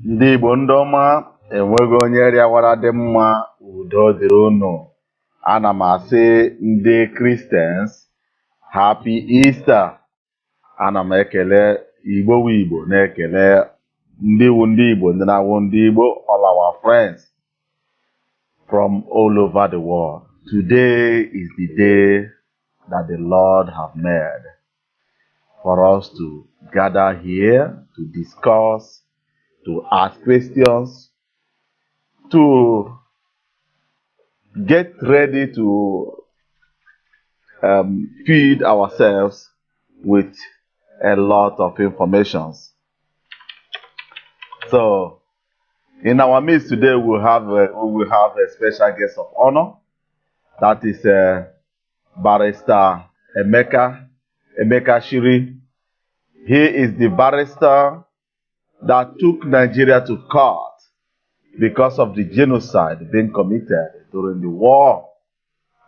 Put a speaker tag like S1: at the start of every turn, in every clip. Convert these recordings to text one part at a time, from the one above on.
S1: Ndị Igbo ndị ọma, enweghị onye rịawara dị mma, udo dịrị unu. Ana m asị ndị Christians, Happy Easter. Ana m ekele Igbo wu Igbo, na-ekele ndị wu ndị Igbo, ndị na-awụ ndị Igbo, all our friends from all over the world. Today is the day that the Lord have made for us to gather here to discuss, to ask questions, to get ready to feed ourselves with a lot of information. So, in our midst today, we will have a special guest of honor. That is Barrister Emeka Chigozie. He is the barrister that took Nigeria to court because of the genocide being committed during the war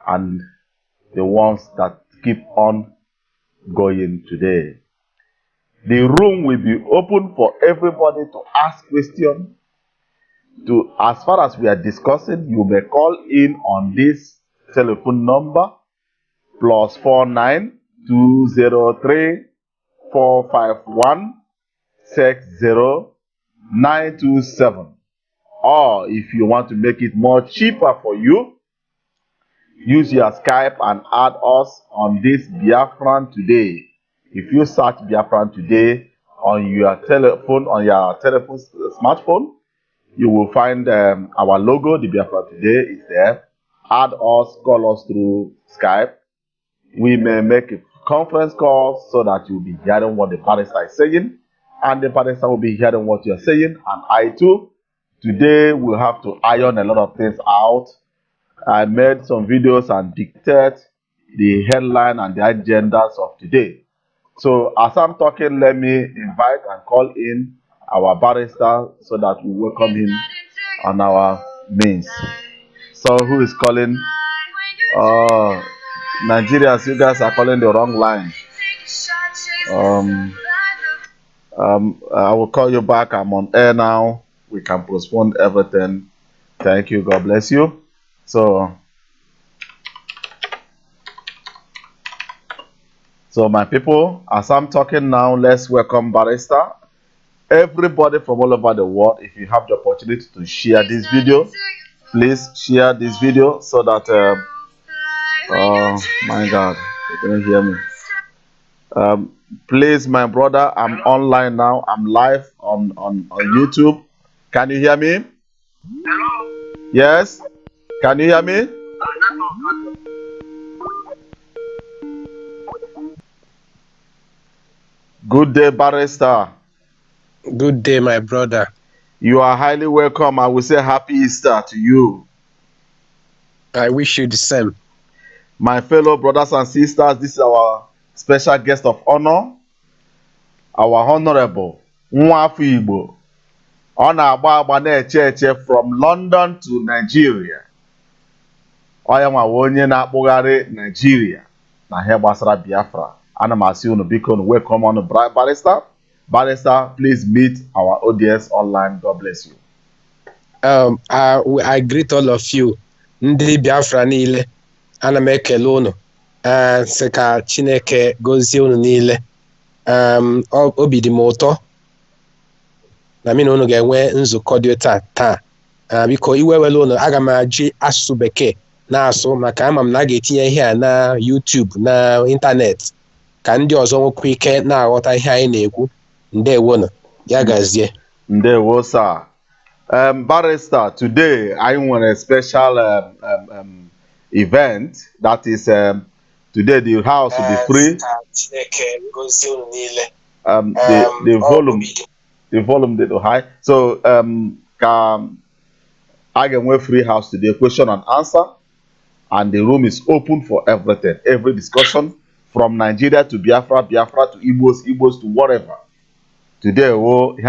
S1: and the ones that keep on going today. The room will be open for everybody to ask questions. As far as we are discussing, you may call in on this telephone number +49 203 451 60927. Or if you want to make it more cheaper for you, use your Skype and add us on this Biafran today. If you search Biafran today on your telephone, smartphone, you will find our logo. The Biafran today is there. Add us, call us through Skype. We may make a conference call so that you'll be hearing what the barrister is saying, and the barrister will be hearing what you're saying, and I too. Today we'll have to iron a lot of things out. I made some videos and dictated the headline and the agendas of today. So as I'm talking, let me invite and call in our barrister so that we welcome him on our means. So who is calling? Nigerians, you guys are calling the wrong line. I will call you back. I'm on air now. We can postpone everything. Thank you. God bless you. So my people, as I'm talking now, let's welcome Barrister. Everybody from all over the world, if you have the opportunity to share this video, please share this video so that oh my God, you didn't hear me. Please, my brother, I'm online now. I'm live on YouTube. Can you hear me?
S2: Hello?
S1: Yes? Can you hear me? Good day, Barrister.
S3: Good day, my brother.
S1: You are highly welcome. I will say Happy Easter to you.
S3: I wish you the same.
S1: My fellow brothers and sisters, this is our special guest of honor, our Honorable Nwafu Igbo. From London to Nigeria. Onye nwa onye na-akpụgharị Nigeria na ihe gbasara Biafra. Ana m asị unu biko unu welcome on Barrister. Barrister, please meet our audience online. God bless you.
S3: I greet all of you. Ndị Biafra niile, ana m ekele unu. Sị ka Chineke gozie unu niile. Obi dị m ụtọ na mụ na unu ga-enwe nzukọ dị taa. Biko iwewele unu, aga m ajị asụsụ Bekee na-asụ maka ama m na a ga-etinye ihe a na YouTube na ịntanetị ka ndị ọzọ nwekwa ike na-aghọta ihe anyị na-ekwu. Ndewonu, ya gazie.
S1: Ndewo, sir. Barrister, today I want a special event. That is today the house will be free. The volume did high. So I can free house today, question and answer, and the room is open for everything, every discussion from Nigeria to Biafra, Biafra to Igbos, Igbos to whatever. Today, one of the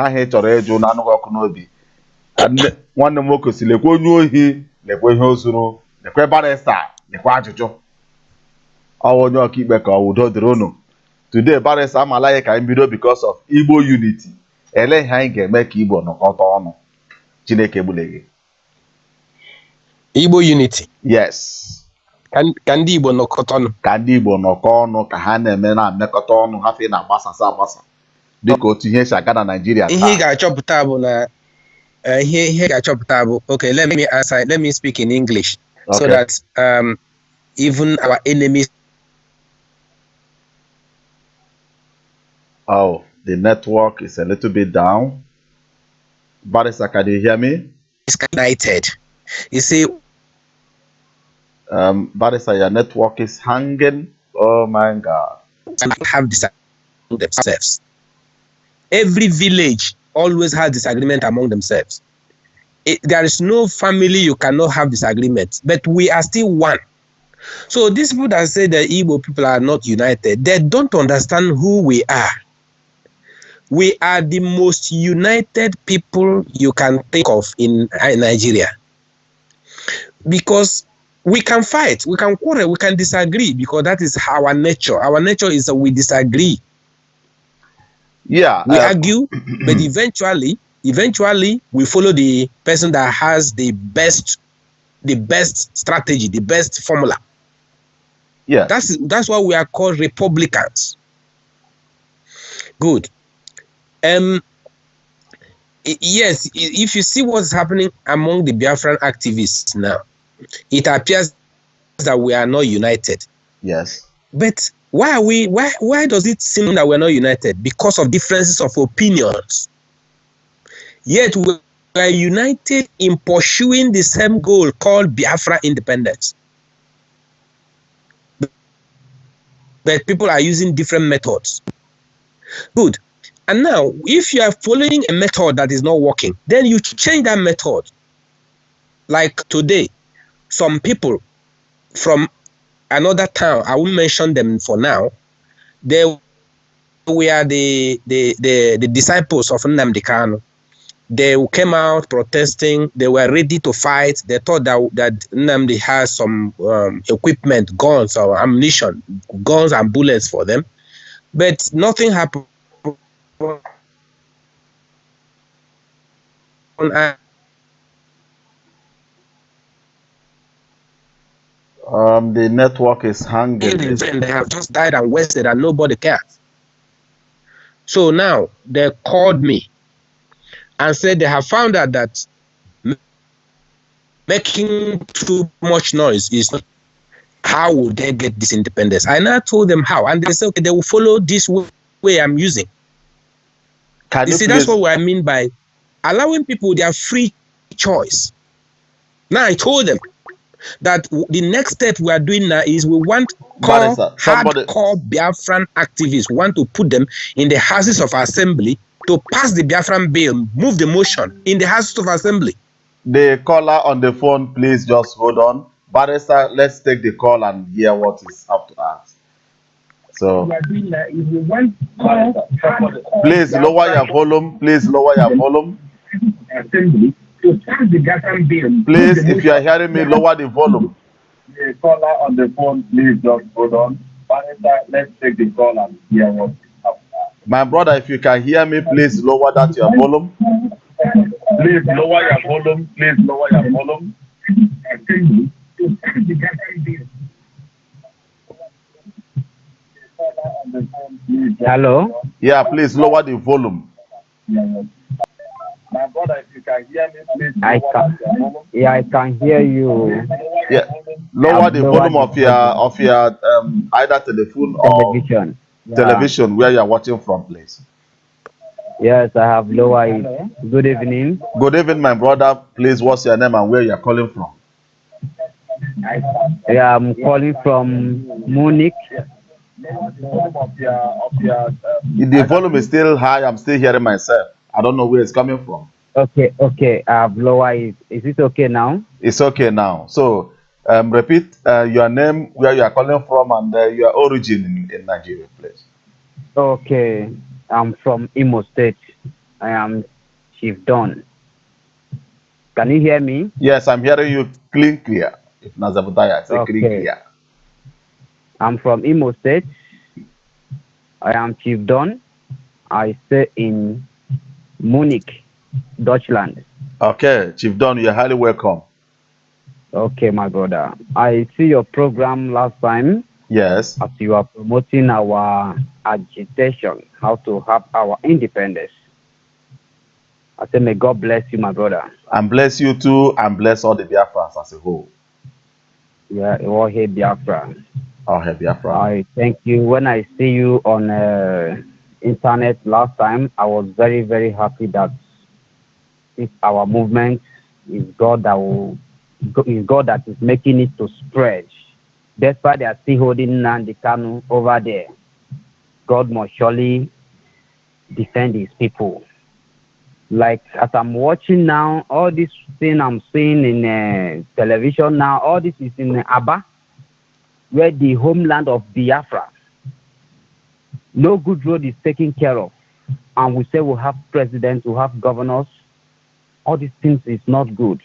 S1: today, Barrister Amalaya can be because of Igbo unity. ele ihe anyị ga-eme ka Igbo nọkọta ọnụ. Chineke egbule gị.
S3: Igbo unity.
S1: Yes.
S3: Ka ndị Igbo nọkọta ọnụ.
S1: Ka ndị Igbo nọkọ ọnụ ka ha na-emekọta ọnụ ha fe na-agbasasa agbasa dịka otu ihe si aga na Nigeria taa.
S3: Ihe ị ga-achọpụta bụ na ihe ga-achọpụta bụ, okay, let me speak in English, okay, so that even our enemies.
S1: Oh, the network is a little bit down. Barrister, can you hear me?
S3: It's united. You see,
S1: Barrister, your network is hanging. Oh my God.
S3: Have disagreement themselves. Every village always has disagreement among themselves. There is no family you cannot have disagreement, but we are still one. So these people that say the Igbo people are not united, they don't understand who we are. We are the most united people you can think of in Nigeria. Because we can fight, we can quarrel, we can disagree, because that is our nature. Our nature is that we disagree.
S1: Yeah.
S3: We argue, but eventually we follow the person that has the best strategy, the best formula.
S1: Yeah.
S3: That's why we are called Republicans. Good. Yes, if you see what's happening among the Biafran activists now, it appears that we are not united.
S1: Yes.
S3: But why does it seem that we're not united? Because of differences of opinions. Yet we are united in pursuing the same goal called Biafra independence. But people are using different methods. Good. And now, if you are following a method that is not working, then you change that method. Like today, some people from another town, I won't mention them for now, they were the disciples of Nnamdi Kanu. They came out protesting. They were ready to fight. They thought that Nnamdi has some equipment, guns or ammunition, guns and bullets for them. But nothing happened.
S1: The network is hanging.
S3: They have just died and wasted and nobody cares. So now they called me and said they have found out that making too much noise is not. How would they get this independence? I now told them how, and they said, okay, they will follow this way I'm using. You see, that's what I mean by allowing people their free choice. Now I told them that the next step we are doing now is we want hardcore Biafran activists. We want to put them in the houses of assembly to pass the Biafran bill, move the motion in the houses of assembly.
S1: The caller on the phone, please just hold on. Barrister, let's take the call and hear what is up to us. So, please lower your volume. Please lower your volume. Please, if you are hearing me, lower the volume.
S2: The caller on the phone, please just hold on. Barrister, let's take the call and hear what is up to us.
S1: My brother, if you can hear me, please lower that your volume.
S2: Please lower your volume. Please lower your volume.
S4: Hello?
S1: Yeah, please lower the volume.
S2: My brother, if you can hear me, please
S4: I can hear you.
S1: Yeah, lower the volume of your either telephone or television where you are watching from, please.
S4: Yes, I have lowered it. Good evening.
S1: Good evening, my brother. Please, what's your name and where you are calling from?
S4: Yeah, I'm calling from Munich.
S1: The volume is still high. I'm still hearing myself. I don't know where it's coming from.
S4: Okay. I've lowered it. Is it okay now?
S1: It's okay now. So, repeat your name, where you are calling from, and your origin in Nigeria, please.
S4: Okay. I'm from Imo State. I am Chief Don. Can you hear me?
S1: Yes, I'm hearing you clear. If Nazabutaya, say clear.
S4: I'm from Imo State. I am Chief Don. I stay in Munich, Deutschland.
S1: Okay, Chief Don, you're highly welcome.
S4: Okay, my brother. I see your program last time
S1: Yes.
S4: as you are promoting our agitation, how to have our independence. I say, may God bless you, my brother.
S1: And bless you too, and bless all the Biafrans as a whole.
S4: Yeah, all here, Biafra.
S1: All hail Biafra.
S4: I thank you. When I see you on internet last time, I was very, very happy that if our movement is God that is making it to spread. Despite they are still holding Nnamdi Kanu over there, God must surely defend his people. Like as I'm watching now, all this thing I'm seeing in television now, all this is in Aba, where the homeland of Biafra. No good road is taken care of. And we say we have presidents, we have governors. All these things is not good.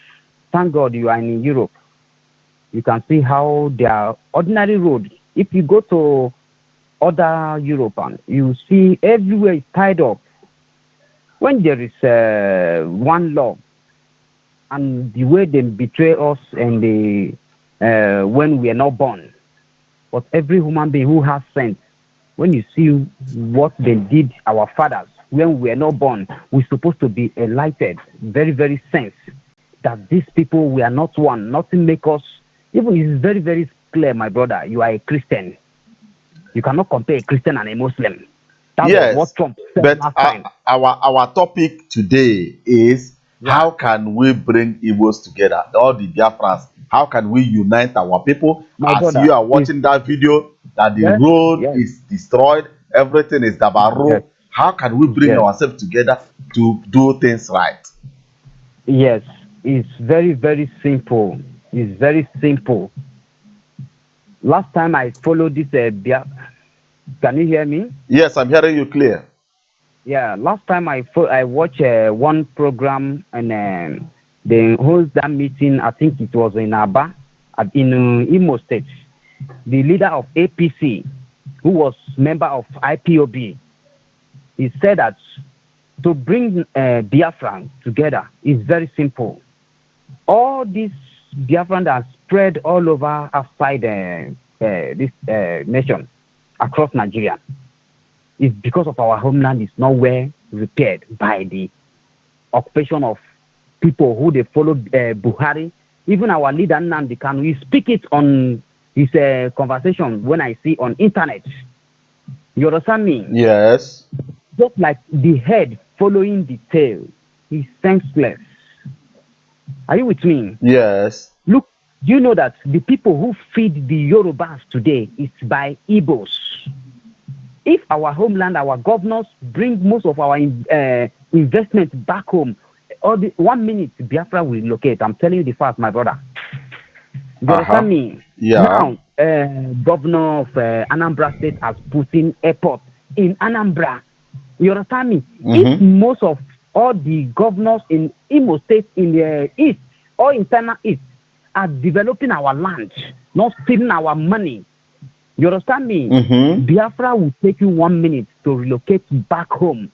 S4: Thank God you are in Europe. You can see how their ordinary road. If you go to other European, you see everywhere is tied up. When there is one law, and the way they betray us and when we are not born, but every human being who has sense, when you see what they did our fathers when we were not born, we're supposed to be enlightened, very, very sense that these people we are not one, nothing make us. Even it's very, very clear, my brother. You are a Christian. You cannot compare a Christian and a Muslim. That
S1: Yes,
S4: was what Trump said
S1: but
S4: last time.
S1: our topic today is
S4: Yeah.
S1: how can we bring Igbos together, all the Biafrans? How can we unite our people?
S4: My
S1: As
S4: brother,
S1: you are watching that video, that the
S4: Yes,
S1: road
S4: yes.
S1: is destroyed, everything is dabaru.
S4: Yes.
S1: How can we bring
S4: Yes.
S1: ourselves together to do things right?
S4: Yes, it's very, very simple. It's very simple. Last time I followed this, can you hear me?
S1: Yes, I'm hearing you clear.
S4: Yeah, last time I watched one program and they host that meeting. I think it was in Aba, in Imo State. The leader of APC, who was member of IPOB, he said that to bring Biafran together is very simple. All these Biafran that are spread all over outside this nation, across Nigeria, is because of our homeland is not well repaired by the occupation of people who they followed Buhari. Even our leader Nnamdi Kanu, he speak it on his conversation when I see on internet. You understand me?
S1: Yes.
S4: Just like the head following the tail, he's senseless. Are you with me?
S1: Yes.
S4: Look, do you know that the people who feed the Yorubas today is by Igbos? If our homeland, our governors bring most of our investment back home, all the 1 minute Biafra will locate. I'm telling you the fact, my brother. You understand me?
S1: Yeah.
S4: Now, governor of Anambra State has put in airport in Anambra. You understand me? If most of all the governors in Imo State in the east or internal east are developing our land, not stealing our money. You understand me? Biafra will take you 1 minute to relocate back home.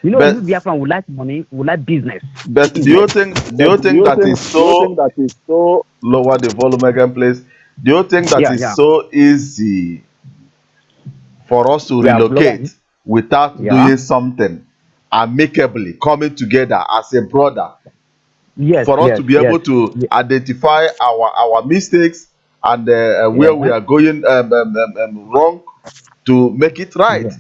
S4: You know, you Biafra would like money, would like business.
S1: But do you think that is so lower the volume again, please? Do you think that is so easy for us to relocate without doing something amicably, coming together as a brother?
S4: Yes.
S1: For us to be able to identify our mistakes and where we are going wrong to make it right.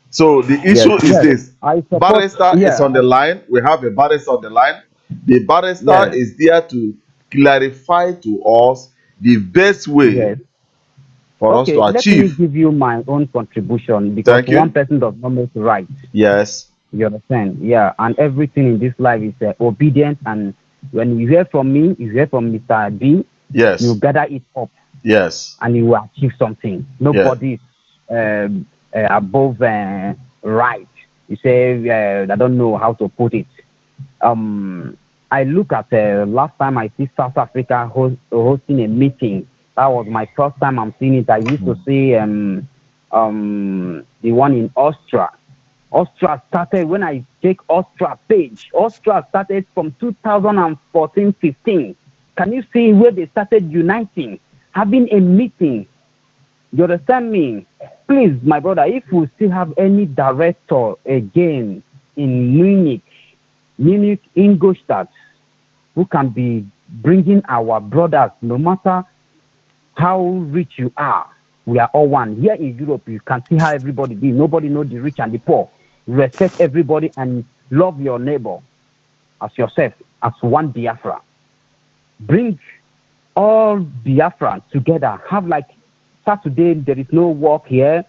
S1: So the issue is this. Barrister is on the line. We have a barrister on the line. The barrister is there to clarify to us the best way for us to achieve.
S4: Let me give you my own contribution because one person does not make right.
S1: Yes.
S4: You understand? Yeah, and everything in this life is obedient. And when you hear from me, you hear from Mr. B.
S1: Yes.
S4: You gather it up.
S1: Yes.
S4: And you will achieve something. Nobody is above right. You say I don't know how to put it. I look at last time I see South Africa hosting a meeting. That was my first time I'm seeing it. I used to see the one in Austria Austria started, when I check Austria page, Austria started from 2014-15. Can you see where they started uniting, having a meeting? You understand me? Please, my brother, if we still have any director again in Munich, Ingolstadt, who can be bringing our brothers, no matter how rich you are, we are all one. Here in Europe, you can see how everybody be. Nobody knows the rich and the poor. Respect everybody and love your neighbor as yourself, as one Biafra. Bring all Biafra together. Have like Saturday, there is no work here.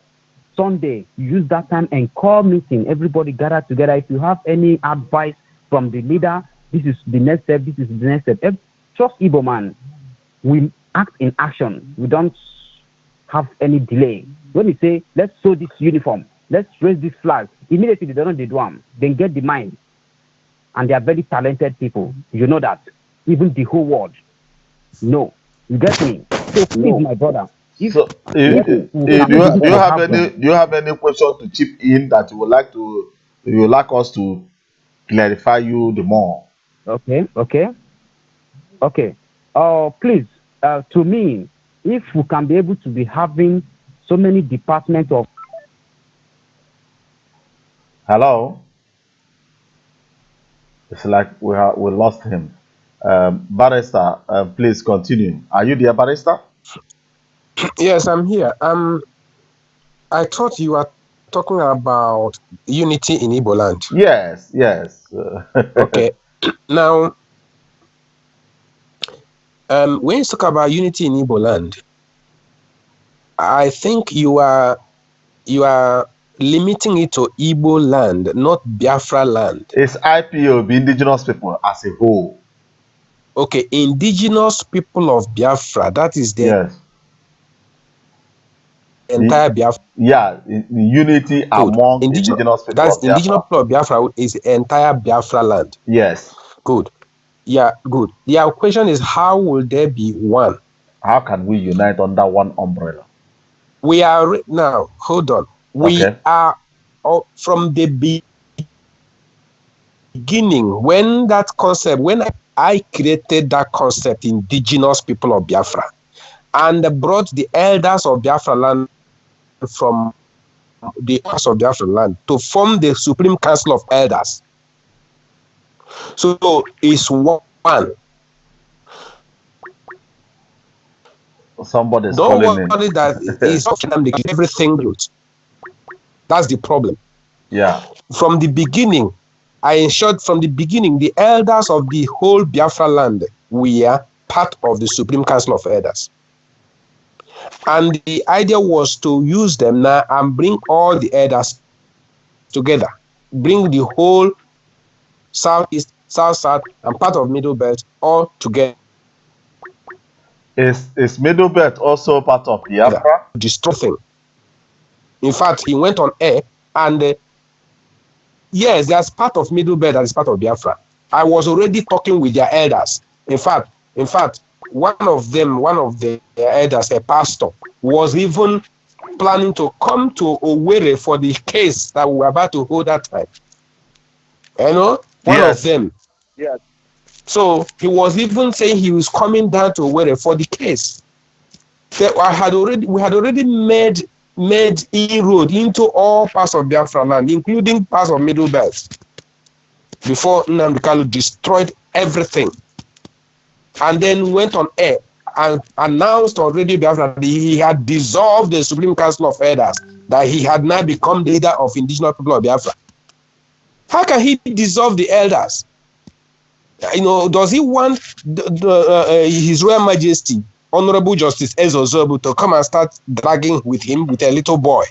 S4: Sunday, use that time and call meeting. Everybody gather together. If you have any advice from the leader, this is the next step, this is the next step. Trust Igbo man. We act in action. We don't have any delay. When we say, let's sew this uniform, let's raise this flag, immediately they don't do them. Then get the mind. And they are very talented people. You know that. Even the whole world. No. You get me? So please, my brother.
S1: Do you have any question to chip in that you would like us to clarify you the more?
S4: Okay. Please, to me, if we can be able to be having so many departments of...
S1: Hello? It's like we lost him. Barrister, please continue. Are you there, Barrister?
S3: Yes, I'm here. I thought you were talking about unity in Igbo land.
S1: Yes.
S3: Okay. Now, when you talk about unity in Igbo land, I think you are limiting it to Igbo land, not Biafra land.
S1: It's IPOB, indigenous people as a whole.
S3: Okay, indigenous people of Biafra, that is the entire Biafra.
S1: Yeah, unity among indigenous people.
S3: That's
S1: of Biafra.
S3: indigenous people of Biafra is the entire Biafra land.
S1: Yes.
S3: Good. Yeah, good. The question is, how will there be one?
S1: How can we unite under one umbrella?
S3: We are now. Hold on. We are from the beginning when I created that concept, indigenous people of Biafra, and brought the elders of Biafra land from the elders of Biafra land to form the Supreme Council of Elders. So it's one.
S1: Somebody's
S3: Don't
S1: calling
S3: worry
S1: in.
S3: that it's everything good. That's the problem.
S1: Yeah.
S3: From the beginning, I ensured from the beginning, the elders of the whole Biafra land were part of the Supreme Council of Elders. And the idea was to use them now and bring all the elders together. Bring the whole Southeast, South, and part of Middle Belt all together.
S1: Is Middle Belt also part of Biafra?
S3: Destroy thing. In fact, he went on air and yes, there's part of Middle Belt that is part of Biafra. I was already talking with their elders. In fact, one of the elders, a pastor, was even planning to come to Owerri for the case that we were about to hold that time. You know, one of them.
S2: Yes.
S3: So he was even saying he was coming down to Owerri for the case. So we had already made inroad into all parts of Biafra land, including parts of Middle Belt, before Nnamdi Kanu destroyed everything. And then went on air and announced on Radio Biafra that he had dissolved the Supreme Council of Elders, that he had now become leader of indigenous people of Biafra. How can he dissolve the elders? You know, does he want His Royal Majesty, Honorable Justice Ezozobu, to come and start dragging with him with a little boy?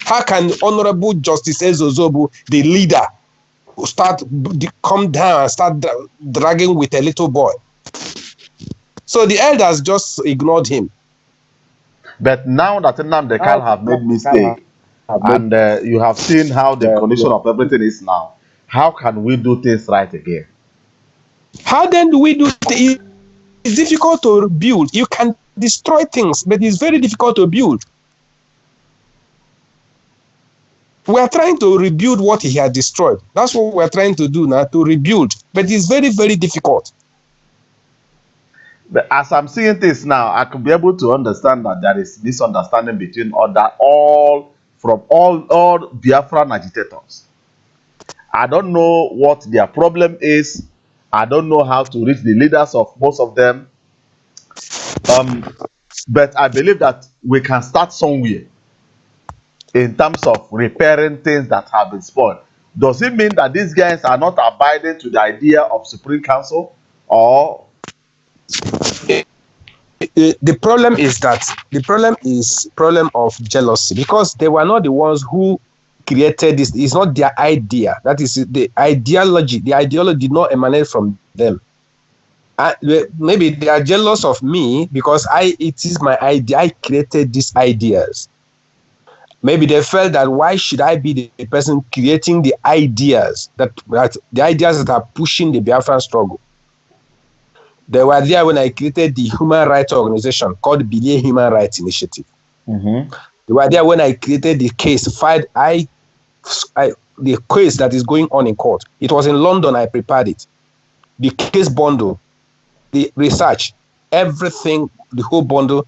S3: How can Honorable Justice Ezozobu, the leader, come down and start dragging with a little boy? So the elders just ignored him.
S1: But now that Nnamdi Kanu have made mistake, and you have seen how the condition of everything is now, how can we do things right again?
S3: How then do we do it? It's difficult to build. You can destroy things, but it's very difficult to build. We are trying to rebuild what he had destroyed. That's what we're trying to do now, to rebuild. But it's very, very difficult.
S1: But as I'm seeing this now, I could be able to understand that there is misunderstanding between all Biafran agitators. I don't know what their problem is. I don't know how to reach the leaders of most of them. But I believe that we can start somewhere in terms of repairing things that have been spoiled. Does it mean that these guys are not abiding to the idea of Supreme Council, or
S3: the problem is problem of jealousy, because they were not the ones who created this. It's not their idea. That is the ideology. The ideology did not emanate from them. Maybe they are jealous of me because it is my idea. I created these ideas. Maybe they felt that why should I be the person creating the ideas that are pushing the Biafran struggle. They were there when I created the human rights organization called Bilie Human Rights Initiative.
S1: Mm-hmm.
S3: They were there when I created the case, the case that is going on in court. It was in London, I prepared it. The case bundle, the research, everything, the whole bundle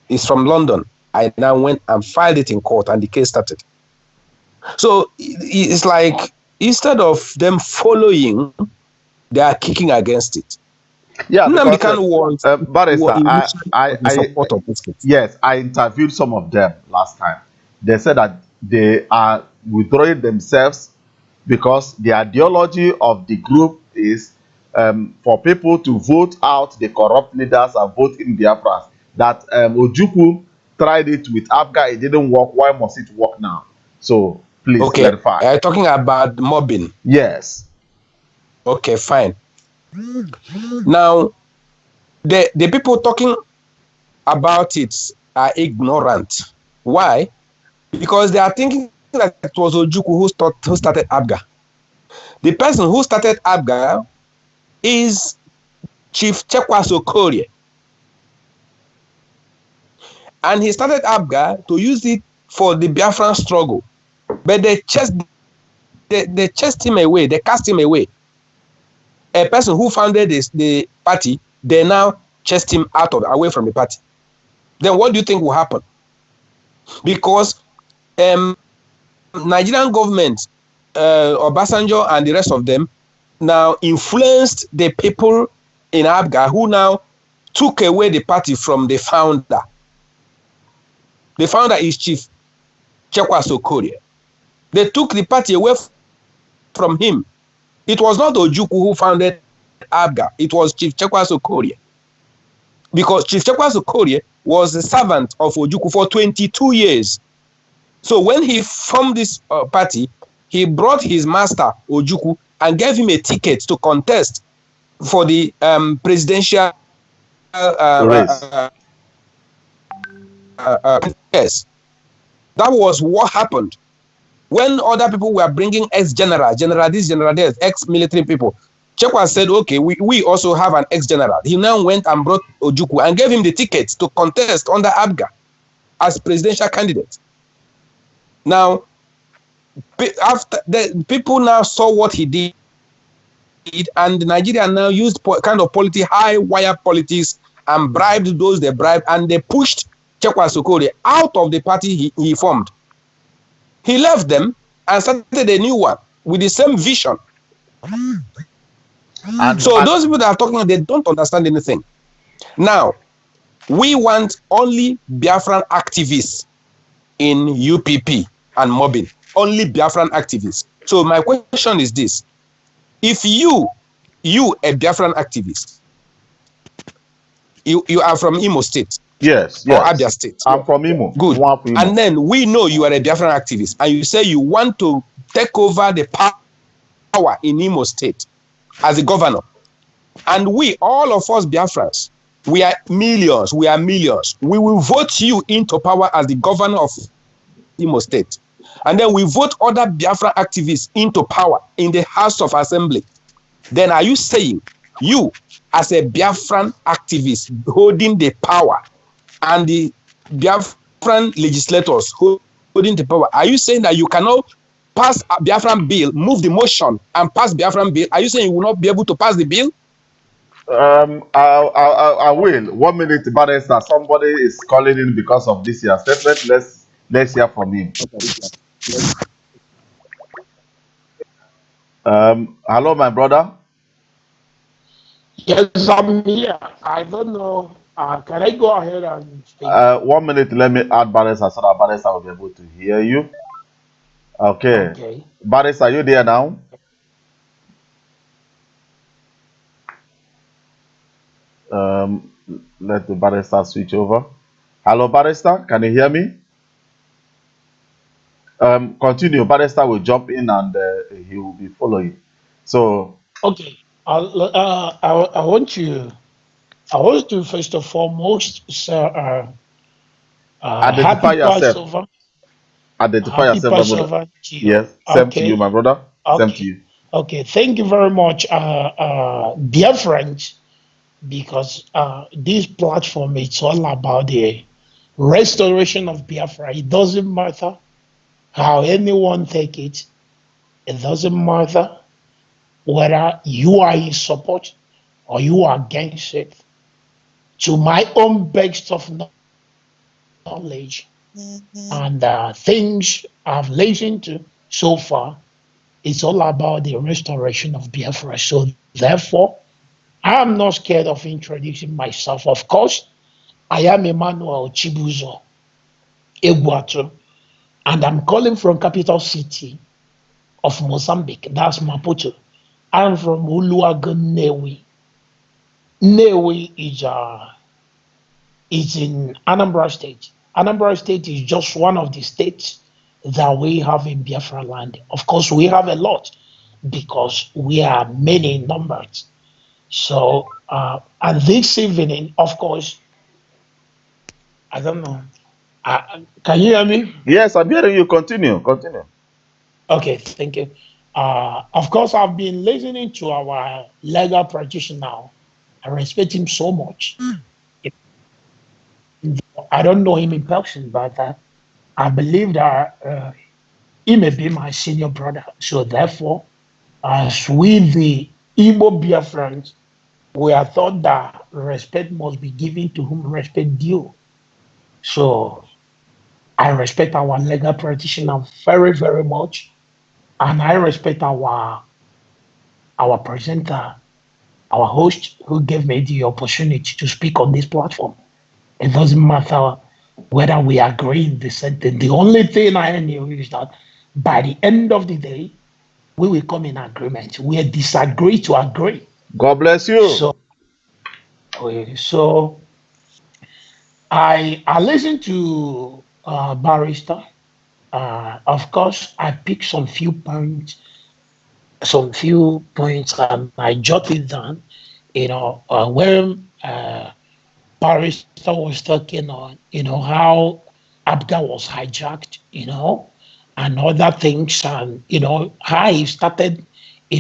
S3: is from London. I now went and filed it in court and the case started. So it's like, instead of them following, they are kicking against it.
S1: Yeah,
S3: Barrister,
S1: yes, I interviewed some of them last time. They said that they are withdrawing themselves because the ideology of the group is for people to vote out the corrupt leaders and vote in Biafra. That Ojukwu tried it with Abga, it didn't work. Why must it work now? So please clarify.
S3: Talking about mobbing.
S1: Yes.
S3: Okay, fine. Now, the people talking about it are ignorant. Why? Because they are thinking that it was Ojukwu who started Abga. The person who started Abga is Chief Chekwaso Okorie. And he started Abga to use it for the Biafran struggle. But they chased him away, they cast him away. A person who founded the party, they now chased him away from the party. Then what do you think will happen? Because Nigerian government, Obasanjo and the rest of them, now influenced the people in Abga who now took away the party from the founder. The founder is Chief Chekwaso Okorie. They took the party away from him. It was not Ojukwu who founded Abga. It was Chief Chekwaso Okorie. Because Chief Chekwaso Okorie was the servant of Ojukwu for 22 years. So when he formed this party, he brought his master, Ojukwu, and gave him a ticket to contest for the presidential
S1: race.
S3: Yes. That was what happened. When other people were bringing ex-general, general this, general that, ex-military people, Chekwa said, okay, we also have an ex-general. He now went and brought Ojukwu and gave him the ticket to contest under Abga as presidential candidate. Now, after the people now saw what he did, and Nigeria now used kind of high wire politics and bribed those they bribed, and they pushed Chekwaso Okorie out of the party he formed. He left them and started a new one with the same vision. So those people that are talking, they don't understand anything. Now, we want only Biafran activists in UPP and mobbing. Only Biafran activists. So my question is this. If you a Biafran activist, you are from Imo State.
S1: Yes.
S3: Or Abia State.
S1: I'm from Imo.
S3: Good. And then we know you are a Biafran activist, and you say you want to take over the power in Imo State as a governor. And we, all of us Biafrans, we are millions. We will vote you into power as the governor of Imo State. And then we vote other Biafran activists into power in the House of Assembly. Then are you saying you, as a Biafran activist holding the power, and the Biafran legislators holding the power. Are you saying that you cannot pass a Biafran bill, move the motion, and pass Biafran bill? Are you saying you will not be able to pass the bill?
S1: I will. 1 minute, Barrister. Somebody is calling in because of this year's statement. Let's hear from him. Hello, my brother.
S5: Yes, I'm here. I don't know. Can I go ahead and speak?
S1: 1 minute. Let me add Barrister so that Barrister will be able to hear you. Okay.
S5: Okay.
S1: Barrister, are you there now? Let the Barrister switch over. Hello, Barrister. Can you hear me? Continue. Barrister will jump in and he will be following. So.
S5: Okay. I want to first of foremost, sir,
S1: Identify
S5: happy
S1: yourself.
S5: Passover.
S1: Identify
S5: Happy
S1: yourself, my brother.
S5: Passover to you.
S1: Yes, same to you,
S5: Okay.
S1: my brother. Same to
S5: Okay.
S1: you.
S5: Okay. Thank you very much, dear friends, because this platform is all about the restoration of Biafra. It doesn't matter how anyone take it. It doesn't matter whether you are in support or you are against it. To my own best of knowledge and things I've listened to so far, it's all about the restoration of Biafra. So therefore, I'm not scared of introducing myself. Of course, I am Emmanuel Chibuzo Egwatu, and I'm calling from capital city of Mozambique. That's Maputo. I'm from Uluagan, Newi. Newi is in Anambra State. Anambra State is just one of the states that we have in Biafra land. Of course, we have a lot because we are many in numbers. So, and this evening, of course, I don't know. Can you hear me?
S1: Yes, I'm hearing you. Continue. Continue.
S5: Okay, thank you. Of course, I've been listening to our legal practitioner. I respect him so much. I don't know him in person, but I believe that he may be my senior brother. So therefore, as we the Igbo Biafrans, we are taught that respect must be given to whom respect due. So I respect our legal practitioner very, very much. And I respect our presenter, our host, who gave me the opportunity to speak on this platform. It doesn't matter whether we agree in the sentence. The only thing I knew is that by the end of the day, we will come in agreement. We disagree to agree.
S1: God bless you.
S5: So I listened to Barrister. Of course, I picked some few points, and I jotted down. When Barrister was talking on, how Abga was hijacked, and other things, and how he started,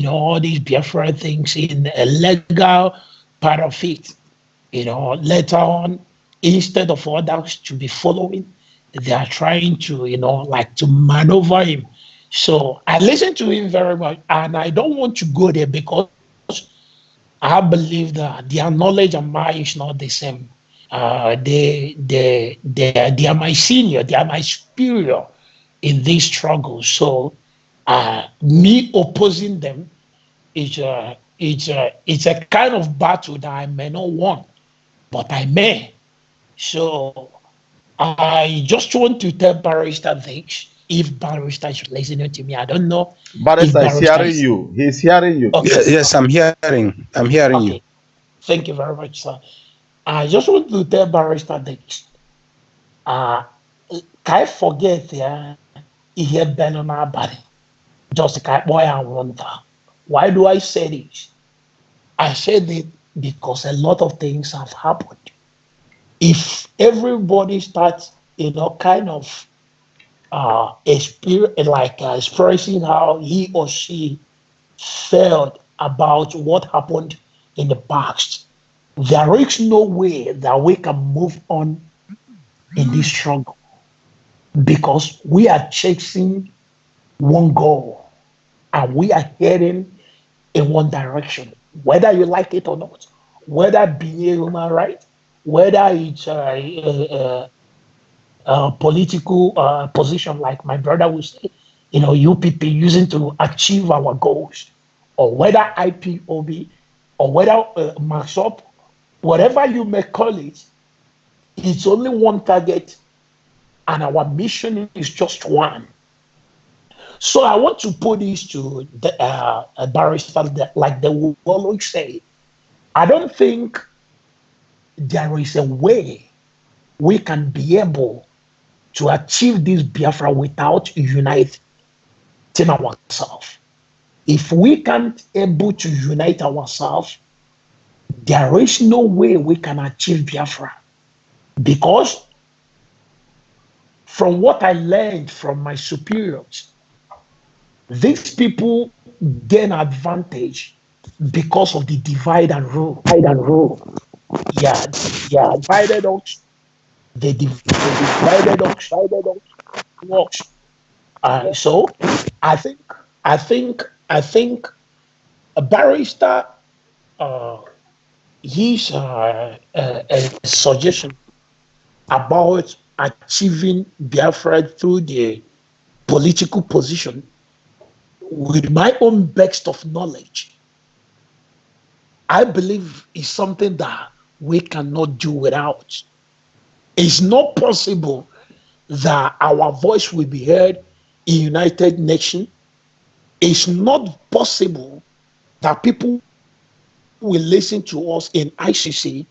S5: all these Biafra things in a legal part of it. Later on, instead of others to be following, they are trying to, to maneuver him. So I listened to him very much, and I don't want to go there because I believe that their knowledge and mine is not the same. They are my senior, they are my superior in this struggle. So me opposing them is it's a kind of battle that I may not win, but I may. So I just want to tell Barrister this. If Barrister is listening to me, I don't know.
S1: Barrister is hearing you. He's hearing you.
S5: Okay.
S3: Yes, I'm hearing. I'm hearing you.
S5: Thank you very much, sir. I just want to tell Barrister this. Can I forget here Ben on our body? Just like boy I wonder. Why do I say this? I said it because a lot of things have happened. If everybody starts, kind of expressing how he or she felt about what happened in the past, there is no way that we can move on in this struggle. because we are chasing one goal and we are heading in one direction, whether you like it or not, whether being a human right, whether it's a political position, like my brother would say, you people using to achieve our goals, or whether IPOB, or whether MASOP, whatever you may call it, it's only one target, and our mission is just one. So I want to put this to the barrister, that, like they will always say, I don't think there is a way we can be able to achieve this Biafra without uniting ourselves. If we can't able to unite ourselves, there is no way we can achieve Biafra. Because from what I learned from my superiors, these people gain advantage because of the divide and rule. Yeah, divided us. They divided us. Works. So I think a barrister, his a suggestion about achieving Biafra through the political position, with my own best of knowledge, I believe is something that we cannot do without. It's not possible that our voice will be heard in United Nations. It's not possible that people will listen to us in ICC,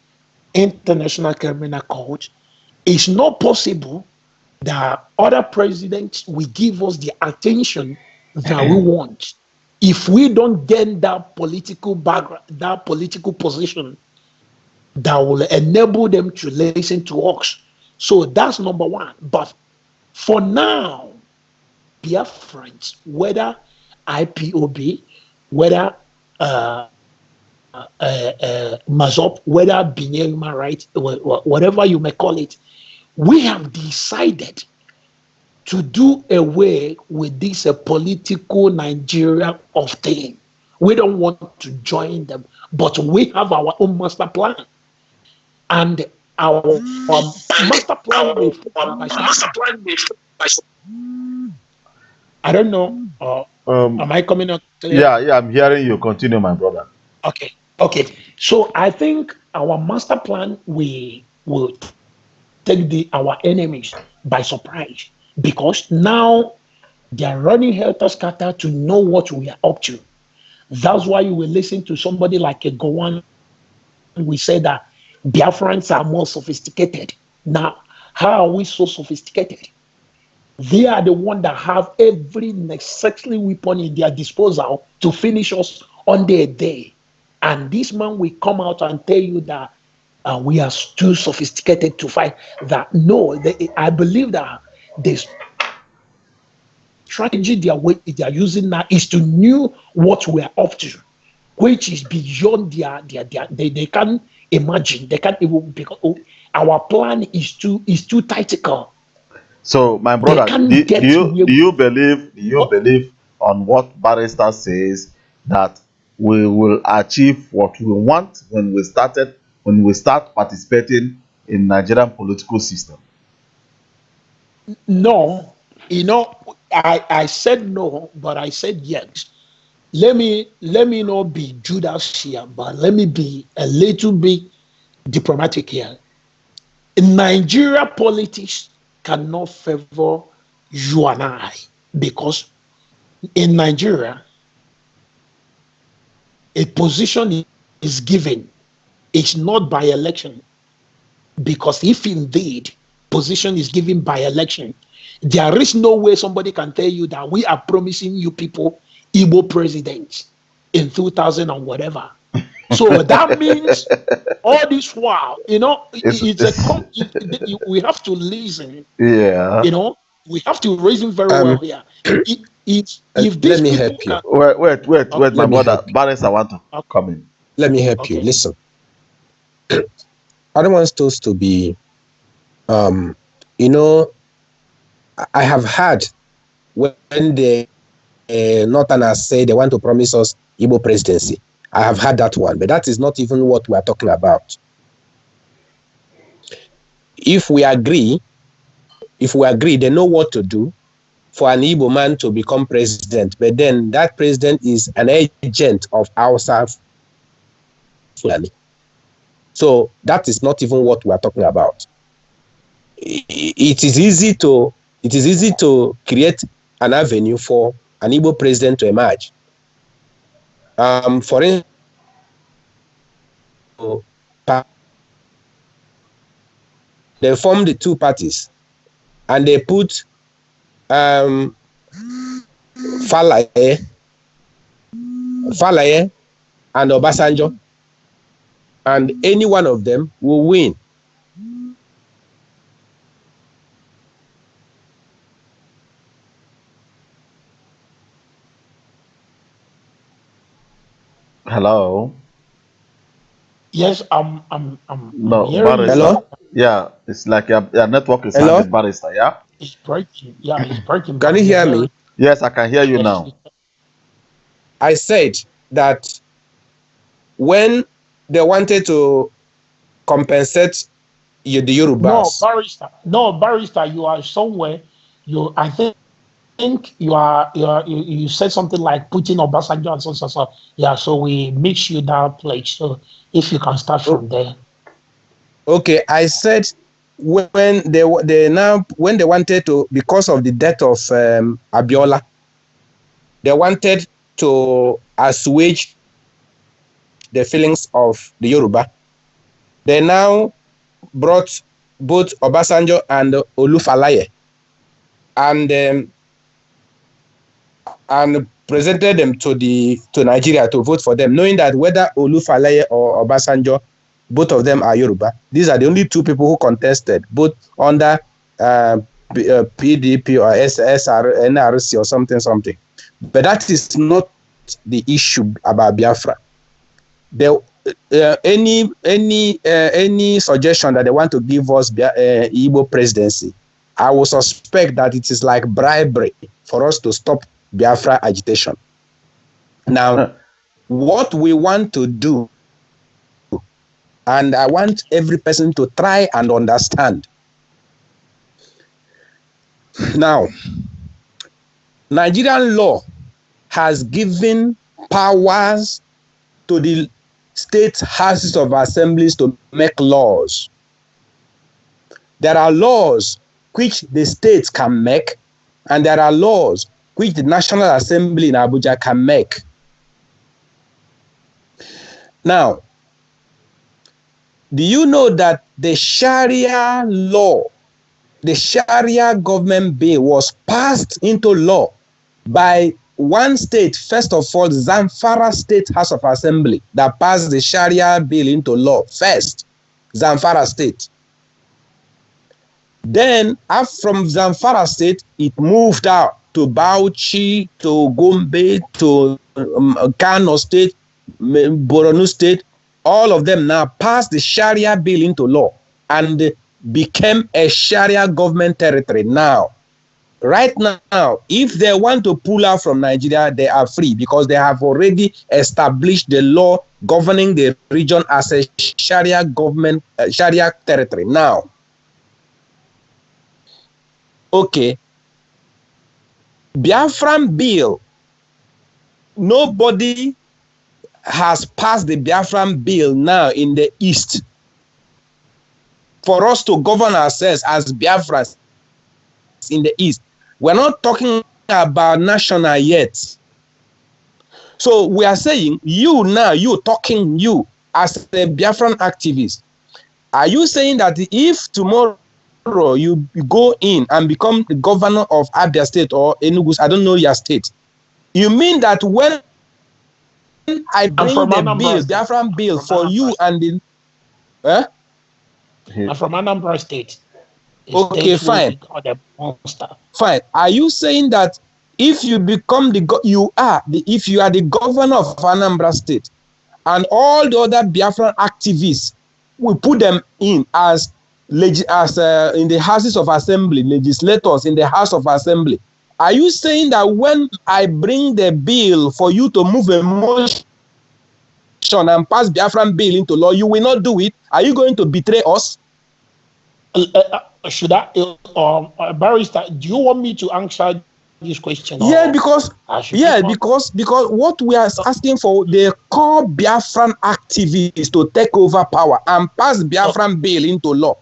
S5: International Criminal Court. It's not possible that other presidents will give us the attention that we want. If we don't get that political background, that political position that will enable them to listen to us. So that's number one. But for now, Biafrans, whether IPOB, whether Mazop, whether being human rights, whatever you may call it, we have decided to do away with this political Nigeria of thing. We don't want to join them, but we have our own master plan. And our master plan will I don't know. Am I coming out clear?
S1: Yeah, I'm hearing you. Continue, my brother.
S5: Okay. So I think our master plan will take our enemies by surprise, because now they are running helter-skelter to know what we are up to. That's why you will listen to somebody like a Gowan. We say that Biafrans are more sophisticated. Now, how are we so sophisticated? They are the ones that have every necessary weapon in their disposal to finish us on their day. And this man will come out and tell you that we are too sophisticated to fight. That no, I believe that this strategy they are using now is to know what we are up to, which is beyond they can't imagine. They can't even, because our plan is too tactical.
S1: So, my brother, do you believe on what Barrister says, that we will achieve what we want when we start participating in Nigerian political system?
S5: No, I said no, but I said yes. Let me not be Judas here, but let me be a little bit diplomatic here. In Nigeria, politics cannot favor you and I, because in Nigeria, a position is given. It's not by election, because if indeed position is given by election, there is no way somebody can tell you that we are promising you people Igbo presidents in 2000 and whatever. So that means all this while, we have to listen.
S1: Yeah.
S5: We have to reason very well here. If
S3: let me help you.
S1: Wait, my brother. Barrister, I want to come in.
S3: Let me help you. Listen. I don't want us to be, I have heard when the Northerners say they want to promise us Igbo presidency. I have heard that one, but that is not even what we are talking about. If we agree, they know what to do for an Igbo man to become president, but then that president is an agent of Hausa Fulani. So that is not even what we are talking about. It is easy to create an avenue for an Igbo president to emerge. For instance, they formed the two parties and they put Falaye and Obasanjo, and any one of them will win.
S1: Hello.
S5: Yes, I'm
S1: No,
S5: hearing
S1: Barrister.
S5: you.
S3: Hello?
S1: Yeah, it's like your network is
S3: Hello?
S1: having Barrister, yeah?
S5: It's breaking. Yeah, it's breaking.
S3: Can you hear me?
S1: Yes, I can hear you
S5: Yes.
S1: now.
S3: I said that when they wanted to compensate the Yorubas.
S5: No, barrister, you are somewhere. I think you said something like putting Obasanjo and so. Yeah, so we mix you that place. So if you can start from there.
S3: Okay, I said when they wanted to, because of the death of Abiola, they wanted to assuage the feelings of the Yoruba. They now brought both Obasanjo and Olufalaye and presented them to Nigeria to vote for them, knowing that whether Olufalaye or Obasanjo, both of them are Yoruba. These are the only two people who contested, both under PDP or SSR, NRC or something. But that is not the issue about Biafra. Any suggestion that they want to give us Igbo presidency, I will suspect that it is like bribery for us to stop Biafra agitation. Now, what we want to do, and I want every person to try and understand. Now, Nigerian law has given powers to the state houses of assemblies to make laws. There are laws which the states can make, and there are laws which the National Assembly in Abuja can make. Now, do you know that the Sharia law, the Sharia government bill was passed into law by one state, first of all, Zamfara State House of Assembly, that passed the Sharia bill into law first, Zamfara State. Then, from Zamfara State, it moved out to Bauchi, to Gombe, to Kano State, Borno State. All of them now passed the Sharia bill into law and became a Sharia government territory now. Right now, if they want to pull out from Nigeria, they are free because they have already established the law governing the region as a Sharia government, Sharia territory. Now, okay, Biafran bill, nobody has passed the Biafran bill now in the East for us to govern ourselves as Biafrans in the East. We're not talking about national yet. So we are saying, you as a Biafran activist, are you saying that if tomorrow you go in and become the governor of Abia State or Enugu, I don't know your state, you mean that when I bring the bill, Biafran bill for you and the...
S5: I'm from Anambra State.
S3: Okay, fine. Fine. Are you saying that if you become if you are the governor of Anambra State and all the other Biafran activists, we put them in as in the houses of assembly, legislators in the House of Assembly. Are you saying that when I bring the bill for you to move a motion and pass Biafran bill into law, you will not do it? Are you going to betray us?
S5: Should I, Barrister, do you want me to answer this question?
S3: Yeah, because what we are asking for, the core Biafran activists to take over power and pass Biafran bill into law.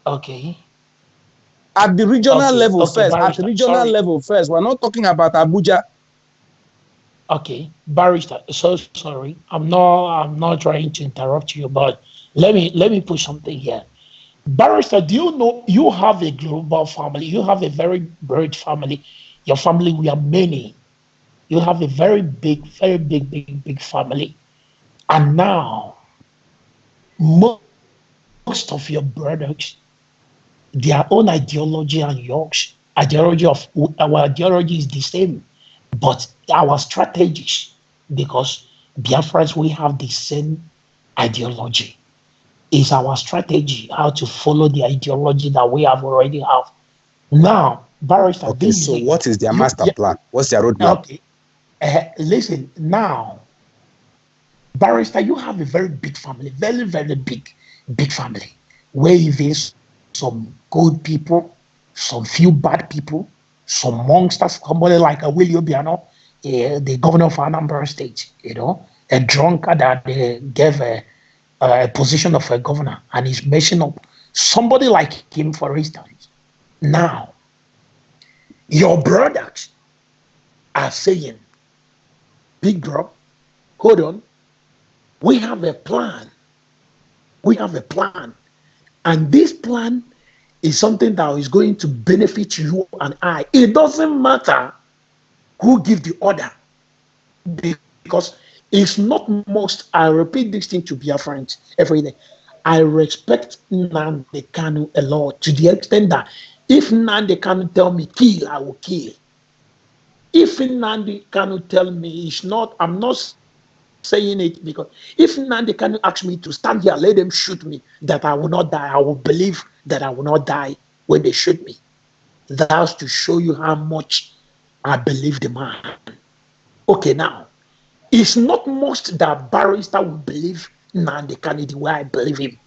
S5: Okay.
S3: At the regional level first.
S5: Barrister,
S3: at the regional level first. We're not talking about Abuja.
S5: Okay, Barrister. So sorry. I'm not trying to interrupt you, but let me put something here. Barrister, do you know you have a global family? You have a very broad family. Your family, we are many. You have a very big family. And now, most of your brothers, their own ideology and yours, our ideology is the same, but our strategies, because Biafrans, we have the same ideology. Is our strategy how to follow the ideology that we have already have. Now, Barrister.
S3: Okay, so what is their master plan? What's their roadmap?
S5: Okay, listen now, Barrister. You have a very big family, very big family, where even some good people, some few bad people, some monsters. Somebody like a Willie Obiano, the governor of Anambra State, a drunkard that they gave a position of a governor, and he's messing up. Somebody like him, for instance. Now, your brothers are saying, big bro, hold on, we have a plan. And this plan is something that is going to benefit you and I. It doesn't matter who gives the order, because it's not most. I repeat this thing to Biafrans every day. I respect Nnamdi Kanu a lot, to the extent that if Nnamdi Kanu tell me kill, I will kill. If Nnamdi Kanu tell me it's not, I'm not saying it because if Nnamdi Kanu ask me to stand here, let them shoot me, that I will not die, I will believe that I will not die when they shoot me. That's to show you how much I believe the man. Okay, now, it's not most that Barrister will believe Nnamdi Kanu the way I believe him.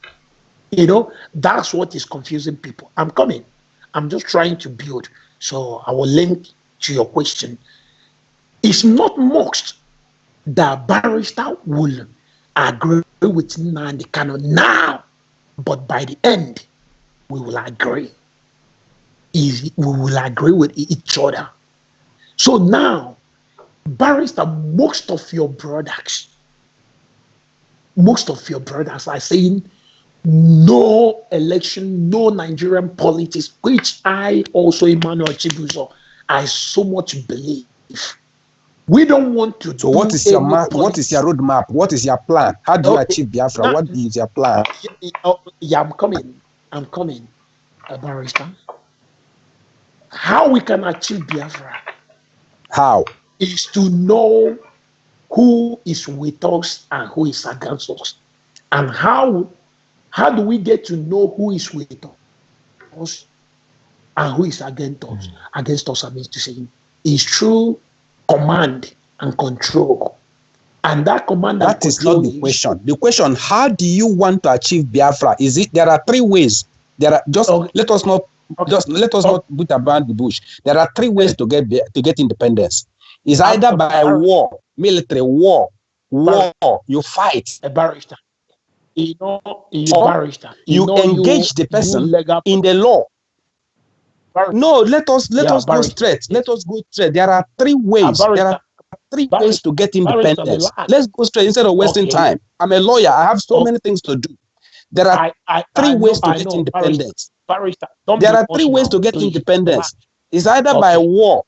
S5: That's what is confusing people. I'm coming. I'm just trying to build. So I will link to your question. It's not most that Barrister will agree with Nnamdi Kanu now, but by the end, we will agree. We will agree with each other. So now, Barrister, most of your brothers are saying no election, no Nigerian politics, which I also, Emmanuel Chigozie, I so much believe. We don't want to.
S3: So what is your map? What is your roadmap? What is your plan? How do you achieve Biafra? What is your plan?
S5: Yeah, I'm coming, Barrister. How we can achieve Biafra?
S3: How?
S5: Is to know who is with us and who is against us. And how do we get to know who is with us and who is against us? Against us, I mean to say, is through command and control. And that command
S3: and control is not the question. The question, how do you want to achieve Biafra? Is it there are three ways? There are let us not put about the bush. There are three ways to get independence. It's either by war, military war, you fight.
S5: A barrister.
S3: Barrister. You engage the person in the law. No, let us go straight. Let us go straight. There are three ways. There are three ways to get independence. Let's go straight instead of wasting time. I'm a lawyer. I have so many things to do. There are three ways to get independence. There are three ways to get independence. It's either by war.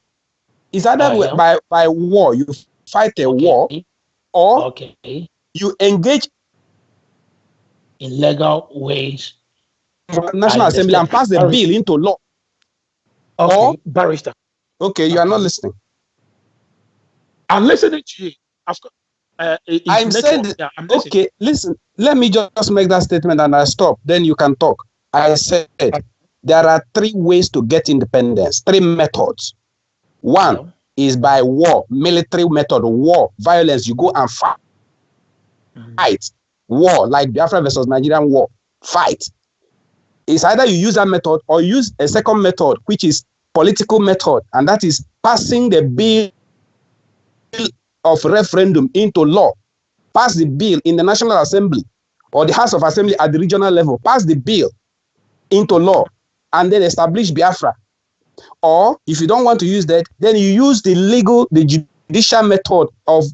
S3: It's either by war, you fight a war, or you engage
S5: in legal ways.
S3: National Assembly and pass the bill into law.
S5: Okay, or, Barrister.
S3: Okay, you are not listening.
S5: I'm listening to you.
S3: I'm saying, okay, listen, let me just make that statement and I stop. Then you can talk. I said there are 3 ways to get independence, 3 methods. One is by war, military method, war, violence. You go and fight. War, like Biafra versus Nigerian war, fight. It's either you use that method or use a second method, which is political method, and that is passing the bill of referendum into law. Pass the bill in the National Assembly or the House of Assembly at the regional level. Pass the bill into law and then establish Biafra. Or if you don't want to use that, then you use the judicial method of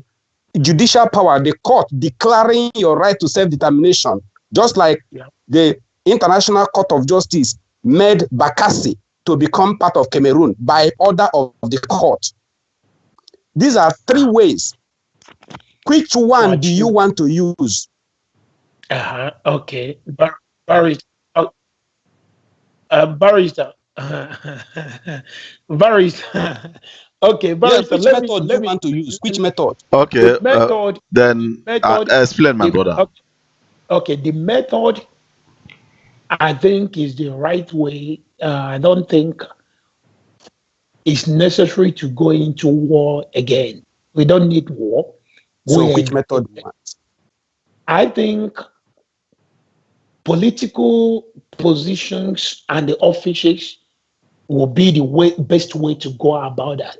S3: judicial power, the court declaring your right to self-determination, just like the International Court of Justice made Bakassi to become part of Cameroon by order of the court. These are 3 ways. Which one do you want to use?
S5: Okay. Barrister. Barrister. Barrister. Okay, Barrister.
S3: Which method do you want to use? Which method?
S1: Okay.
S5: Method.
S1: Then explain, my brother.
S5: Okay, the method I think is the right way. I don't think it's necessary to go into war again. We don't need war.
S3: So which method do you want?
S5: I think political positions and the offices will be the best way to go about that.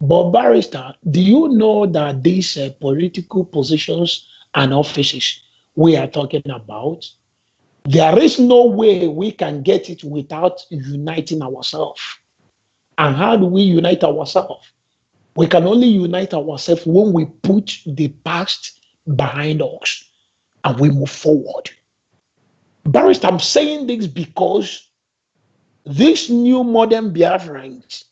S5: But Barrister, do you know that these political positions and offices we are talking about, there is no way we can get it without uniting ourselves. And how do we unite ourselves? We can only unite ourselves when we put the past behind us and we move forward. Barrister, I'm saying this because these new modern Biafrans,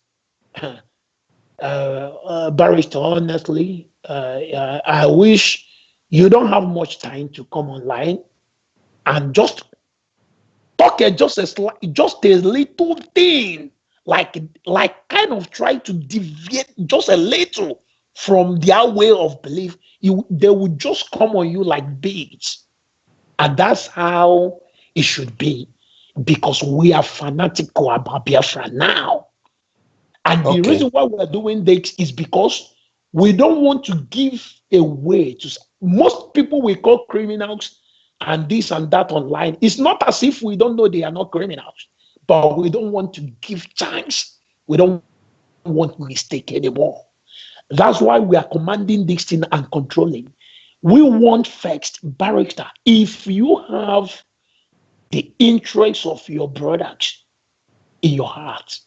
S5: Barrister, honestly, I wish you don't have much time to come online and just talk just a little thing, like kind of try to deviate just a little from their way of belief. They would just come on you like bees. And that's how it should be, because we are fanatical about Biafra now. And the reason why we're doing this is because we don't want to give away to most people we call criminals and this and that online. It's not as if we don't know they are not criminals, but we don't want to give chance. We don't want mistake anymore. That's why we are commanding this thing and controlling. We want first, Barrister, if you have the interests of your brothers in your heart,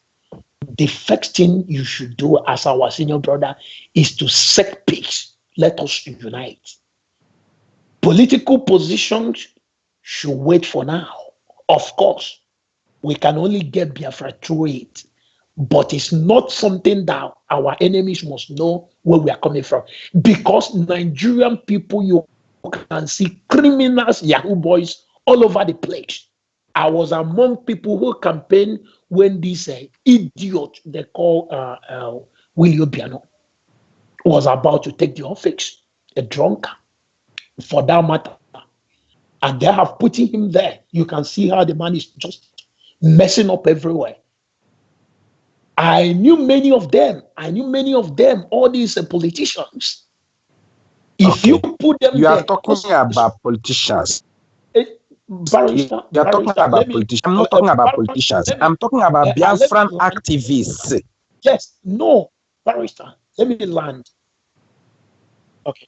S5: the first thing you should do as our senior brother is to seek peace. Let us unite. Political positions should wait for now. Of course, we can only get Biafra through it, but it's not something that our enemies must know where we are coming from. Because Nigerian people, you can see criminals, Yahoo boys all over the place. I was among people who campaigned when this idiot they call William Biano was about to take the office, a drunkard, for that matter. And they have put him there. You can see how the man is just messing up everywhere. I knew many of them. All these politicians. If you put them
S3: you
S5: there,
S3: are talking about politicians.
S5: Barrister,
S3: You are talking about politicians. I'm not talking about politicians. I'm talking about Biafran activists.
S5: Yes, no, Barrister, let me land. Okay.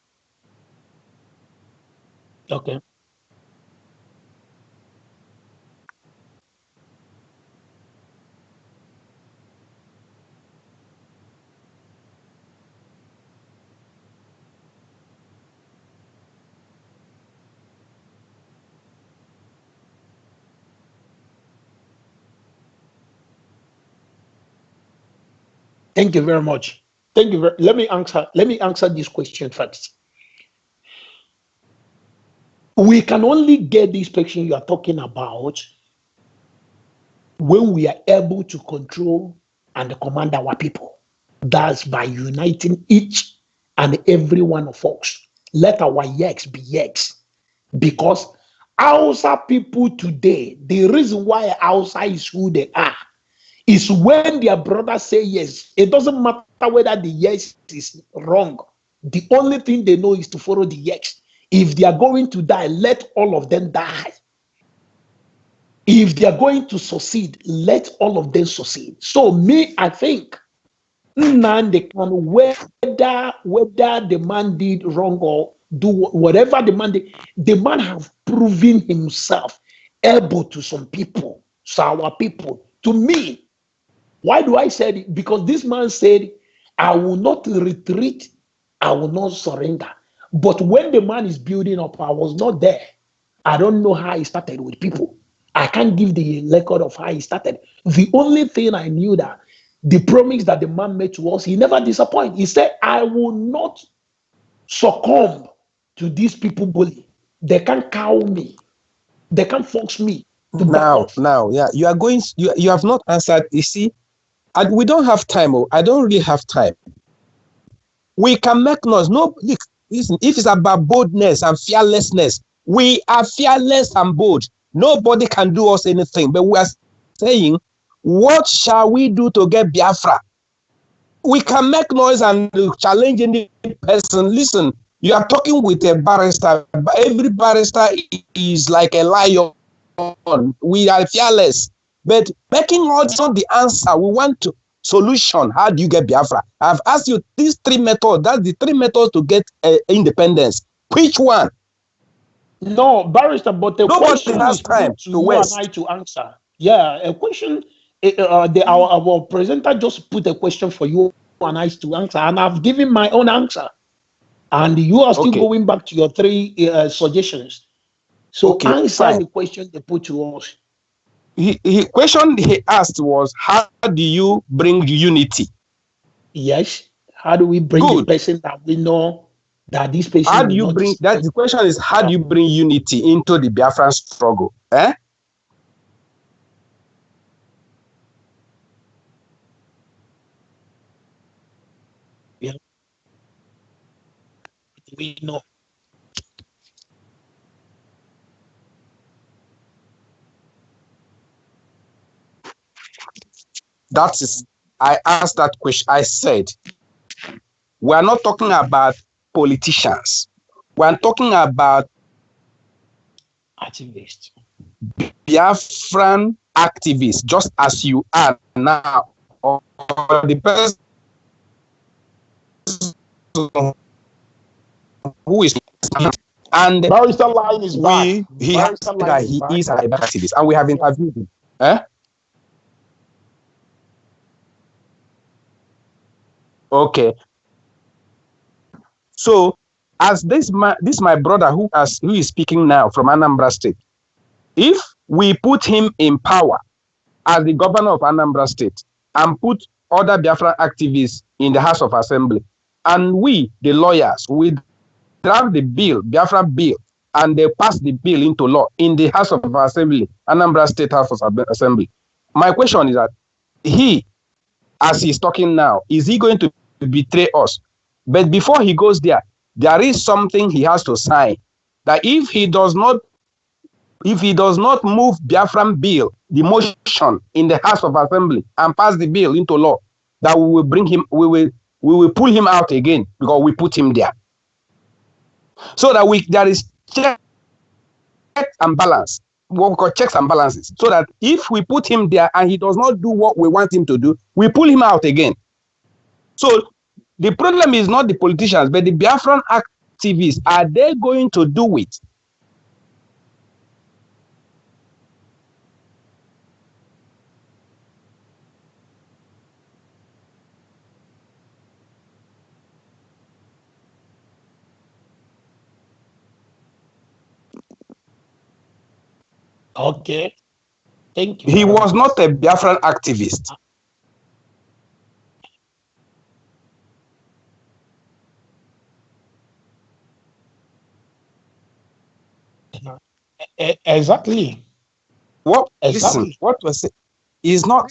S5: Thank you very much. Let me answer this question first. We can only get this question you are talking about when we are able to control and command our people. That's by uniting each and every one of us. Let our yes be yes. Because Hausa people today, the reason why Hausa is who they are is when their brothers say yes. It doesn't matter whether the yes is wrong. The only thing they know is to follow the yes. If they are going to die, let all of them die. If they are going to succeed, let all of them succeed. So me, I think, they can whether the man did wrong or do whatever the man did, the man have proven himself able to some people, so our people. To me, why do I say it? Because this man said, I will not retreat, I will not surrender. But when the man is building up, I was not there. I don't know how he started with people. I can't give the record of how he started. The only thing I knew that the promise that the man made to us, he never disappointed. He said, I will not succumb to these people bully. They can't cow me. They can't force me.
S3: Yeah, you are going, you have not answered. You see, we don't have time. I don't really have time. We can make noise. No, listen, if it's about boldness and fearlessness, we are fearless and bold. Nobody can do us anything. But we are saying, what shall we do to get Biafra? We can make noise and challenge any person. Listen, you are talking with a barrister. Every barrister is like a lion. We are fearless. But making noise is not the answer. We want to solution. How do you get Biafra? I've asked you these three methods. That's the three methods to get independence. Which one?
S5: No, barrister, but the
S3: Nobody
S5: question
S3: has
S5: is
S3: time
S5: to you
S3: waste.
S5: and I to answer. Yeah, a question. Our presenter just put a question for you and I to answer, and I've given my own answer, and you are still going back to your three suggestions. So answer the question they put to us.
S3: The question he asked was, how do you bring unity?
S5: Yes. How do we bring the person that we know that this person?
S3: How do you bring that? The question is, how do you bring unity into the Biafran struggle? Eh?
S5: Yeah. We know.
S3: That is, I asked that question. I said, we are not talking about politicians. We are talking about
S5: activists.
S3: Biafran activists, just as you are now. Or the person who is and
S5: Barrister line is back.
S3: He has said that he is an activist, and we have interviewed him. Eh? Okay. So, as this my brother who is speaking now from Anambra State, if we put him in power as the governor of Anambra State and put other Biafran activists in the House of Assembly, and we, the lawyers, we draft the bill, Biafra bill, and they pass the bill into law in the House of Assembly, Anambra State House of Assembly. My question is that he, as he's talking now, is he going to betray us? But before he goes there, there is something he has to sign. That if he does not move Biafran bill, the motion in the House of Assembly, and pass the bill into law, that we will bring him, we will pull him out again because we put him there. So that there is check and balance, what we call checks and balances. So that if we put him there and he does not do what we want him to do, we pull him out again. So the problem is not the politicians, but the Biafran activists. Are they going to do it?
S5: Okay. Thank you.
S3: He was not a Biafran activist.
S5: Exactly.
S3: What?
S5: Exactly.
S3: Listen, what was it? He's not a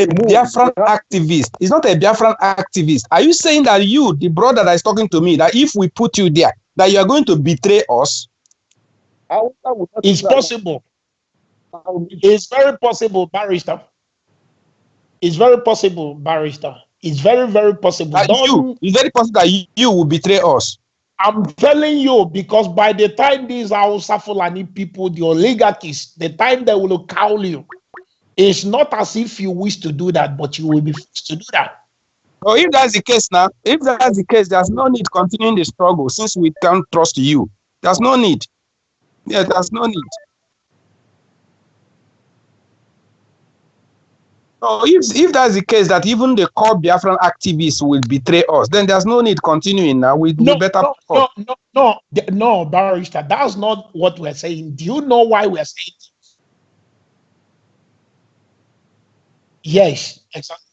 S3: Biafran activist. He's not a Biafran activist. Are you saying that you, the brother that is talking to me, that if we put you there, that you are going to betray us?
S5: It's possible. It's very possible, barrister. It's very possible, barrister. It's very, very possible.
S3: It's very possible that you will betray us.
S5: I'm telling you, because by the time these Hausa Fulani people, the oligarchies, the time they will cowl you, it's not as if you wish to do that, but you will be forced to do that.
S3: Oh, if that's the case now, if that's the case, there's no need continuing the struggle since we can't trust you. There's no need. Yeah, there's no need. So if that's the case, that even the core Biafran activists will betray us, then there's no need continuing now. We better.
S5: No, barrister. That's not what we're saying. Do you know why we're saying it? Yes, exactly.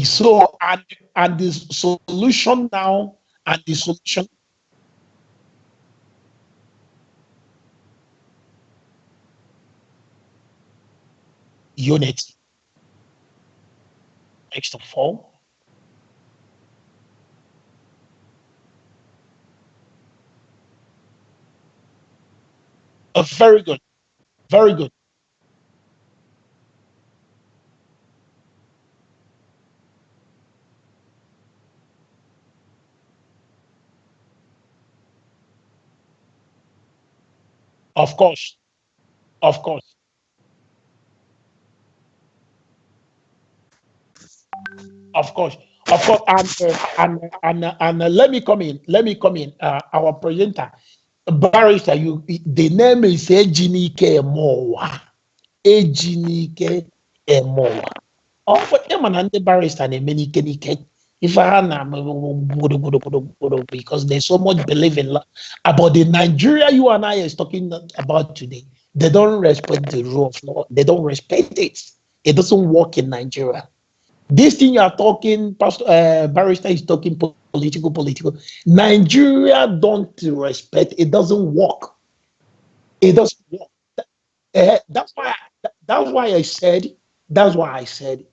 S5: So, and the solution now, and the solution. Unity. Next of all. Very good. Very good. Of course. Of course. Of course. Of course. And let me come in. Let me come in. Our presenter, barrister, the name is Ejinike Emowa. Ejinike Emowa. Oh, but them and the barrister and many Kenike. If I because there's so much belief in about the Nigeria you and I is talking about today. They don't respect the rule of law. They don't respect it. It doesn't work in Nigeria. This thing you are talking, barrister is talking political. Nigeria don't respect. It doesn't work. It doesn't work. That's why I said. That's why I said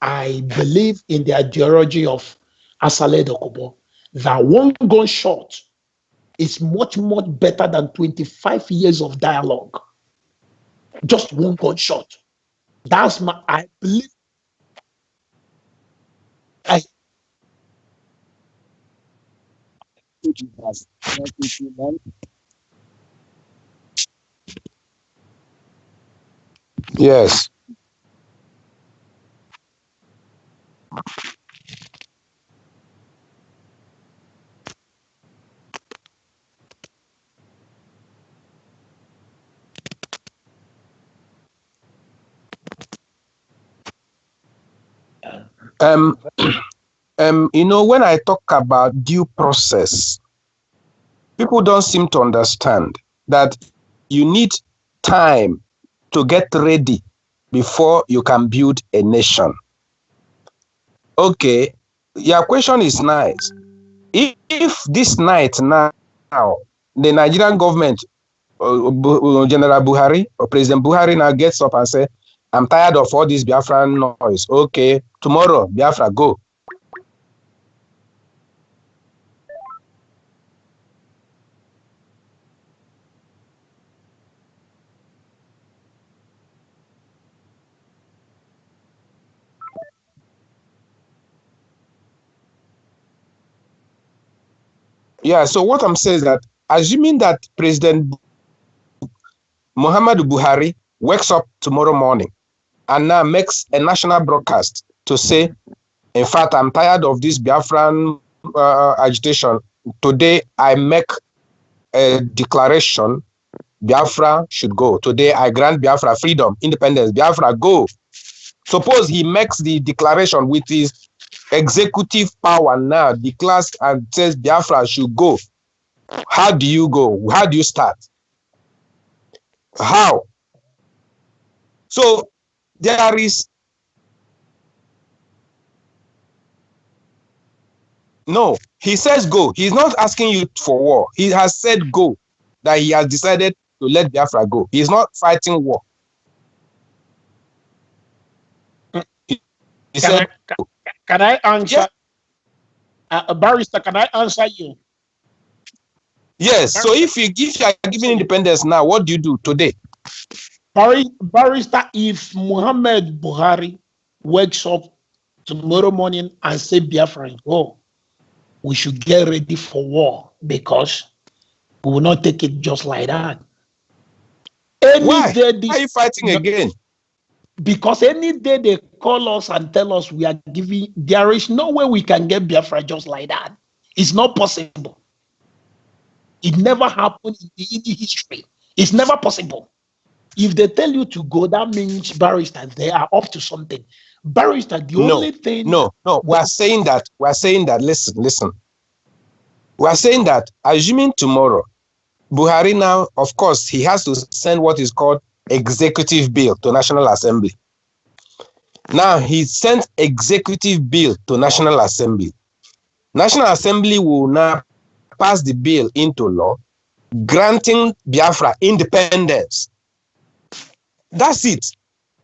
S5: I believe in the ideology of Asale Dokubo, that one gunshot is much better than 25 years of dialogue. Just one gunshot. That's I believe.
S3: Yes. When I talk about due process, people don't seem to understand that you need time to get ready before you can build a nation. Okay, your question is nice. If this night now, the Nigerian government, General Buhari or President Buhari now gets up and say, I'm tired of all this Biafran noise. Okay, tomorrow, Biafra, go. Yeah, so what I'm saying is that, assuming that President Muhammadu Buhari wakes up tomorrow morning and now makes a national broadcast to say, in fact, I'm tired of this Biafran agitation. Today, I make a declaration, Biafra should go. Today, I grant Biafra freedom, independence. Biafra, go. Suppose he makes the declaration with his executive power now, declares and says Biafra should go. How do you go? How do you start? How? So there is no, he says go. He's not asking you for war. He has said go, that he has decided to let Biafra go. He's not fighting war. He said,
S5: can I answer? Barrister, can I answer you?
S3: Yes. So if you are giving independence now, what do you do today?
S5: Barrister, if Muhammad Buhari wakes up tomorrow morning and say Biafra, oh, we should get ready for war because we will not take it just like that.
S3: Why? Why are you fighting again?
S5: Because any day they call us and tell us we are giving, there is no way we can get Biafra just like that. It's not possible. It never happened in the history. It's never possible. If they tell you to go, that means Barrister, they are up to something. Barrister, the only thing.
S3: No. We are saying that. Listen. We are saying that assuming tomorrow, Buhari now, of course, he has to send what is called executive bill to National Assembly. Now he sent executive bill to National Assembly. National Assembly will now pass the bill into law, granting Biafra independence. That's it.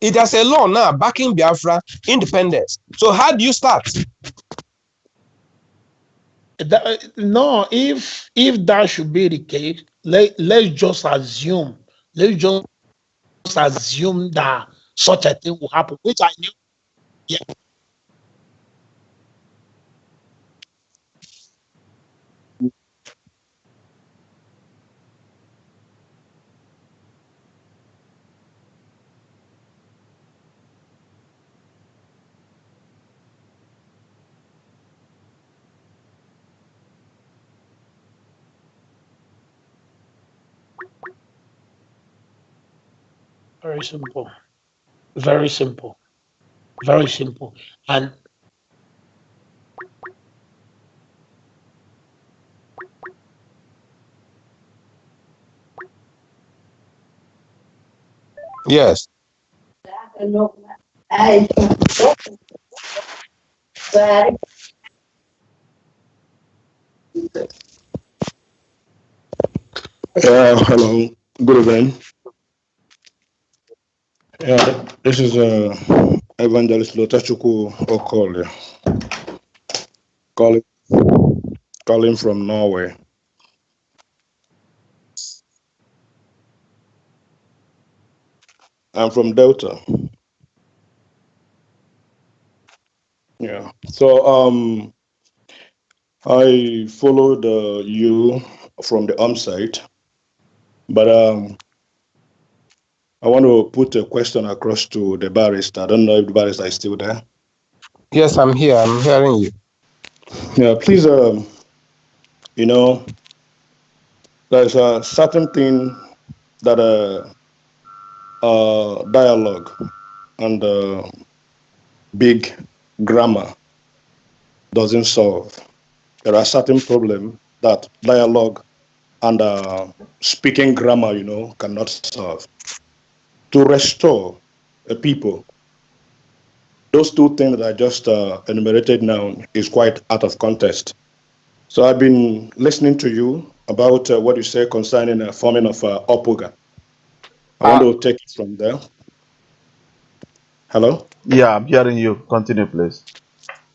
S3: It has a law now backing Biafra independence. So how do you start?
S5: No, if that should be the case, let's just assume that such a thing will happen, which I knew. Yeah. Very simple. Very simple. Very simple. And
S3: Yes.
S6: Hello, good evening. This is Evangelist Lotachuku Okole, calling from Norway. I'm from Delta. Yeah. So I followed you from the site, but I want to put a question across to the barrister. I don't know if the barrister is still there.
S3: Yes, I'm here. I'm hearing you.
S6: Yeah, please, there's a certain thing that dialogue and big grammar doesn't solve. There are certain problems that dialogue and speaking grammar, cannot solve. To restore a people, those two things that I just enumerated now is quite out of context. So I've been listening to you about what you say concerning the forming of Opoga. I want to take it from there. Hello?
S1: Yeah, I'm hearing you. Continue, please.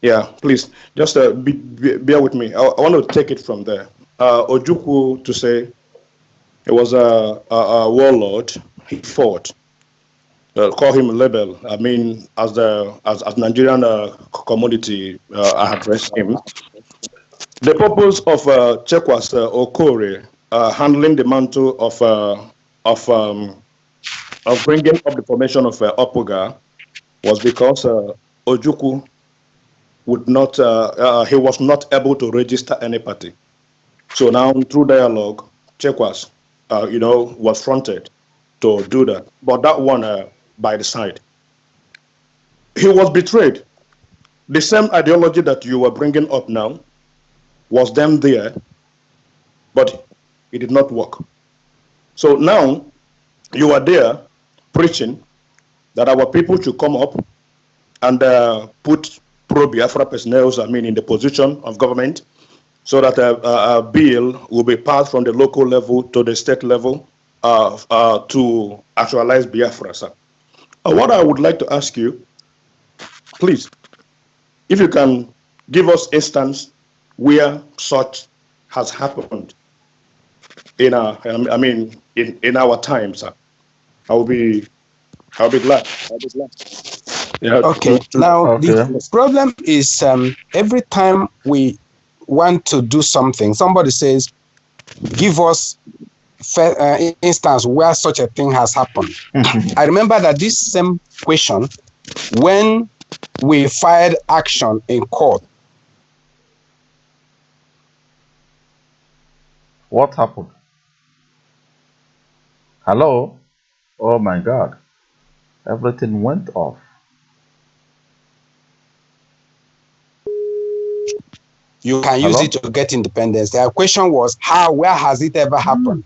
S6: Yeah, please, just bear with me. I want to take it from there. Ojukwu to say it was a warlord. He fought. Call him a label. I mean, as Nigerian commodity, I address him. The purpose of Chekwas Okore handling the mantle of bringing up the formation of Opoga was because Ojukwu would not. He was not able to register any party. So now, through dialogue, Chekwas, was fronted to do that. But that one by the side. He was betrayed. The same ideology that you were bringing up now was them there, but it did not work. So now you are there preaching that our people should come up and put pro-Biafra personnel, in the position of government, so that a bill will be passed from the local level to the state level to actualize Biafra, sir. What I would like to ask you, please, if you can give us instance where such has happened. in our times, I'll be glad.
S3: Yeah. Okay. Now the problem is every time we want to do something, somebody says, "Give us instance where such a thing has happened." I remember that this same question, when we filed action in court.
S1: What happened? Hello? Oh my God. Everything went off.
S3: You can use it to get independence. Their question was, where has it ever happened?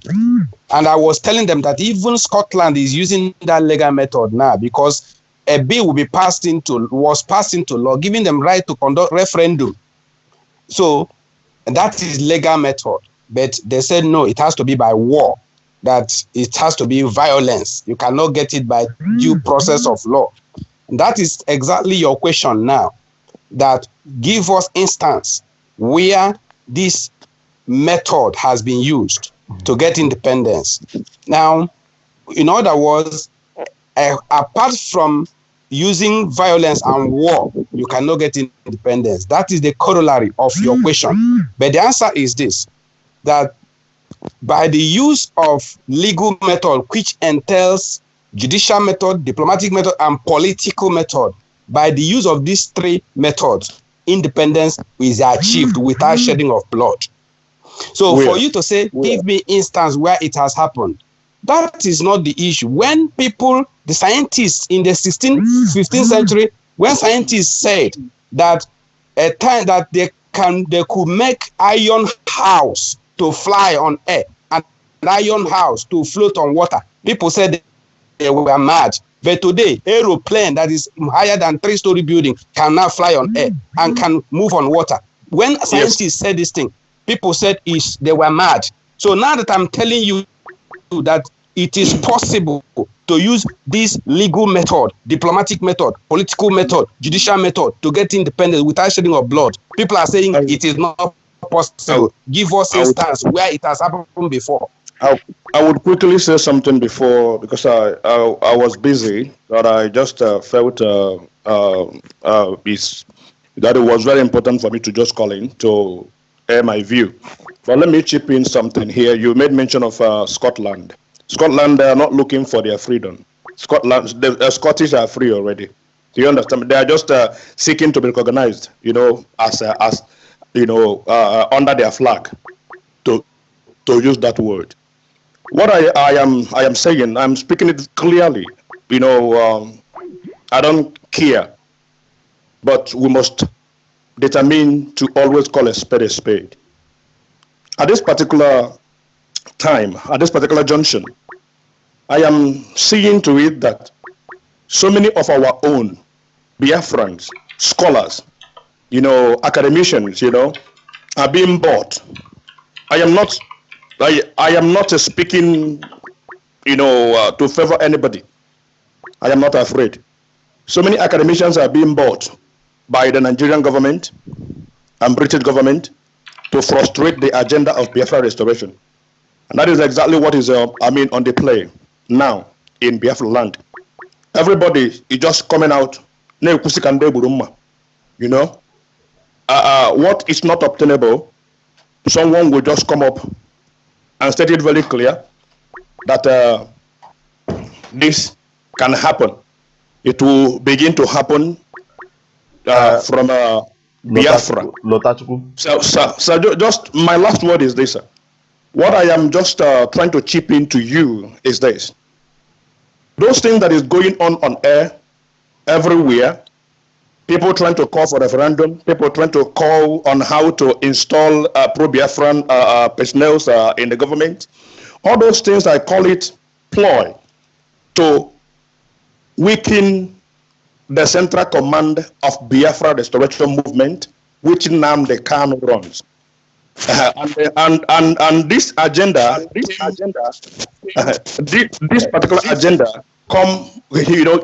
S3: And I was telling them that even Scotland is using that legal method now, because a bill was passed into law, giving them right to conduct referendum. So that is legal method. But they said, no, it has to be by war, that it has to be violence. You cannot get it by due process of law. And that is exactly your question now, that give us instance where this method has been used to get independence. Now, in other words, apart from using violence and war, you cannot get independence. That is the corollary of your question. But the answer is this, that by the use of legal method, which entails judicial method, diplomatic method, and political method, by the use of these three methods, independence is achieved without shedding of blood. So for you to say, give me instance where it has happened, that is not the issue. When people, the scientists in the 16th, 15th century, when scientists said that a time that they could make iron house to fly on air and an iron house to float on water, people said they were mad. But today, aeroplane that is higher than 3-story building can now fly on air and can move on water. When scientists said this thing, people said they were mad. So now that I'm telling you that it is possible to use this legal method, diplomatic method, political method, judicial method to get independence without shedding of blood, people are saying it is not possible. Give us instance where it has happened before.
S6: I would quickly say something before, because I was busy, but I just felt that it was very important for me to just call in to air my view. But let me chip in something here. You made mention of Scotland. Scotland, they are not looking for their freedom. The Scottish are free already. Do you understand? They are just seeking to be recognized, as under their flag, to use that word. What I am saying, I'm speaking it clearly. I don't care, but we must determine to always call a spade a spade. At this particular time, at this particular junction, I am seeing to it that so many of our own Biafrans, scholars, academicians, are being bought. I am not speaking, to favor anybody. I am not afraid. So many academicians are being bought by the Nigerian government and British government to frustrate the agenda of Biafra restoration. And that is exactly what is, on the play now in Biafra land. Everybody is just coming out, what is not obtainable, someone will just come up and state it very clear that this can happen. It will begin to happen from Biafra. So just my last word is this. What I am just trying to chip into you is this. Those things that is going on air everywhere, people trying to call for referendum, people trying to call on how to install pro-Biafran personnel in the government, all those things, I call it ploy to weaken the central command of Biafra restoration movement, which Nnamdi Kanu runs. And this agenda, this particular agenda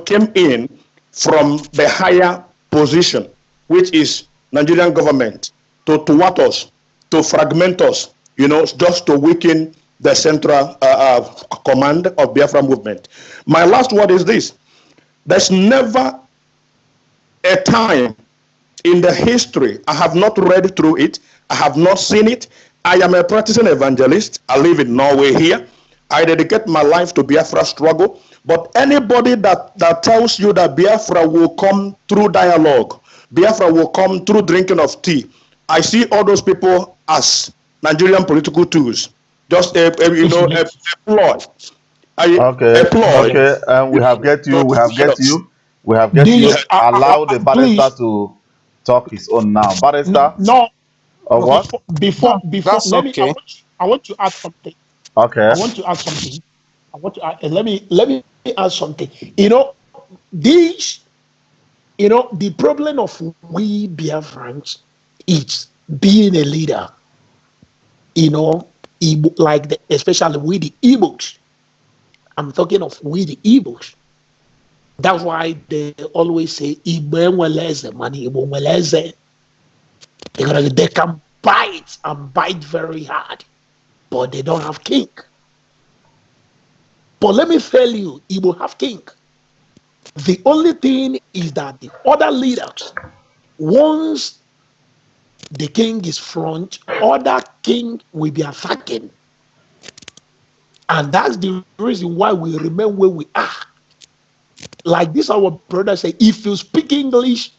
S6: came in from the higher position, which is Nigerian government, to thwart us, to fragment us, just to weaken the central command of Biafra movement. My last word is this. There's never a time in the history I have not read through it, I have not seen it. I am a practicing evangelist. I live in Norway here. I dedicate my life to Biafra struggle. But anybody that tells you that Biafra will come through dialogue, Biafra will come through drinking of tea, I see all those people as Nigerian political tools. Just a ploy.
S1: Okay. We have get you. Allow the barrister to talk his own now. Barrister.
S5: No.
S1: Or what?
S5: Before.
S3: That's okay.
S5: I want to add something.
S1: Okay.
S5: I want to add something. Let me add something. The problem of we Biafrans is being a leader. Especially we the Igbos. I'm talking of we the Igbos. That's why they always say Igbo nweleze, man, Igbo nweleze. They can bite and bite very hard, but they don't have king. But let me tell you, Igbo have king. The only thing is that the other leaders, once the king is front, other king will be attacking. And that's the reason why we remain where we are. Like this, our brother say, if you speak English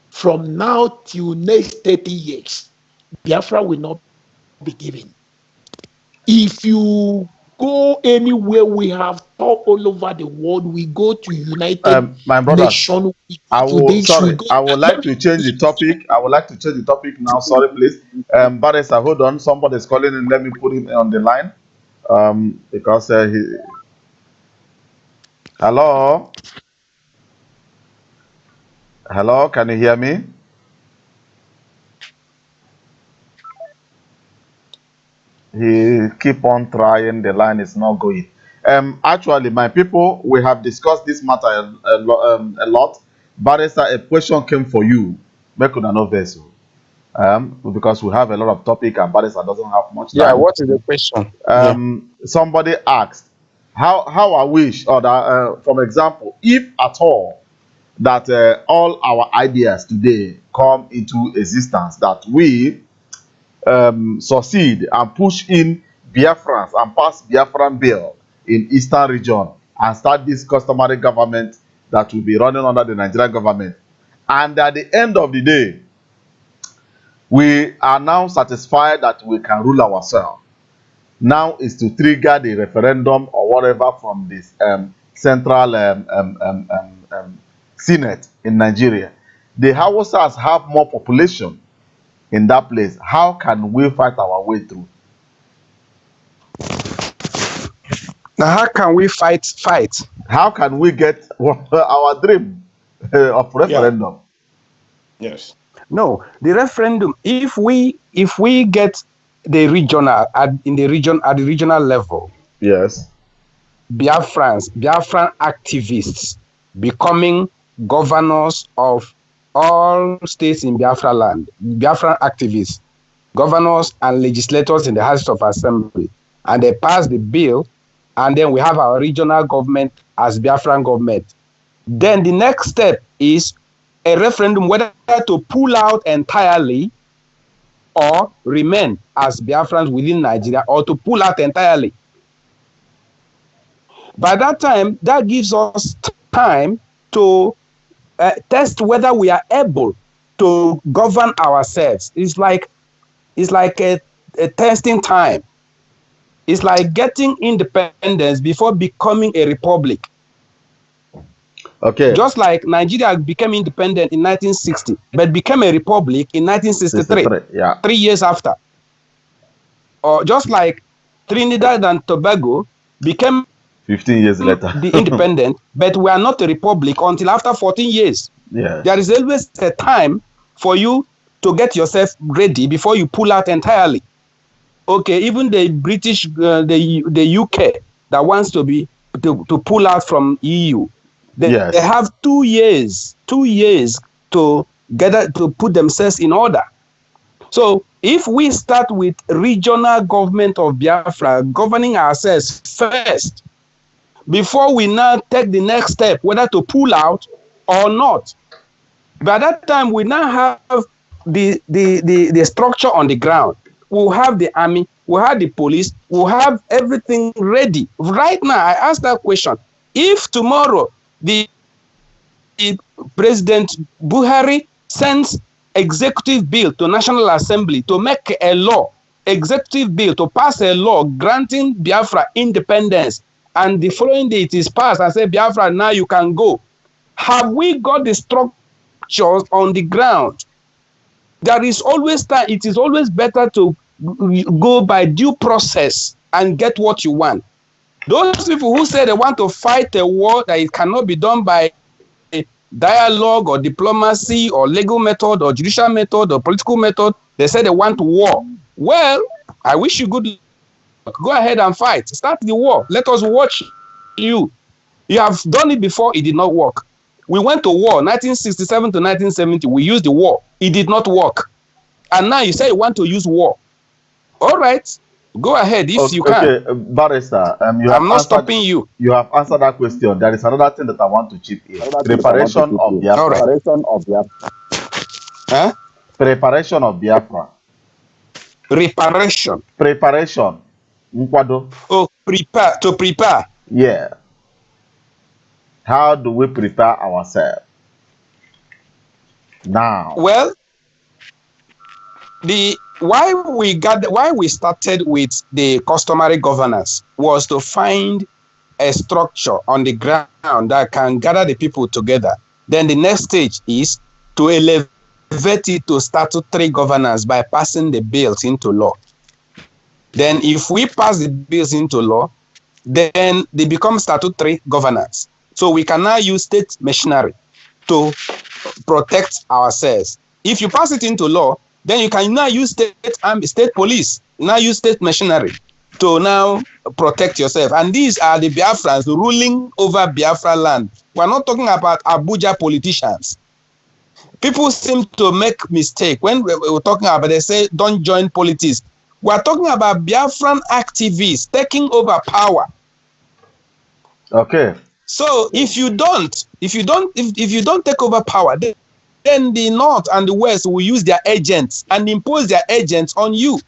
S5: from now till next 30 years, Biafra will not be given. If you go anywhere, we have talk all over the world. We go to United
S1: my brother,
S5: Nations.
S1: I would like to change the topic. I would like to change the topic now. Sorry, please. Barrister, hold on. Somebody's calling and let me put him on the line. Because he. Hello. Hello, can you hear me? He keep on trying, the line is not going. Actually, my people, we have discussed this matter a lot. Barrister, a question came for you. Because we have a lot of topic and Barrister doesn't have much time.
S3: Yeah, what is the question?
S1: Somebody asked, how I wish, or that, for example, if at all, that all our ideas today come into existence, that we succeed and push in Biafrans and pass Biafran bill in Eastern region and start this customary government that will be running under the Nigerian government. And at the end of the day, we are now satisfied that we can rule ourselves. Now is to trigger the referendum or whatever from this central Senate in Nigeria. The Hausas have more population in that place. How can we fight our way through?
S3: Now, how can we fight?
S1: How can we get our dream of referendum?
S6: Yeah. Yes.
S3: No, the referendum. If we get the regional at the regional level,
S1: yes,
S3: Biafran activists becoming governors of all states in Biafra land, Biafran activists, governors and legislators in the House of Assembly, and they pass the bill, and then we have our regional government as Biafran government. Then the next step is a referendum whether to pull out entirely or remain as Biafrans within Nigeria, or to pull out entirely. By that time, that gives us time to test whether we are able to govern ourselves. It's like a testing time. It's like getting independence before becoming a republic.
S1: Okay.
S3: Just like Nigeria became independent in 1960, but became a republic in 1963,
S1: yeah.
S3: 3 years after. Or just like Trinidad and Tobago became
S1: 15 years later
S3: the independent, but we are not a republic until after 14 years.
S1: Yes.
S3: There is always a time for you to get yourself ready before you pull out entirely. Okay, even the British, the UK that wants to pull out from EU, they have 2 years to put themselves in order. So if we start with regional government of Biafra governing ourselves first, before we now take the next step, whether to pull out or not, by that time we now have the structure on the ground. We'll have the army, we'll have the police, we'll have everything ready. Right now, I ask that question. If tomorrow the President Buhari sends executive bill to National Assembly to make a law, executive bill to pass a law granting Biafra independence, and the following day it is passed and say, Biafra, now you can go. Have we got the structures on the ground? There is always time. It is always better to go by due process and get what you want. Those people who say they want to fight a war that it cannot be done by dialogue or diplomacy or legal method or judicial method or political method, they say they want war. Well, I wish you good luck. Go ahead and fight. Start the war. Let us watch you. You have done it before. It did not work. We went to war 1967 to 1970. We used the war. It did not work. And now you say you want to use war. All right. Go ahead if you can.
S1: Okay, Barrister,
S3: I'm not stopping you.
S1: You have answered that question. There is another thing that I want to chip in. Preparation of Biafra.
S3: Right.
S2: Preparation of Biafra.
S3: Huh?
S1: Preparation of Biafra.
S3: Reparation.
S1: Preparation. Nkwado.
S3: Oh, prepare. To prepare.
S1: Yeah. How do we prepare ourselves now?
S3: Well, why we started with the customary governance was to find a structure on the ground that can gather the people together. Then the next stage is to elevate it to statutory governance by passing the bills into law. Then if we pass the bills into law, then they become statutory governance. So we can now use state machinery to protect ourselves. If you pass it into law, then you can now use state army, state police, now use state machinery to now protect yourself. And these are the Biafrans ruling over Biafra land. We're not talking about Abuja politicians. People seem to make mistake when we're talking about, they say, don't join politics. We're talking about Biafran activists taking over power.
S1: Okay.
S3: So if you don't take over power, then the North and the West will use their agents and impose their agents on you.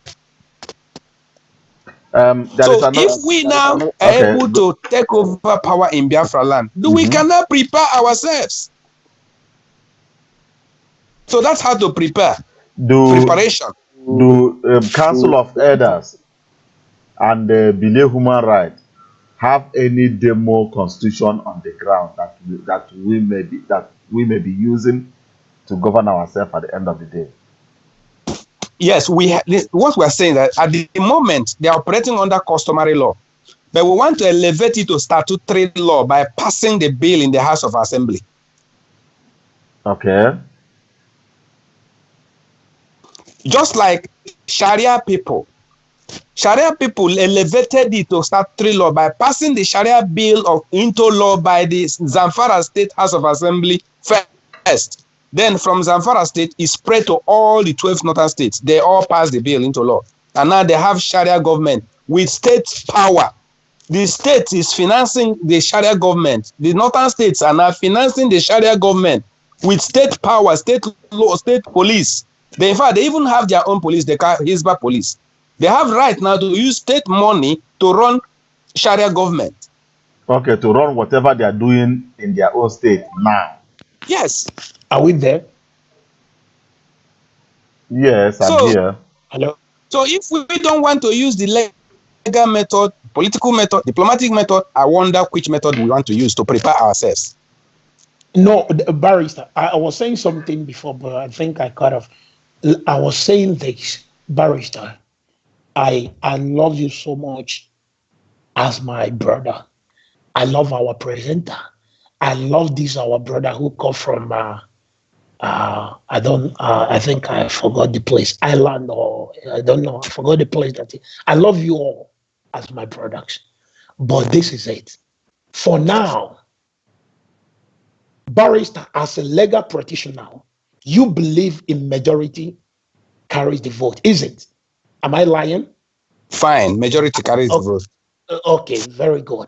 S3: So if we now are able to take over power in Biafra land, we cannot prepare ourselves. So that's how to prepare. Preparation.
S1: Do Council of Elders and the Bile Human Rights have any demo constitution on the ground that we may be using to govern ourselves at the end of the day?
S3: Yes, what we are saying that at the moment they are operating under customary law, but we want to elevate it to statutory law by passing the bill in the House of Assembly.
S1: Okay.
S3: Just like Sharia people elevated it to statutory law by passing the Sharia bill into law by the Zamfara State House of Assembly first. Then from Zamfara State, it spread to all the 12 northern states. They all passed the bill into law. And now they have Sharia government with state power. The state is financing the Sharia government. The northern states are now financing the Sharia government with state power, state law, state police. In fact, they even have their own police, they call Hizbah police. They have right now to use state money to run Sharia government.
S1: Okay, to run whatever they are doing in their own state now.
S3: Yes.
S5: Are we there?
S1: Yes, I'm here.
S5: Hello?
S3: So if we don't want to use the legal method, political method, diplomatic method, I wonder which method we want to use to prepare ourselves.
S5: No, Barrister, I was saying something before, but I think I cut off. I was saying this, Barrister, I love you so much as my brother. I love our presenter. I love this, our brother who come from, I think I forgot the place, Ireland, or I don't know, I forgot the place I love you all as my brothers. But this is it. For now, Barrister, as a legal practitioner, you believe in majority carries the vote, is it? Am I lying?
S3: Fine, majority carries the vote.
S5: Okay, very good.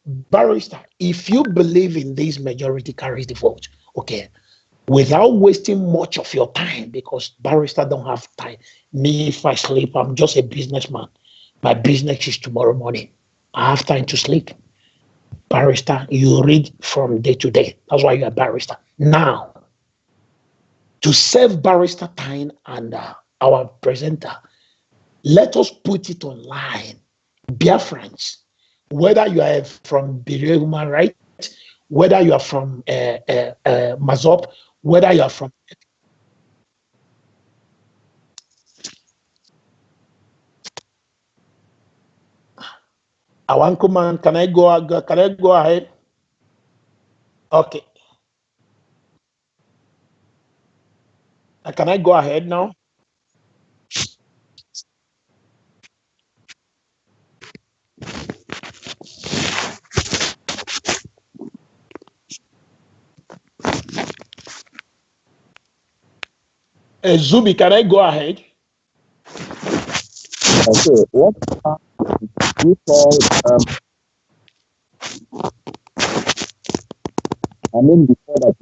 S5: Barrister, if you believe in this majority carries the vote, okay, without wasting much of your time, because barrister don't have time. Me, if I sleep, I'm just a businessman. My business is tomorrow morning. I have time to sleep. Barrister, you read from day to day. That's why you're a barrister. Now, to save barrister time and our presenter, let us put it online. Biafrans, whether you are from Bire Human Rights, whether you are from Mazop, whether you are from Awankuman, can I go ahead? Okay. Can I go ahead now? Zubi, can I go ahead?
S7: Okay, what you call before that.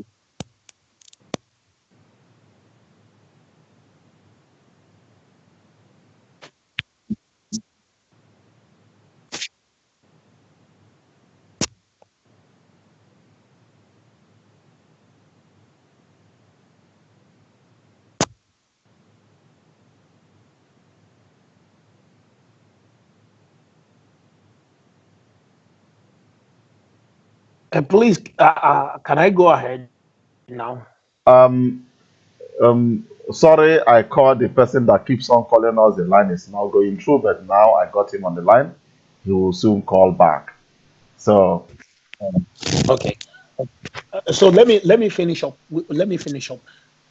S5: Please, can I go ahead now?
S1: Um, sorry, I called the person that keeps on calling us. The line is not going through, but now I got him on the line. He will soon call back. So,
S5: Okay. So let me finish up. Let me finish up.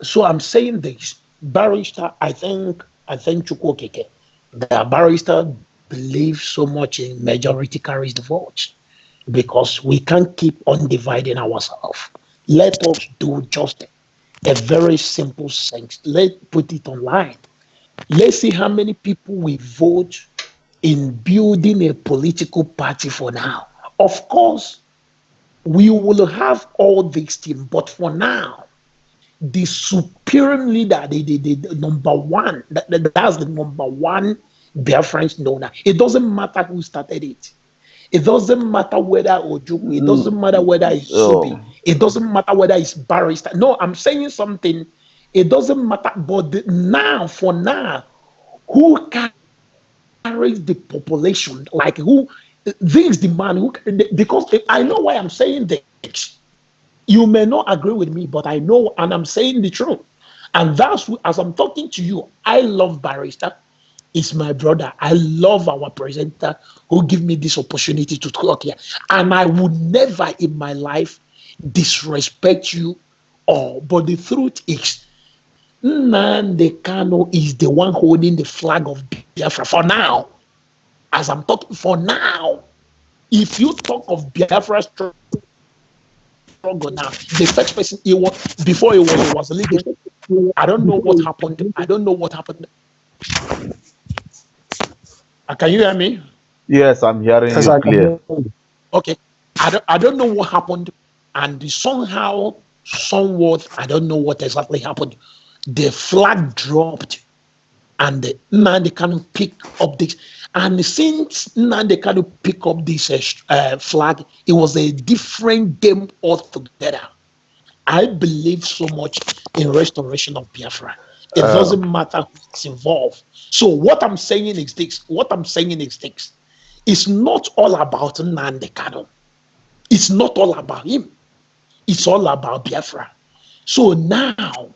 S5: So I'm saying this, barrister. I think Chukwokeke, the barrister believes so much in majority carries the vote, because we can't keep on dividing ourselves. Let us do just a very simple thing. Let's put it online. Let's see how many people we vote in building a political party for now. Of course, we will have all these things, but for now, the supreme leader, the number one, that's the number one Biafran donor. It doesn't matter who started it. It doesn't matter whether Ojukwu, it doesn't matter whether it's Subi, it doesn't matter whether it's Barrister. No, I'm saying something. It doesn't matter. But now, for now, who carries the population? Like who? This is the man who, because I know why I'm saying this. You may not agree with me, but I know, and I'm saying the truth. And that's, as I'm talking to you, I love Barrister. It's my brother. I love our presenter who give me this opportunity to talk here. And I would never in my life disrespect you all. But the truth is, Nnamdi Kanu is the one holding the flag of Biafra for now. As I'm talking, for now, if you talk of Biafra struggle now, the first person he was before he was leading. I don't know what happened. I don't know what happened. Can you hear me?
S1: yes, I'm hearing you clear.
S5: Okay. I don't know what happened. And somehow, somewhat, I don't know what exactly happened. The flag dropped, and Nnamdi Kanu pick up this. And since Nnamdi Kanu pick up this flag, it was a different game altogether. I believe so much in restoration of Biafra. It doesn't matter who's involved. So what I'm saying is this. It's not all about Nnamdi Kanu. It's not all about him. It's all about Biafra. So now,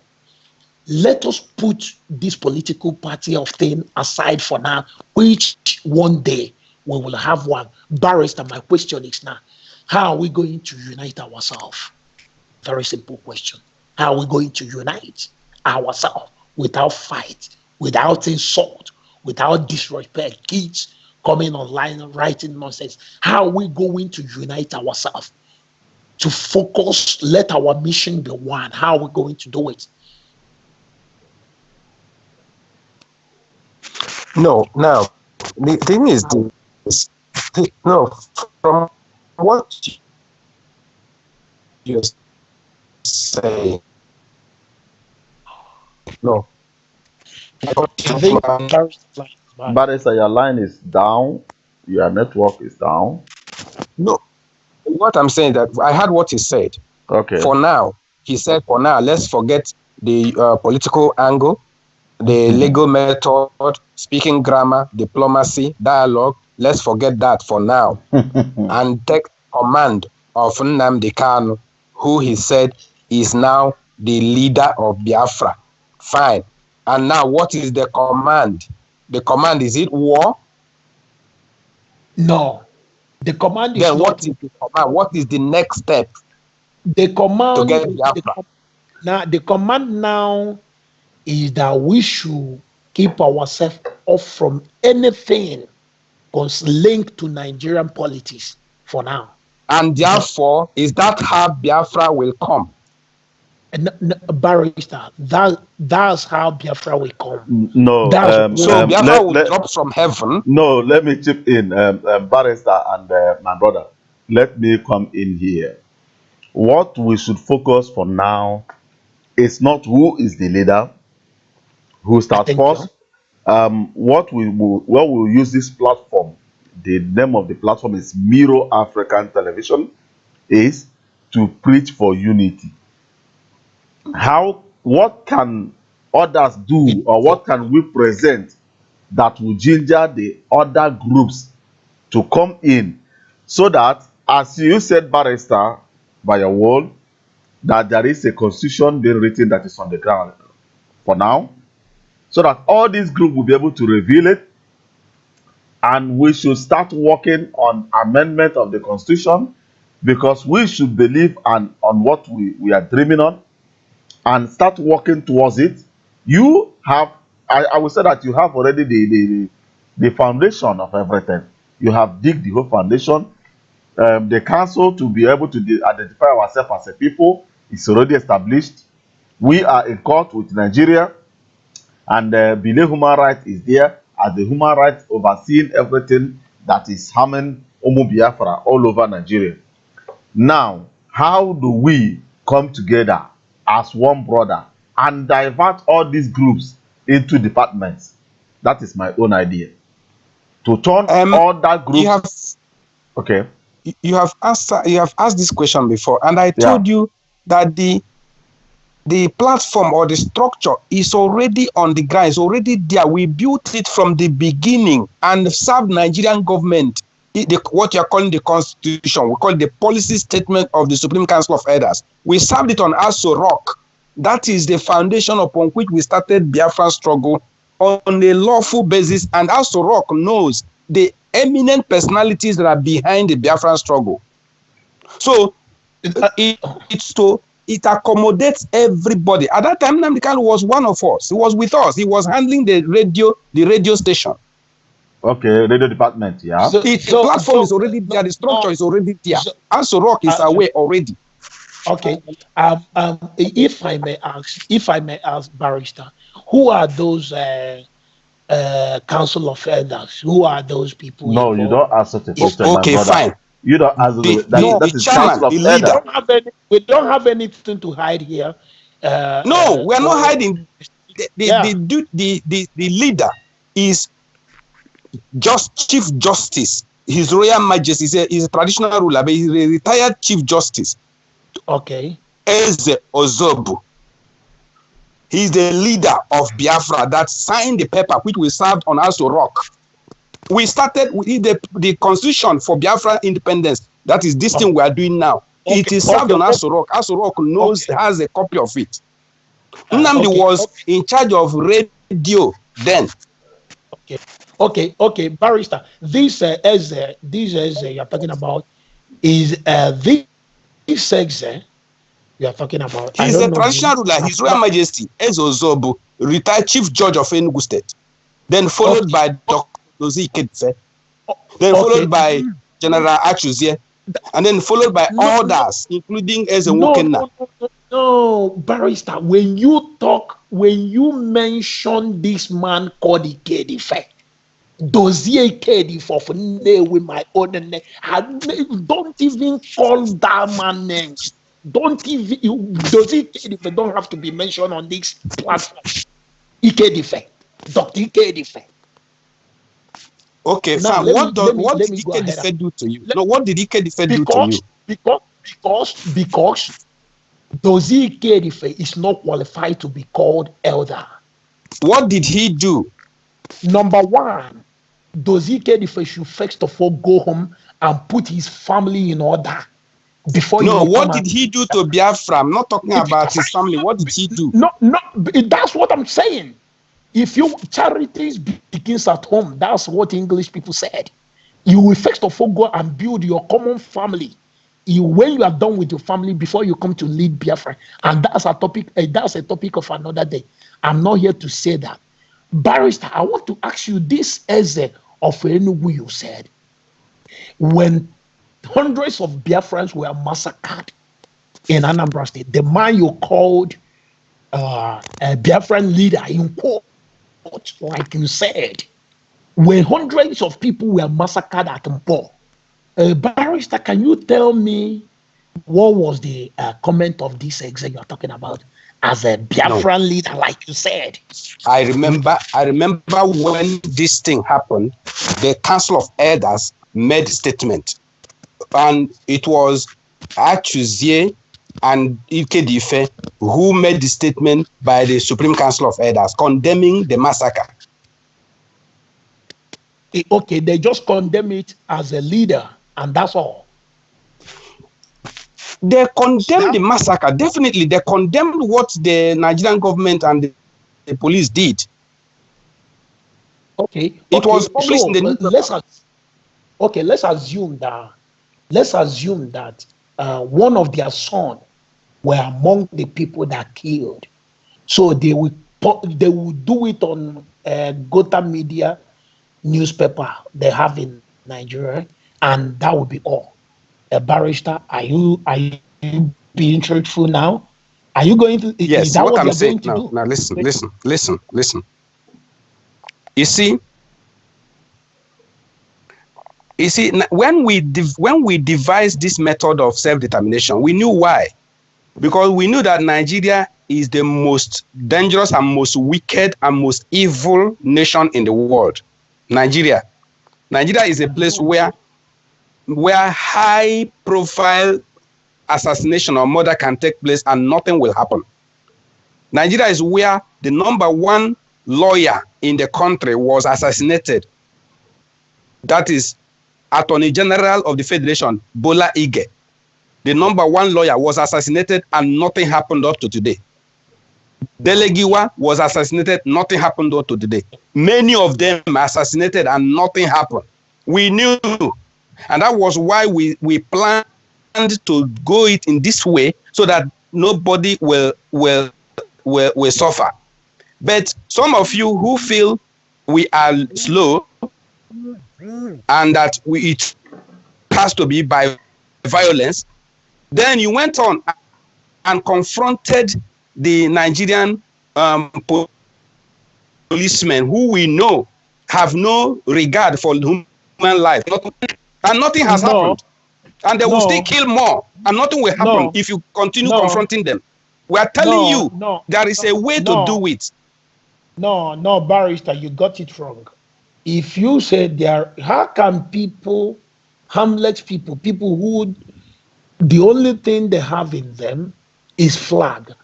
S5: let us put this political party of thing aside for now, which one day we will have one. Barrister, my question is now, how are we going to unite ourselves? Very simple question. How are we going to unite ourselves without fight, without insult, without disrespect, kids coming online and writing nonsense? How are we going to unite ourselves to focus, let our mission be one? How are we going to do it?
S3: No, now the thing is this. No, from what you're saying, no.
S5: I think Barrister line is bad.
S1: Barrister, your line is down. Your network is down.
S3: No, what I'm saying that I heard what he said.
S1: Okay.
S3: For now, he said, for now, let's forget the political angle, the legal method, speaking grammar, diplomacy, dialogue. Let's forget that for now and take command of Nnamdi Kanu, who he said is now the leader of Biafra. Fine. And now, what is the command? The command, is it war?
S5: No, the command is
S3: Then
S5: not.
S3: what is the command? What is the next step
S5: The command
S3: to get Biafra?
S5: the command now is that we should keep ourselves off from anything linked to Nigerian politics for now.
S3: And therefore, is that how Biafra will come?
S5: Barrister, that's how Biafra will come.
S1: No.
S3: So Biafra will drop from heaven.
S1: No, let me chip in, Barrister and my brother. Let me come in here. What we should focus for now is not who is the leader, who starts first. What we will use this platform. The name of the platform is Miro African Television. Is to preach for unity. What can others do, or what can we present that will ginger the other groups to come in, so that, as you said, Barrister, by your word, that there is a constitution being written that is on the ground for now, so that all these groups will be able to reveal it, and we should start working on amendment of the constitution, because we should believe on what we are dreaming on, and start working towards it. You have, I would say that you have already the foundation of everything. You have dig the whole foundation. The council, to be able to identify ourselves as a people, is already established. We are in court with Nigeria, and Bile Human Rights is there as the human rights overseeing everything that is harming Omo Biafra all over Nigeria. Now, how do we come together as one brother and divert all these groups into departments? That is my own idea. To turn all that groups. Okay.
S3: You have asked this question before, and I told you that the platform or the structure is already on the ground. It's already there. We built it from the beginning and served Nigerian government. What you are calling the constitution, we call it the policy statement of the Supreme Council of Elders. We served it on Aso Rock. That is the foundation upon which we started Biafran struggle on a lawful basis, and Aso Rock knows the eminent personalities that are behind the Biafran struggle. So it accommodates everybody. At that time, Nnamdi Kanu was one of us. He was with us. He was handling the radio station.
S1: Okay, radio department, yeah.
S3: The platform is already there. The structure is already there. Aso Rock is away already.
S5: Okay. If I may ask, Barrister, who are those Council of Elders? Who are those people?
S1: No, you don't ask such a question.
S3: Okay, fine.
S1: You don't ask
S3: the chairman, the leader.
S5: We don't have anything to hide here.
S3: No, we are not hiding. The leader is Chief Justice. His Royal Majesty is a traditional ruler, but he's a retired Chief Justice.
S5: Okay.
S3: Eze Ozobu. He's the leader of Biafra that signed the paper which we served on Aso Rock. We started with the constitution for Biafra independence. That is this thing we are doing now. Okay. It is served on Aso Rock. Aso Rock has a copy of it. Nnamdi was in charge of radio then.
S5: Okay, Barrister. This you're talking about is this Eze you are talking about.
S3: He's a traditional ruler. His Royal Majesty Eze Ozobu, retired Chief Judge of Enugu State, then followed by Dr. Dozie Kedfe, then followed by General Achuzie, and then followed by others, including Eze Nwokenna.
S5: No, Barrister. When you mention this man called Kedfe, Dozie Kedi for name with my own name. Don't even call that man names. Don't even Dozie Kedi don't have to be mentioned on this platform. Ikedife, Dr. Ikedife.
S3: Okay,
S5: Now,
S3: fine. What did
S5: go ahead.
S3: Ikedife do to you? No, what did Ikedife do to you?
S5: Because Dozie Ikedife is not qualified to be called elder.
S3: What did he do?
S5: Number one, Dozie Ikedife should first of all go home and put his family in order before.
S3: No, what did he do to Biafra? I'm not talking about his family. What did he do?
S5: No, that's what I'm saying. If you charities begins at home, that's what English people said. You will first of all go and build your common family. When you are done with your family, before you come to lead Biafra, and that's a topic. That's a topic of another day. I'm not here to say that. Barrister, I want to ask you this as of Enugu you said, when hundreds of Biafrans were massacred in Anambra State, the man you called a Biafran leader in court, like you said, when hundreds of people were massacred at Mpo, Barrister, can you tell me what was the comment of this exec you're talking about as a Biafran leader, like you said?
S3: I remember when this thing happened, the Council of Elders made a statement, and it was Chigozie and Ikedife who made the statement by the Supreme Council of Elders condemning the massacre.
S5: Okay, they just condemn it as a leader, and that's all.
S3: They condemned the massacre. Definitely, they condemned what the Nigerian government and the police did.
S5: Okay,
S3: it was published in the
S5: newspaper. Let's assume that one of their sons were among the people that killed. So they would do it on Gotham Media newspaper they have in Nigeria, and that would be all. Barrister, are you being truthful now? Are you going to?
S3: Yes,
S5: is that
S3: what I'm
S5: you're
S3: saying
S5: going to
S3: now.
S5: do?
S3: Now listen. You see, when we devised this method of self-determination, we knew why. Because we knew that Nigeria is the most dangerous and most wicked and most evil nation in the world. Nigeria is a place where high-profile assassination or murder can take place and nothing will happen. Nigeria is where the #1 lawyer in the country was assassinated. That is Attorney General of the Federation, Bola Ige. The #1 lawyer was assassinated and nothing happened up to today. Delegiwa was assassinated, nothing happened up to today. Many of them assassinated and nothing happened. We knew, and that was why we planned to go it in this way so that nobody will suffer. But some of you who feel we are slow and that it has to be by violence, then you went on and confronted the Nigerian policemen who we know have no regard for human life. And nothing has happened. And they will still kill more. And nothing will happen if you continue confronting them. We are telling you there is a way to do it.
S5: No, Barrister, you got it wrong. If you said how can people, harmless people who the only thing they have in them is flag,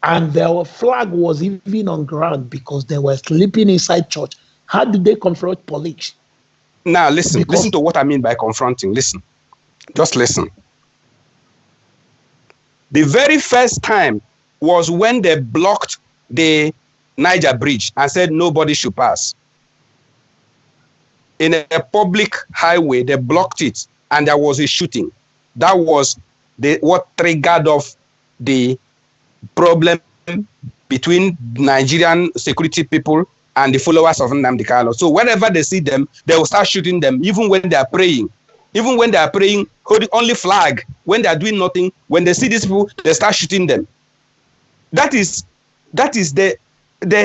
S5: and their flag was even on ground because they were sleeping inside church, how did they confront police?
S3: Now listen to what I mean by confronting. Listen, just listen. The very first time was when they blocked the Niger Bridge and said nobody should pass. In a public highway, they blocked it and there was a shooting. That was what triggered off the problem between Nigerian security people and the followers of Nnamdi Kanu. So whenever they see them, they will start shooting them, even when they are praying. Even when they are praying, holding only flag. When they are doing nothing, when they see these people, they start shooting them. That is they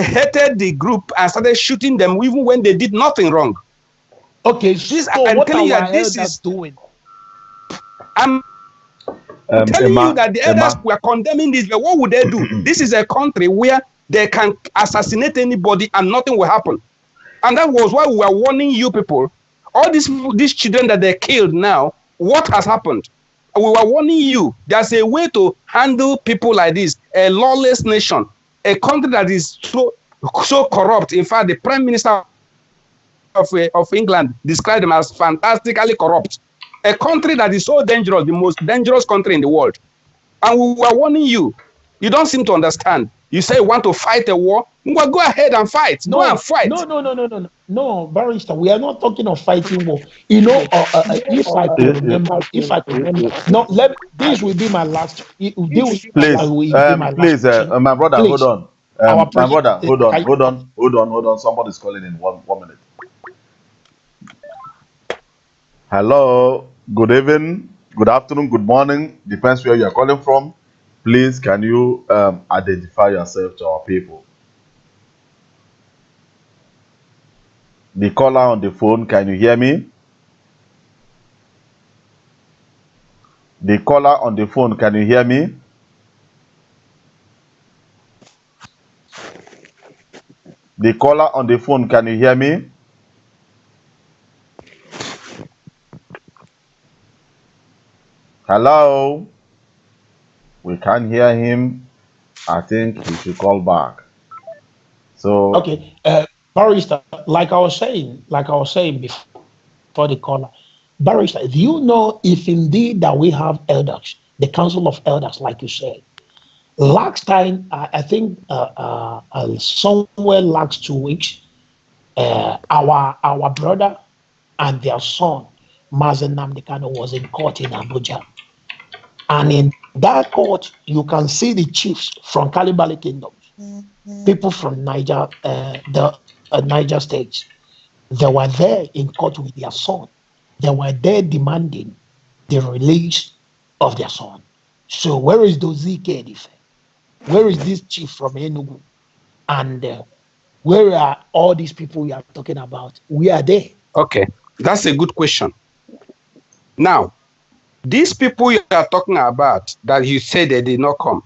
S3: hated the group and started shooting them even when they did nothing wrong.
S5: Okay,
S3: This,
S5: so
S3: I'm
S5: what
S3: telling you
S5: are
S3: that
S5: our
S3: this
S5: elders
S3: is.
S5: doing?
S3: I'm telling you that the elders
S1: Emma,
S3: were condemning this, but what would they do? This is a country where they can assassinate anybody and nothing will happen. And that was why we were warning you people. All these children that they killed now, what has happened? We were warning you. There's a way to handle people like this. A lawless nation, a country that is so corrupt. In fact, the Prime Minister of England described them as fantastically corrupt. A country that is so dangerous, the most dangerous country in the world. And we were warning you. You don't seem to understand. You say you want to fight a war. Well, go ahead and fight. Go and fight.
S5: No, Barrister. We are not talking of fighting war. You know, if I could remember, no, this will be my last.
S1: please,
S5: Question.
S1: my brother,
S5: Please,
S1: hold on.
S5: our
S1: My brother,
S5: president.
S1: hold on. Somebody's calling in. One minute. Hello, good evening, good afternoon, good morning. Depends where you are calling from. Please, can you identify yourself to our people? The caller on the phone, can you hear me? The caller on the phone, can you hear me? The caller on the phone, can you hear me? Hello? We can't hear him. I think he should call back. So
S5: Okay, Barrister, like I was saying before the caller, Barrister, do you know if indeed that we have elders, the Council of Elders, like you said? Last time, I think somewhere last 2 weeks, our brother and their son, Mazen Namdekano, was in court in Abuja. And in that court, you can see the chiefs from Kalibali Kingdoms, people from Niger, the Niger states. They were there in court with their son. They were there demanding the release of their son. So where is Dozie Kedife? Where is this chief from Enugu? And where are all these people we are talking about? We are there.
S3: Okay, that's a good question. Now, these people you are talking about that you said they did not come,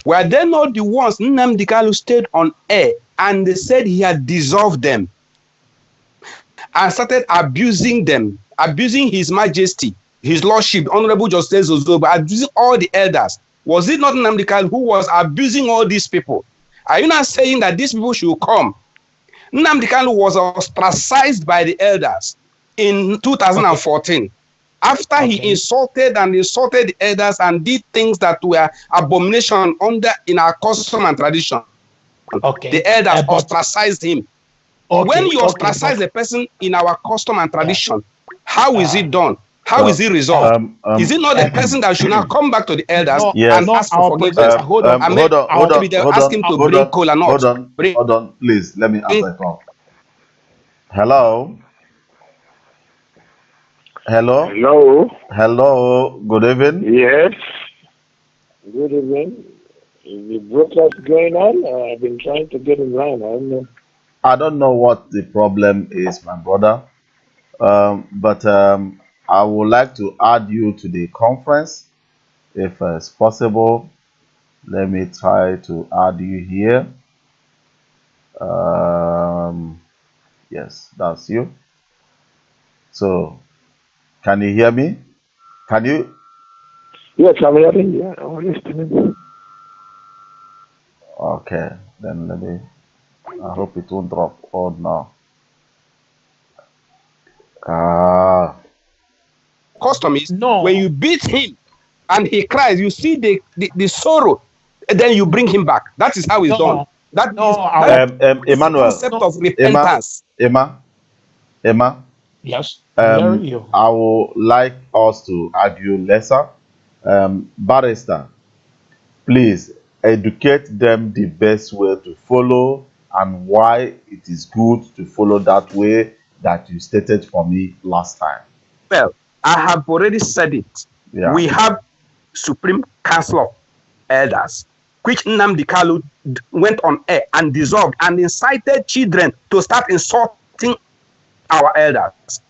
S3: were they not the ones Nnamdi Kanu stayed on air and they said he had dissolved them and started abusing them, abusing His Majesty, His Lordship, Honorable Justice Ozoba, abusing all the elders? Was it not Nnamdi Kanu who was abusing all these people? Are you not saying that these people should come? Nnamdi Kanu was ostracized by the elders in 2014. Okay. After he insulted the elders and did things that were abomination in our custom and tradition. Okay. The elders ostracized him. Okay. When you ostracize a person in our custom and tradition, how is it done? How is it resolved? Is it not the person that should now come back to the elders and ask for forgiveness?
S1: Hold on.
S3: Maybe they'll ask him to bring cola nuts.
S1: Hold on, please. Let me answer the call. Hello? Hello?
S8: Hello?
S1: Hello, good evening.
S8: Yes. Good evening. Is the broadcast going on? I've been trying to get in line.
S1: I don't know what the problem is, my brother. But I would like to add you to the conference if it's possible. Let me try to add you here. Yes, that's you. So, can you hear me? Can you?
S8: Yes, I'm hearing you. I'm listening.
S1: Okay, then let me. I hope it won't drop. Oh no.
S3: Custom is when you beat him and he cries, you see the sorrow, and then you bring him back. That is how it's done. That is
S1: Emmanuel,
S3: the concept of repentance.
S1: Emma.
S5: Yes.
S1: I would like us to argue lesser. Barrister, please educate them the best way to follow and why it is good to follow that way that you stated for me last time.
S3: Well, I have already said it. Yeah. We have Supreme Council of Elders, which Nnamdi Kanu went on air and dissolved and incited children to start insulting our elders.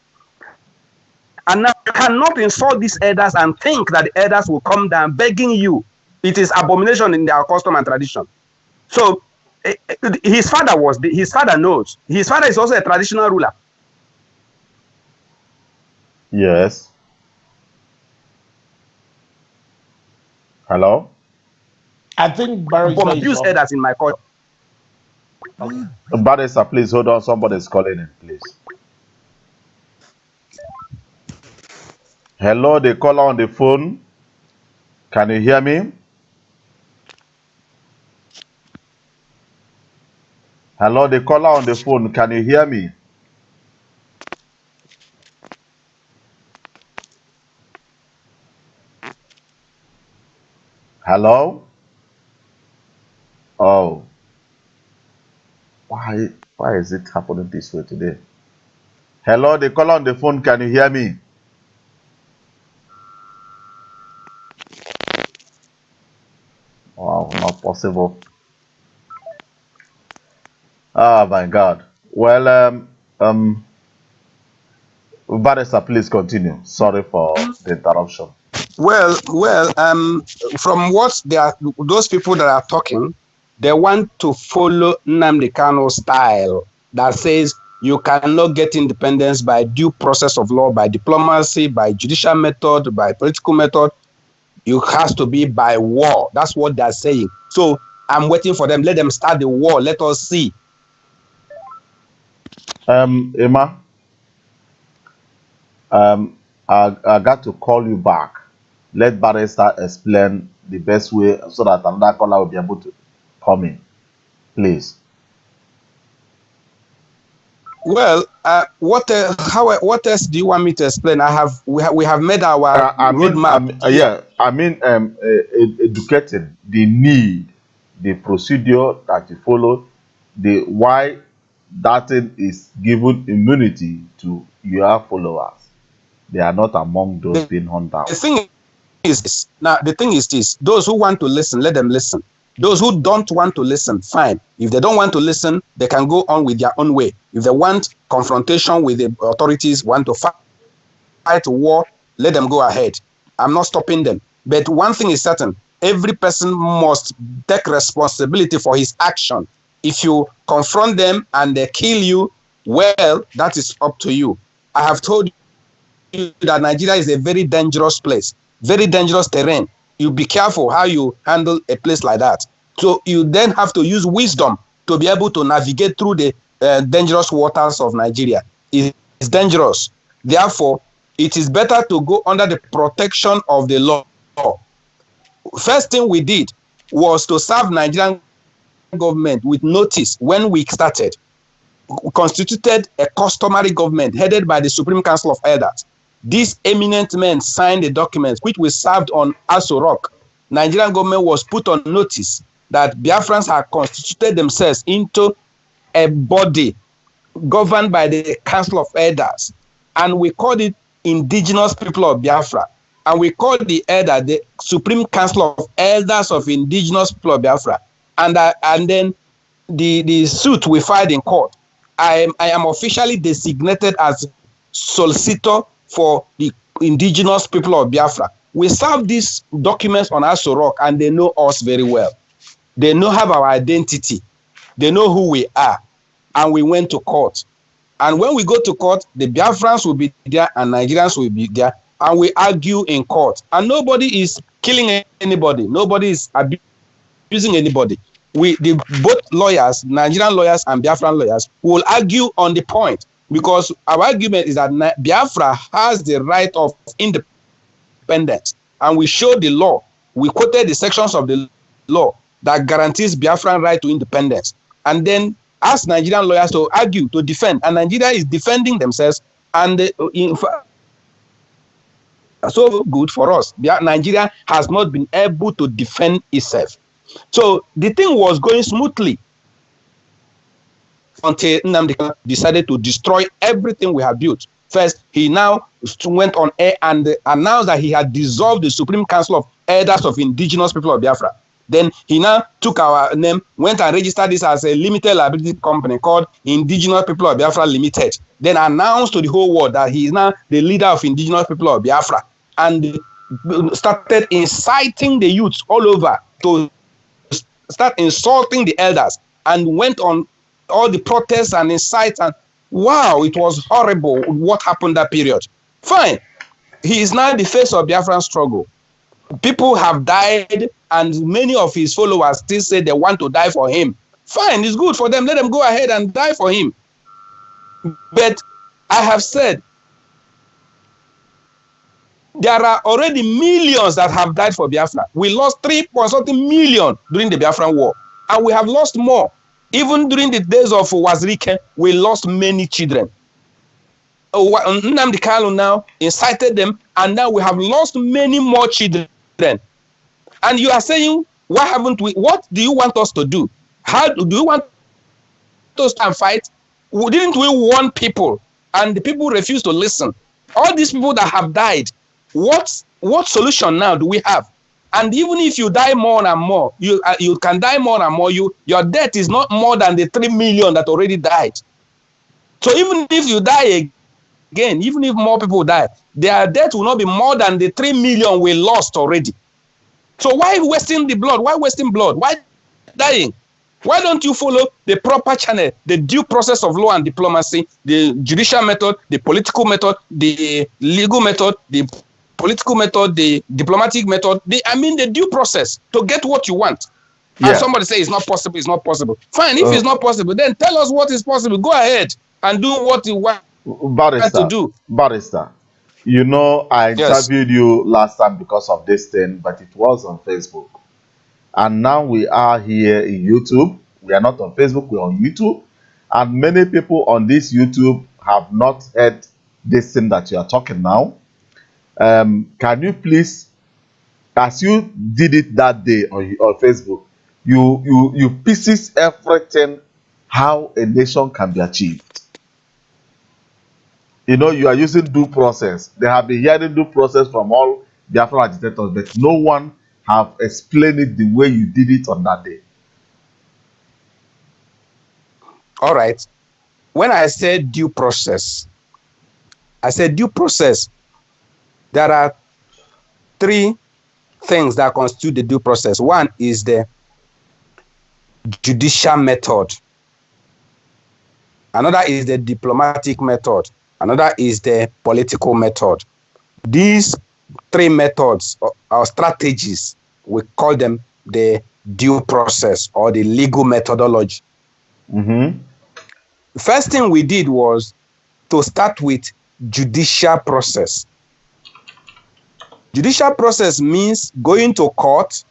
S3: And now you cannot insult these elders and think that the elders will come down begging you. It is abomination in their custom and tradition. So his father his father knows. His father is also a traditional ruler.
S1: Yes. Hello?
S5: I think Barrister is
S3: Abuse
S5: on.
S3: elders in my culture.
S5: Okay.
S1: Barrister, please hold on. Somebody's calling in, please. Hello, the caller on the phone. Can you hear me? Hello, the caller on the phone. Can you hear me? Hello? Oh. Why is it happening this way today? Hello, the caller on the phone. Can you hear me? Wow, not possible. Oh my God. Well, Barrister, please continue. Sorry for the interruption.
S3: Well, from what those people that are talking, they want to follow Nnamdi Kanu's style that says you cannot get independence by due process of law, by diplomacy, by judicial method, by political method. It has to be by war. That's what they're saying. So I'm waiting for them. Let them start the war. Let us see.
S1: Emma, I got to call you back. Let Barrister explain the best way so that another caller will be able to come in. Please.
S3: Well, what else do you want me to explain? We have made our roadmap.
S1: Educating the need, the procedure that you follow, the why that thing is given immunity to your followers. They are not among those being hunted out.
S3: The thing is this. Now, the thing is this. Those who want to listen, let them listen. Those who don't want to listen, fine. If they don't want to listen, they can go on with their own way. If they want confrontation with the authorities, want to fight war, let them go ahead. I'm not stopping them. But one thing is certain. Every person must take responsibility for his action. If you confront them and they kill you, well, that is up to you. I have told you that Nigeria is a very dangerous place, very dangerous terrain. You be careful how you handle a place like that. So you then have to use wisdom to be able to navigate through the dangerous waters of Nigeria. It's dangerous. Therefore, it is better to go under the protection of the law. First thing we did was to serve Nigerian government with notice when we started. We constituted a customary government headed by the Supreme Council of Elders. These eminent men signed the documents which we served on Aso Rock. Nigerian government was put on notice that Biafrans had constituted themselves into a body governed by the Council of Elders. And we called it Indigenous People of Biafra. And we called the elder the Supreme Council of Elders of Indigenous People of Biafra. And then the suit we filed in court, I am officially designated as solicitor for the Indigenous People of Biafra. We serve these documents on Aso Rock and they know us very well. They have our identity. They know who we are. And we went to court. And when we go to court, the Biafrans will be there and Nigerians will be there. And we argue in court. And nobody is killing anybody. Nobody is abusing anybody. Both lawyers, Nigerian lawyers and Biafran lawyers, will argue on the point. Because our argument is that Biafra has the right of independence. And we showed the law. We quoted the sections of the law that guarantees Biafran right to independence. And then ask Nigerian lawyers to argue, to defend. And Nigeria is defending themselves. And in fact, so good for us. Nigeria has not been able to defend itself. So the thing was going smoothly until Nnamdi decided to destroy everything we have built. First, he now went on air and announced that he had dissolved the Supreme Council of Elders of Indigenous People of Biafra. Then he now took our name, went and registered this as a limited liability company called Indigenous People of Biafra Limited. Then announced to the whole world that he is now the leader of Indigenous People of Biafra, and started inciting the youths all over to start insulting the elders, and went on all the protests and incites. And wow, it was horrible what happened that period. Fine. He is now the face of Biafran struggle. People have died, and many of his followers still say they want to die for him. Fine, it's good for them. Let them go ahead and die for him. But I have said, there are already millions that have died for Biafra. We lost 3.something million during the Biafran War, and we have lost more. Even during the days of Wazirike, we lost many children. Nnamdi Kanu now incited them, and now we have lost many more children. And you are saying, why haven't we? What do you want us to do? How do you want us to fight? Didn't we warn people, and the people refuse to listen? All these people that have died, what solution now do we have? And even if you die more and more, you can die more and more. Your death is not more than the 3 million that already died. So even if you die again, even if more people die, their death will not be more than the 3 million we lost already. So why wasting the blood? Why wasting blood? Why dying? Why don't you follow the proper channel, the due process of law and diplomacy, the judicial method, the political method, the legal method, the political method, the diplomatic method, the due process to get what you want? Yeah. And somebody say it's not possible, it's not possible. Fine, if it's not possible, then tell us what is possible. Go ahead and do what you want to do.
S1: Barrister, you know, I interviewed you last time because of this thing, but it was on Facebook. And now we are here in YouTube. We are not on Facebook, we're on YouTube. And many people on this YouTube have not heard this thing that you are talking now. Can you please, as you did it that day on Facebook, you pieces everything how a nation can be achieved. You know, you are using due process. They have been hearing due process from all Biafran agitators, but no one have explained it the way you did it on that day.
S3: All right. When I said due process, there are 3 things that constitute the due process. One is the judicial method. Another is the diplomatic method. Another is the political method. These 3 methods or strategies, we call them the due process or the legal methodology. The first thing we did was to start with judicial process. Judicial process means going to court.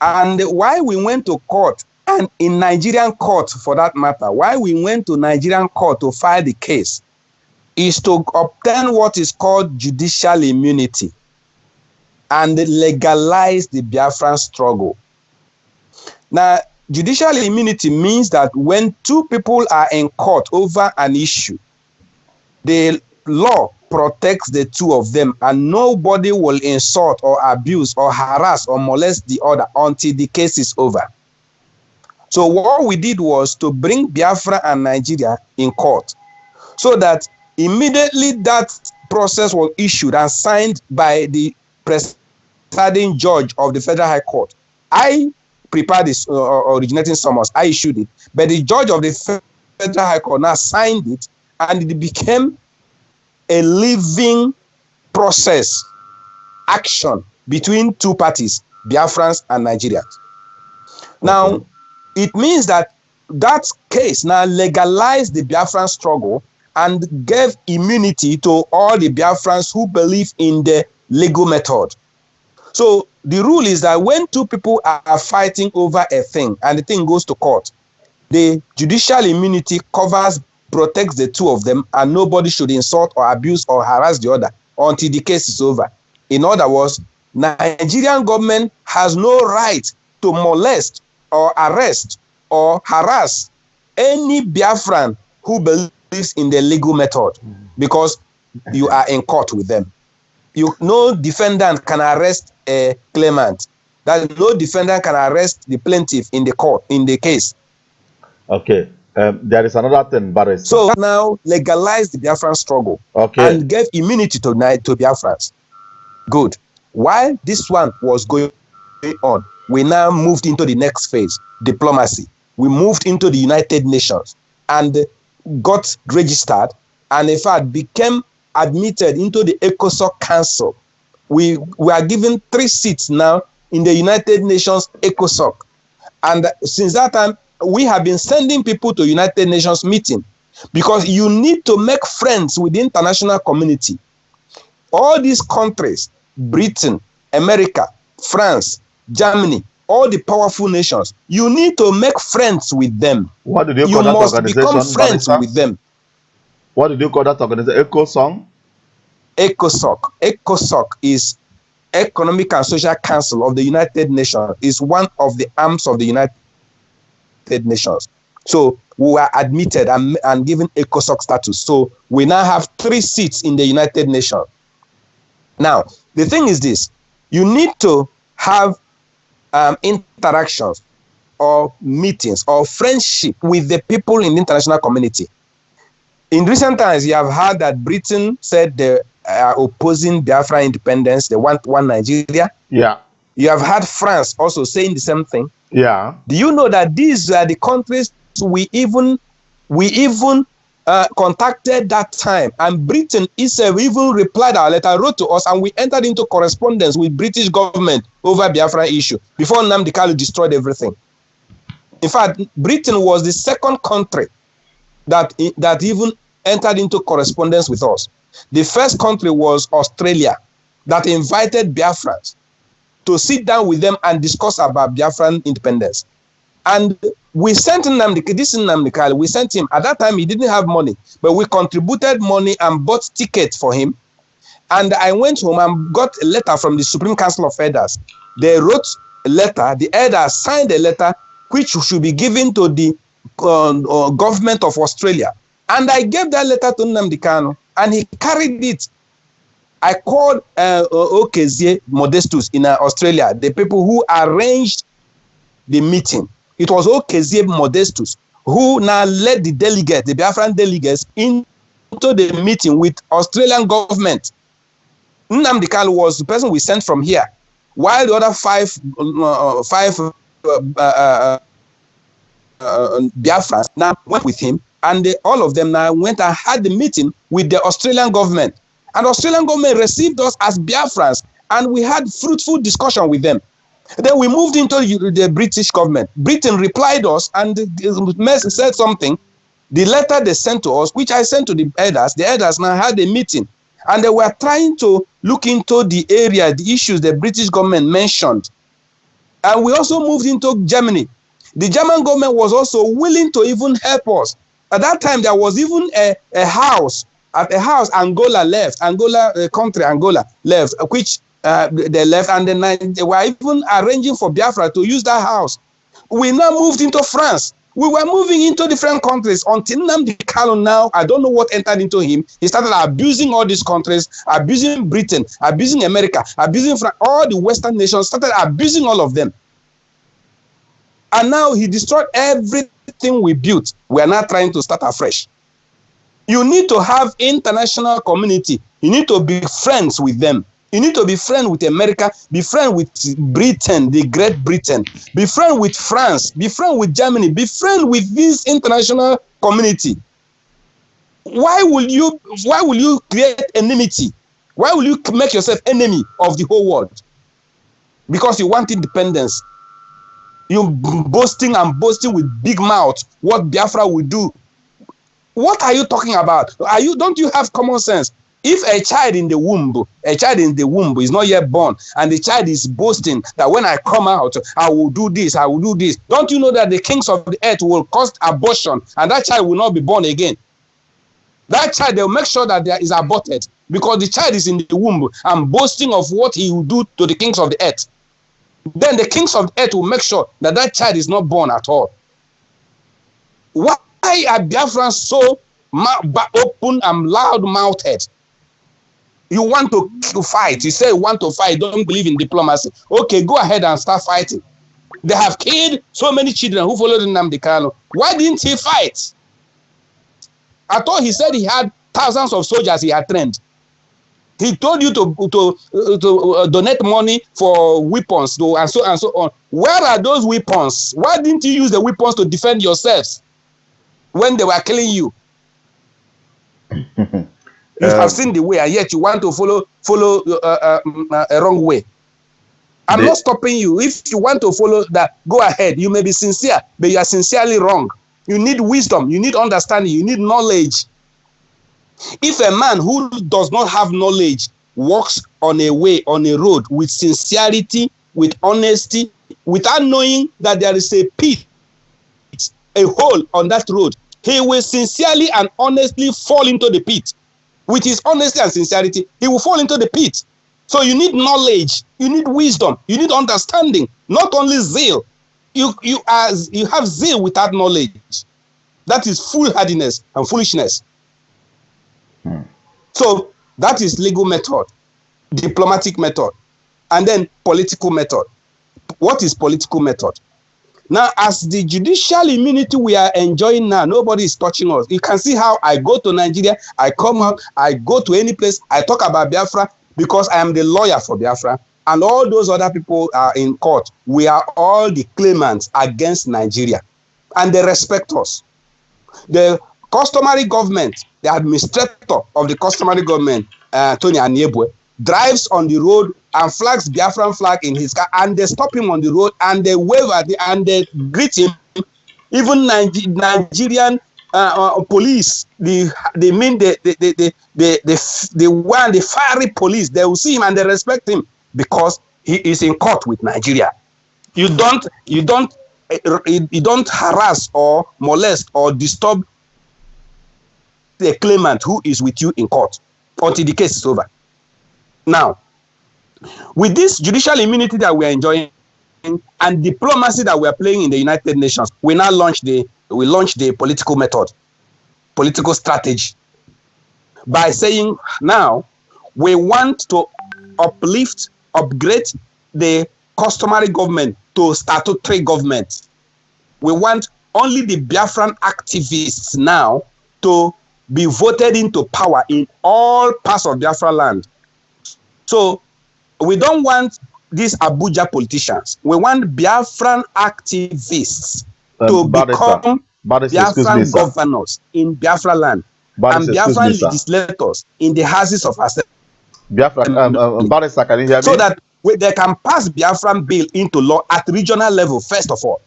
S3: And why we went to court, and in Nigerian court for that matter, why we went to Nigerian court to file the case, is to obtain what is called judicial immunity and legalize the Biafran struggle. Now, judicial immunity means that when 2 people are in court over an issue, the law protects the 2 of them, and nobody will insult or abuse or harass or molest the other until the case is over. So what we did was to bring Biafra and Nigeria in court, so that immediately that process was issued and signed by the presiding judge of the Federal High Court. I prepared this originating summons. I issued it, but the judge of the Federal High Court now signed it, and it became a living process, action between 2 parties, Biafrans and Nigerians. Now, it means that case now legalized the Biafran struggle and gave immunity to all the Biafrans who believe in the legal method. So the rule is that when 2 people are fighting over a thing and the thing goes to court, the judicial immunity protects the 2 of them, and nobody should insult or abuse or harass the other until the case is over. In other words, Nigerian government has no right to molest or arrest or harass any Biafran who believes in the legal method, because you are in court with them. No defendant can arrest a claimant that no defendant can arrest the plaintiff in the court, in the case.
S1: Okay. There is another thing, Barrister.
S3: So now legalize the Biafran struggle and give immunity to Biafrans. Good. While this one was going on, we now moved into the next phase, diplomacy. We moved into the United Nations and got registered, and in fact became admitted into the ECOSOC Council. We are given 3 seats now in the United Nations ECOSOC. And since that time, we have been sending people to United Nations meeting, because you need to make friends with the international community. All these countries, Britain, America, France, Germany, all the powerful nations, you need to make friends with them.
S1: What do they call that organization?
S3: You must become friends with them.
S1: What do they call that organization? ECOSOC?
S3: ECOSOC. ECOSOC is Economic and Social Council of the United Nations. Is one of the arms of the United Nations. So we were admitted and given ECOSOC status. So we now have 3 seats in the United Nations. Now, the thing is this: you need to have interactions or meetings or friendship with the people in the international community. In recent times, you have heard that Britain said they are opposing Biafran independence. They want one Nigeria.
S1: Yeah.
S3: You have heard France also saying the same thing.
S1: Yeah.
S3: Do you know that these are the countries we even contacted that time, and Britain itself even replied our letter, wrote to us, and we entered into correspondence with British government over Biafra issue before Nnamdi Kanu destroyed everything. In fact, Britain was the second country that even entered into correspondence with us. The first country was Australia, that invited Biafrans to sit down with them and discuss about Biafran independence. And we sent Nnamdi Kanu, we sent him. At that time, he didn't have money, but we contributed money and bought tickets for him. And I went home and got a letter from the Supreme Council of Elders. They wrote a letter, the elders signed a letter which should be given to the government of Australia. And I gave that letter to Nnamdi Kanu, and he carried it. I called Chigozie Modestus in Australia, the people who arranged the meeting. It was Chigozie Modestus who now led the delegates, the Biafran delegates, into the meeting with Australian government. Nnamdi Kanu was the person we sent from here, while the other five Biafrans now went with him, and all of them now went and had the meeting with the Australian government. And the Australian government received us as Biafrans, and we had fruitful discussion with them. Then we moved into the British government. Britain replied us and said something. The letter they sent to us, which I sent to the elders now had a meeting. And they were trying to look into the area, the issues the British government mentioned. And we also moved into Germany. The German government was also willing to even help us. At that time, there was even a house, Angola left, country Angola left, which they left, and then they were even arranging for Biafra to use that house. We now moved into France. We were moving into different countries until Nnamdi Kanu now, I don't know what entered into him. He started abusing all these countries, abusing Britain, abusing America, abusing France. All the Western nations started abusing all of them. And now he destroyed everything we built. We are now trying to start afresh. You need to have international community. You need to be friends with them. You need to be friends with America, be friends with Britain, the Great Britain, be friends with France, be friends with Germany, be friends with this international community. Why will you create enmity? Why will you make yourself enemy of the whole world? Because you want independence. You boasting with big mouth what Biafra will do. What are you talking about? Don't you have common sense? If a child in the womb is not yet born, and the child is boasting that when I come out, I will do this, I will do this. Don't you know that the kings of the earth will cause abortion, and that child will not be born again? That child, they'll make sure that there is aborted, because the child is in the womb and boasting of what he will do to the kings of the earth. Then the kings of the earth will make sure that that child is not born at all. Why are Biafrans so open and loud-mouthed? You want to fight. You say you want to fight. Don't believe in diplomacy. Okay, go ahead and start fighting. They have killed so many children who followed Nnamdi Kanu. Why didn't he fight? I thought he said he had thousands of soldiers he had trained. He told you to donate money for weapons and so on. Where are those weapons? Why didn't you use the weapons to defend yourselves when they were killing you? You have seen the way, and yet you want to follow a wrong way. I'm not stopping you. If you want to follow that, go ahead. You may be sincere, but you are sincerely wrong. You need wisdom. You need understanding. You need knowledge. If a man who does not have knowledge walks on a way, on a road with sincerity, with honesty, without knowing that there is a pit, a hole on that road, he will sincerely and honestly fall into the pit. With his honesty and sincerity, he will fall into the pit. So you need knowledge, you need wisdom, you need understanding, not only zeal. You have zeal without knowledge. That is foolhardiness and foolishness. So that is legal method, diplomatic method, and then political method. What is political method? Now, as the judicial immunity we are enjoying now, nobody is touching us. You can see how I go to Nigeria, I come out, I go to any place, I talk about Biafra because I am the lawyer for Biafra, and all those other people are in court. We are all the claimants against Nigeria, and they respect us. The customary government, the administrator of the customary government, Tony Anyebwe, drives on the road and flags Biafran flag in his car, and they stop him on the road and they wave at and they greet him. Even Nigerian police, the fiery police, they will see him and they respect him because he is in court with Nigeria. You don't harass or molest or disturb the claimant who is with you in court until the case is over. Now, with this judicial immunity that we are enjoying and diplomacy that we are playing in the United Nations, we now launch the political method, political strategy, by saying now we want to upgrade the customary government to statutory government. We want only the Biafran activists now to be voted into power in all parts of Biafra land. So we don't want these Abuja politicians. We want Biafran activists to become Biafran governors in Biafra land and Biafran legislators in the houses of assembly.
S1: Barrister, can you hear me?
S3: So that they can pass Biafran bill into law at regional level, first of all.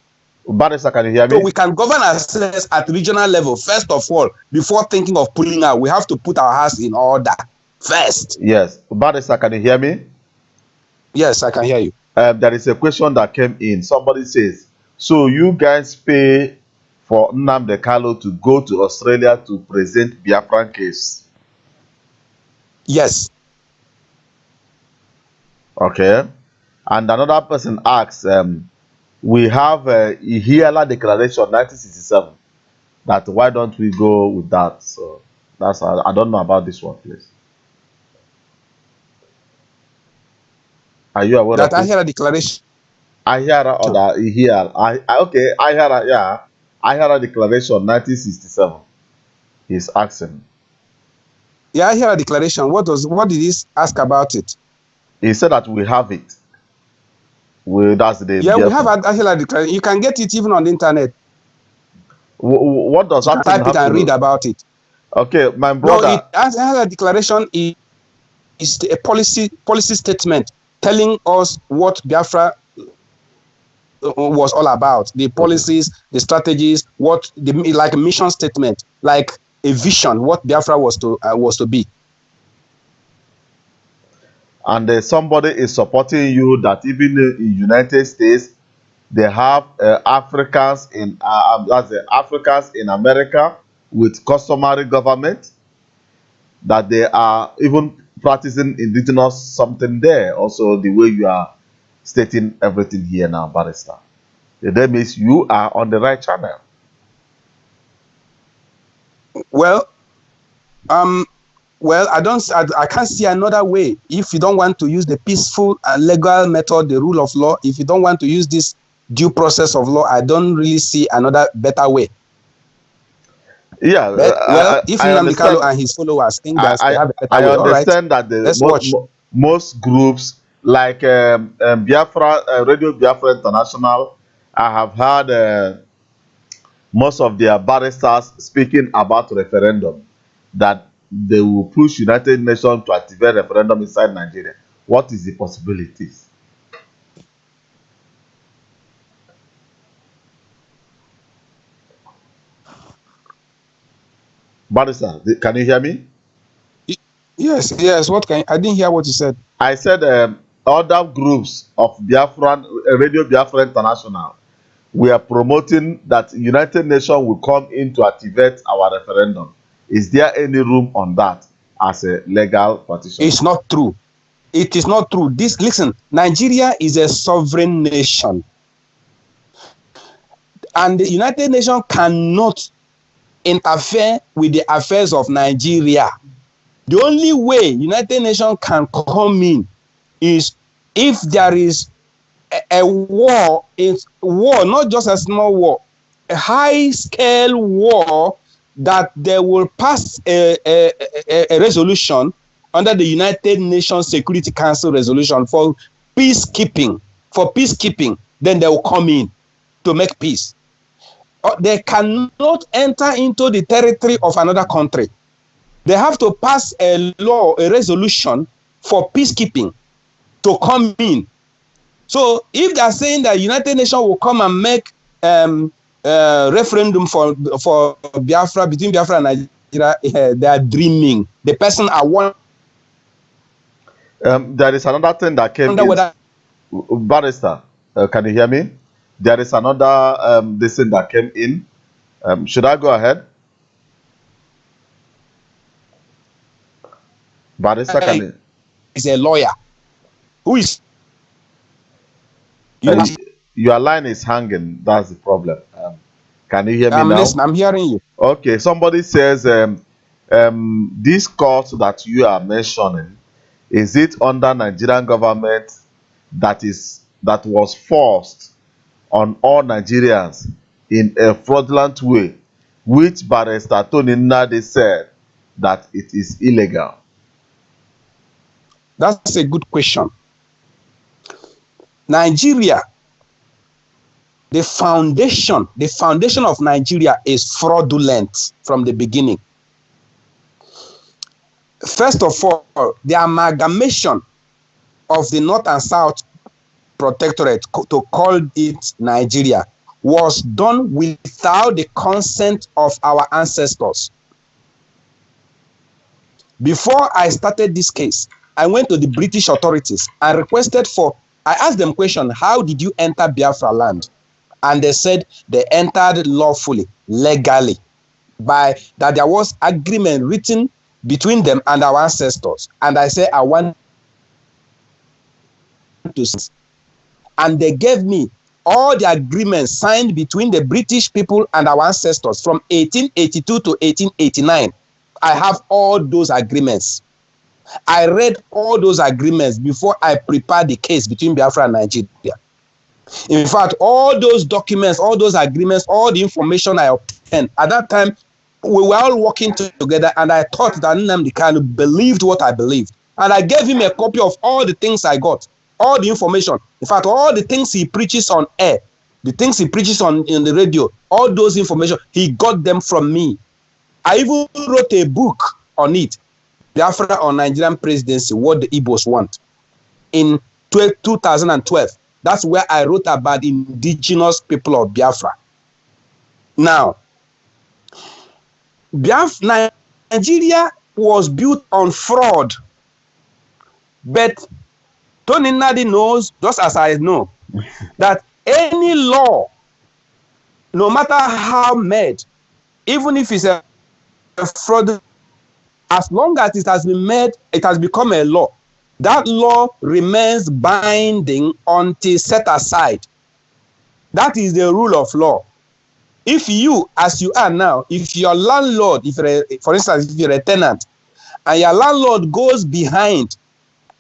S1: Barrister, can you hear me?
S3: So we can govern ourselves at regional level, first of all, before thinking of pulling out. We have to put our house in order first.
S1: Yes. Barrister, can you hear me?
S3: Yes, I can hear you.
S1: There is a question that came in. Somebody says, so you guys pay for Nnamdi Kanu to go to Australia to present Biafran case?
S3: Yes.
S1: Okay. And another person asks, we have a Ihiala Declaration 1967. That why don't we go with that? So that's I don't know about this one, please. Are you aware
S3: that
S1: of
S3: Ihiala Declaration?
S1: Ihiala or the Ihiala? Okay, Ihiala, yeah. Ihiala Declaration 1967. He's asking.
S3: Yeah, Ihiala Declaration. What did he ask about it?
S1: He said that we have it. That's the
S3: we have Ihiala Declaration. You can get it even on the internet.
S1: What does that
S3: type it and read about it?
S1: Okay, my brother.
S3: No, Ihiala Declaration is a policy statement telling us what Biafra was all about, the policies, the strategies, like a mission statement, like a vision, what Biafra was to be.
S1: And somebody is supporting you that even in United States they have Africans in Africans in America with customary government, that they are even practicing indigenous something there. Also, the way you are stating everything here now, Barrister, that means you are on the right channel.
S3: Well, Well, I can't see another way. If you don't want to use the peaceful and legal method, the rule of law, if you don't want to use this due process of law, I don't really see another better way.
S1: Yeah,
S3: But, well, if
S1: I
S3: Nnamdi Kanu
S1: understand.
S3: and his followers think that they have a better
S1: I
S3: way, all right,
S1: understand that
S3: let's watch.
S1: most groups like Biafra, Radio Biafra International, I have heard most of their barristers speaking about referendum, that they will push United Nations to activate referendum inside Nigeria. What is the possibilities? Barrister, can you hear me?
S3: Yes. I didn't hear what you said.
S1: I said other groups of Biafran, Radio Biafra International, we are promoting that United Nations will come in to activate our referendum. Is there any room on that as a legal petition?
S3: It's not true. It is not true. Listen, Nigeria is a sovereign nation. And the United Nations cannot interfere with the affairs of Nigeria. The only way United Nations can come in is if there is a war, not just a small war, a high-scale war, that they will pass a resolution under the United Nations Security Council resolution for peacekeeping. Then they will come in to make peace. They cannot enter into the territory of another country. They have to pass a law, a resolution for peacekeeping to come in. So if they are saying that United Nations will come and make referendum for Biafra, between Biafra and Nigeria, they are dreaming. The person I want.
S1: There is another thing that came in. Barrister, can you hear me? There is another this thing that came in. Should I go ahead? Barrister, can you?
S3: Is a lawyer. Who is?
S1: Your line is hanging. That's the problem. Can you hear me now?
S3: Listen, I'm hearing you.
S1: Okay. Somebody says this court that you are mentioning, is it under Nigerian government that was forced on all Nigerians in a fraudulent way, which Barrister Tony Nnadi said that it is illegal?
S3: That's a good question. Nigeria, the foundation of Nigeria is fraudulent from the beginning. First of all, the amalgamation of the North and South Protectorate to call it Nigeria was done without the consent of our ancestors. Before I started this case, I went to the British authorities and I asked them question, how did you enter Biafra land? And they said they entered lawfully, legally, by that there was agreement written between them and our ancestors. And I said, I want to see. And they gave me all the agreements signed between the British people and our ancestors from 1882 to 1889. I have all those agreements. I read all those agreements before I prepared the case between Biafra and Nigeria. In fact, all those documents, all those agreements, all the information I obtained, at that time, we were all working together, and I thought that Nnamdi Kanu believed what I believed. And I gave him a copy of all the things I got, all the information. In fact, all the things he preaches on air, the things he preaches in the radio, all those information, he got them from me. I even wrote a book on it, Biafra or Nigerian presidency, what the Igbos want, in 2012. That's where I wrote about the indigenous people of Biafra. Now, Nigeria was built on fraud. But Tony Nnadi knows, just as I know, that any law, no matter how made, even if it's a fraud, as long as it has been made, it has become a law. That law remains binding until set aside. That is the rule of law. If you, as you are now, if your landlord, for instance, if you're a tenant, and your landlord goes behind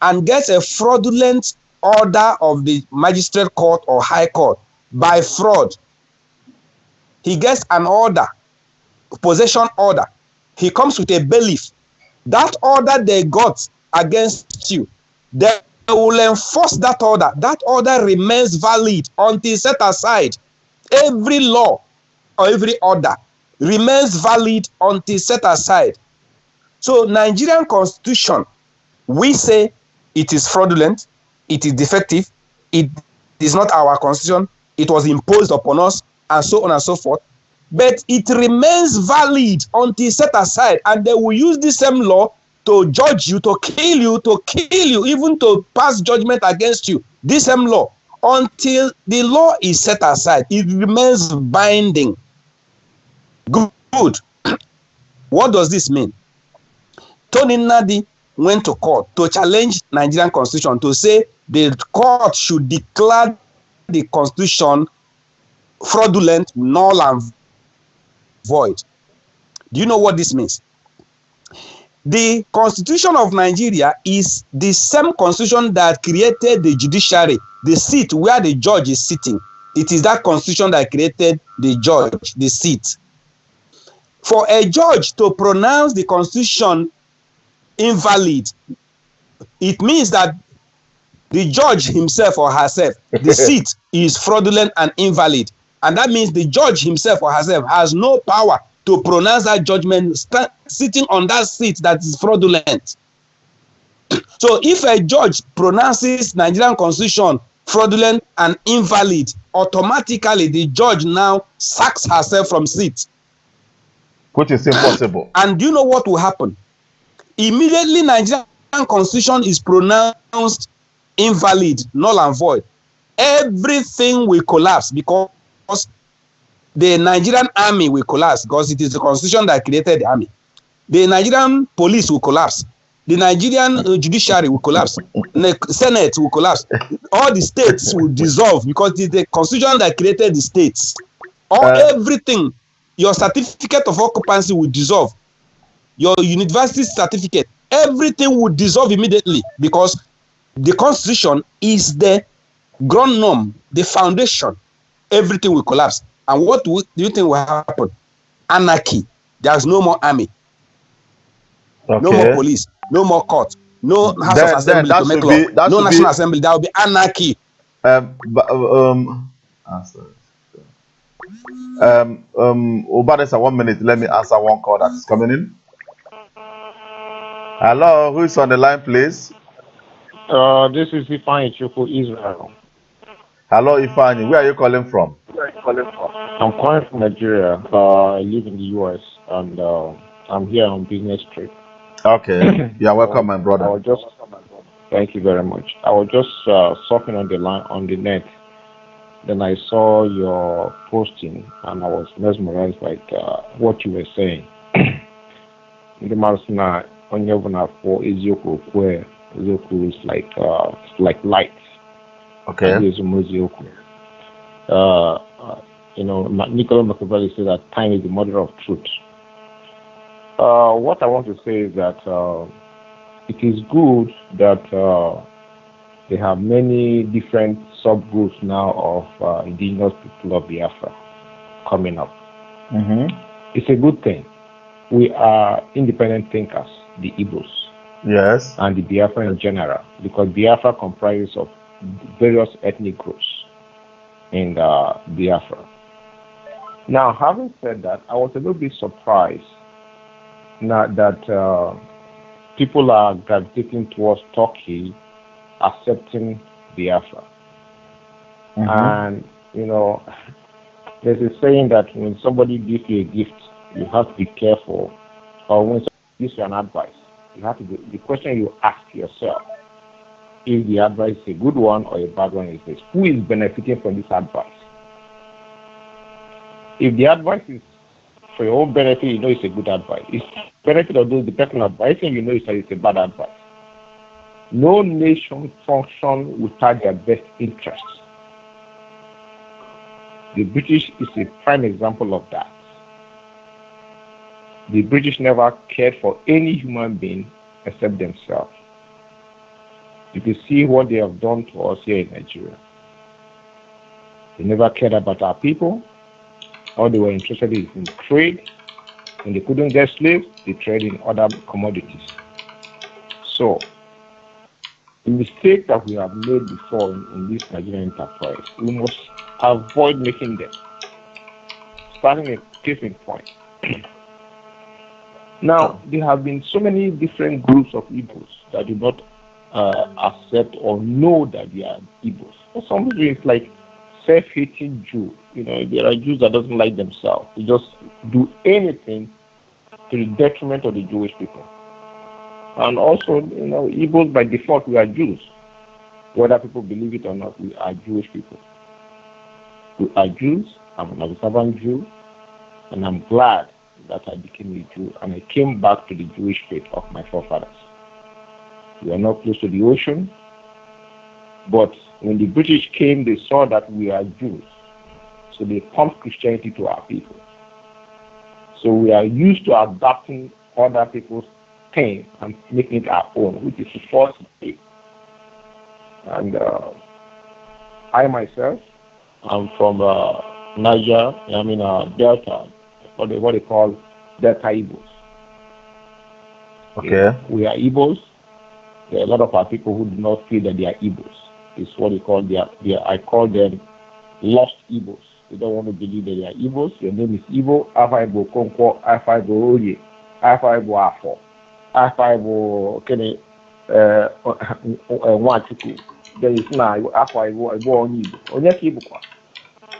S3: and gets a fraudulent order of the magistrate court or high court by fraud, he gets an order, possession order, he comes with a bailiff, that order they got against you, they will enforce that order. That order remains valid until set aside. Every law or every order remains valid until set aside. So Nigerian constitution, we say it is fraudulent, it is defective, it is not our constitution, it was imposed upon us, and so on and so forth. But it remains valid until set aside, and they will use the same law to judge you, to kill you, even to pass judgment against you. This same law, until the law is set aside, it remains binding. Good. What does this mean? Tony Nadi went to court to challenge Nigerian constitution, to say the court should declare the constitution fraudulent, null and void. Do you know what this means? The Constitution of Nigeria is the same constitution that created the judiciary, the seat where the judge is sitting. It is that constitution that created the judge, the seat. For a judge to pronounce the constitution invalid, it means that the judge himself or herself, the seat is fraudulent and invalid. And that means the judge himself or herself has no power to pronounce that judgment sitting on that seat that is fraudulent. So if a judge pronounces Nigerian constitution fraudulent and invalid, automatically the judge now sacks herself from seat.
S1: Which is impossible.
S3: And do you know what will happen? Immediately Nigerian constitution is pronounced invalid, null and void. Everything will collapse, because the Nigerian army will collapse, because it is the constitution that created the army. The Nigerian police will collapse. The Nigerian judiciary will collapse. The Senate will collapse. All the states will dissolve, because it is the constitution that created the states. Everything, your certificate of occupancy will dissolve. Your university certificate, everything will dissolve immediately, because the constitution is the ground norm, the foundation. Everything will collapse. And what do you think will happen? Anarchy. There's no more army. Okay. No more police. No more court. No House of Assembly to make law. No National Assembly. There will be anarchy.
S1: Obadesa, 1 minute. Let me answer one call that is coming in. Hello, who is on the line, please?
S9: This is Ifeanyi Chukwu, Israel.
S1: Hello, Ifeanyi. Where are you calling from?
S9: I'm calling from Nigeria. I live in the US, and I'm here on business trip.
S1: Okay. You're welcome, my brother.
S9: Thank you very much. I was just surfing on the net. Then I saw your posting, and I was mesmerized by what you were saying. The Marsna on your for Ezekiel, where Ezekiel is like light.
S1: Okay.
S9: Niccolo Machiavelli said that time is the mother of truth. What I want to say is that it is good that they have many different subgroups now of indigenous people of Biafra coming up.
S1: Mm-hmm.
S9: It's a good thing. We are independent thinkers, the Igbos.
S1: Yes.
S9: And the Biafra in general, because Biafra comprises of various ethnic groups in Biafra. Now, having said that, I was a little bit surprised now that people are gravitating towards Turkey accepting Biafra.
S1: Mm-hmm.
S9: And, there's a saying that when somebody gives you a gift, you have to be careful. Or when somebody gives you an advice, you have to be, the question you ask yourself, if the advice is a good one or a bad one, is this: who is benefiting from this advice? If the advice is for your own benefit, you know it's a good advice. If benefit of those the person advising, you know it's a bad advice. No nation functions without their best interests. The British is a prime example of that. The British never cared for any human being except themselves. You can see what they have done to us here in Nigeria. They never cared about our people. All they were interested in trade. When they couldn't get slaves, they traded in other commodities. So, the mistake that we have made before in this Nigerian enterprise, we must avoid making them. Starting a case in point. Now, there have been so many different groups of Igbos that do not accept or know that they are Igbos. For some reason, it's like self-hating Jew. You know, there are Jews that doesn't like themselves. They just do anything to the detriment of the Jewish people. And also, you know, Igbos by default, we are Jews. Whether people believe it or not, we are Jewish people. We are Jews. I'm an observant Jew, and I'm glad that I became a Jew and I came back to the Jewish faith of my forefathers. We are not close to the ocean, but when the British came, they saw that we are Jews. So they pumped Christianity to our people. So we are used to adopting other people's things and making it our own, which is the false faith. And I myself, I'm from Niger, Delta, what they call Delta Igbos.
S1: Okay.
S9: We are Igbos. There are a lot of our people who do not feel that they are Igbos. It's what they call I call them lost Igbos. They don't want to believe that they are Igbos. Your name is Igbo, Alpha Igbo Konko, Alpha Igbo Oye, Alpha Igbo Afo, Alpha Igbo Kene Wachuku. There is now Alpha Igbo Onye Igbo. Onyeki Igbo kwa.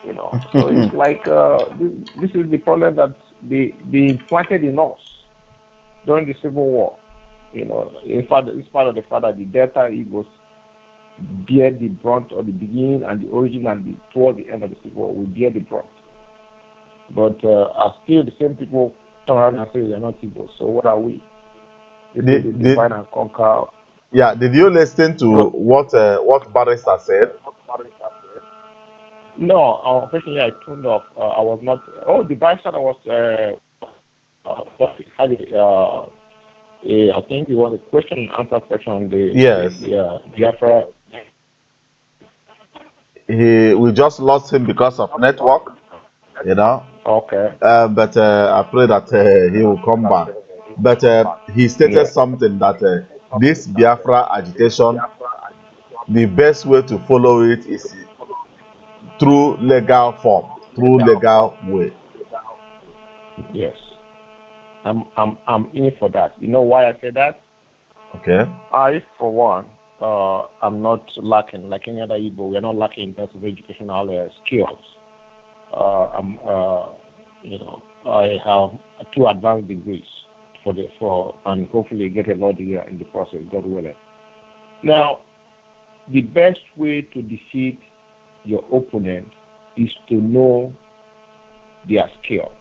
S9: You know, so it's like this is the problem that they implanted in us during the Civil War. You know, in fact, it's part of the fact that the Delta Igbos bear the brunt of the beginning and the origin and toward the end of the Civil War. We bear the brunt. But are still the same people turn around and say they're not Igbos. So what are we? This is the divide and conquer.
S1: Yeah, did you listen to what Barrister said?
S9: No, unfortunately, I tuned off. I was not. Oh, the Barrister was. I think it was a question and answer section on the Biafra.
S1: We just lost him because of network, you know.
S9: Okay.
S1: But I pray that he will come back. But he stated something that this Biafra agitation, the best way to follow it is through legal form, through legal way.
S9: Yes, I'm in for that. You know why I say that?
S1: Okay.
S9: I, for one, I'm not lacking like any other Igbo. We're not lacking in terms of educational skills. I have 2 advanced degrees and hopefully get a law degree in the process, God willing. Now, the best way to defeat your opponent is to know their skill.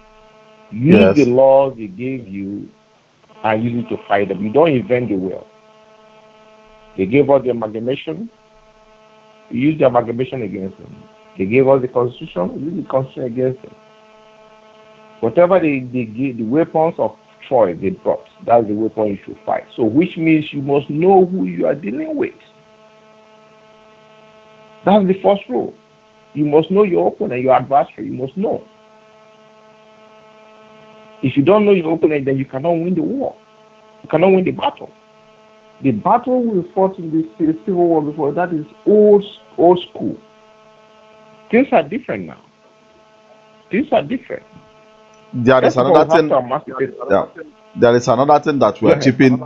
S9: Use the laws they gave you and use it to fight them. You don't invent the wheel. They gave us the amalgamation. You use the amalgamation against them. They gave us the constitution. You use the constitution against them. Whatever they give, the weapons of choice they brought, that's the weapon you should fight. So which means you must know who you are dealing with. That's the first rule. You must know your opponent, your adversary. You must know. If you don't know your opponent, then you cannot win the war. You cannot win the battle. The battle we fought in the Civil War before, that is old school. Things are different now. Things are different.
S1: There is another thing. There is another thing that we are chipping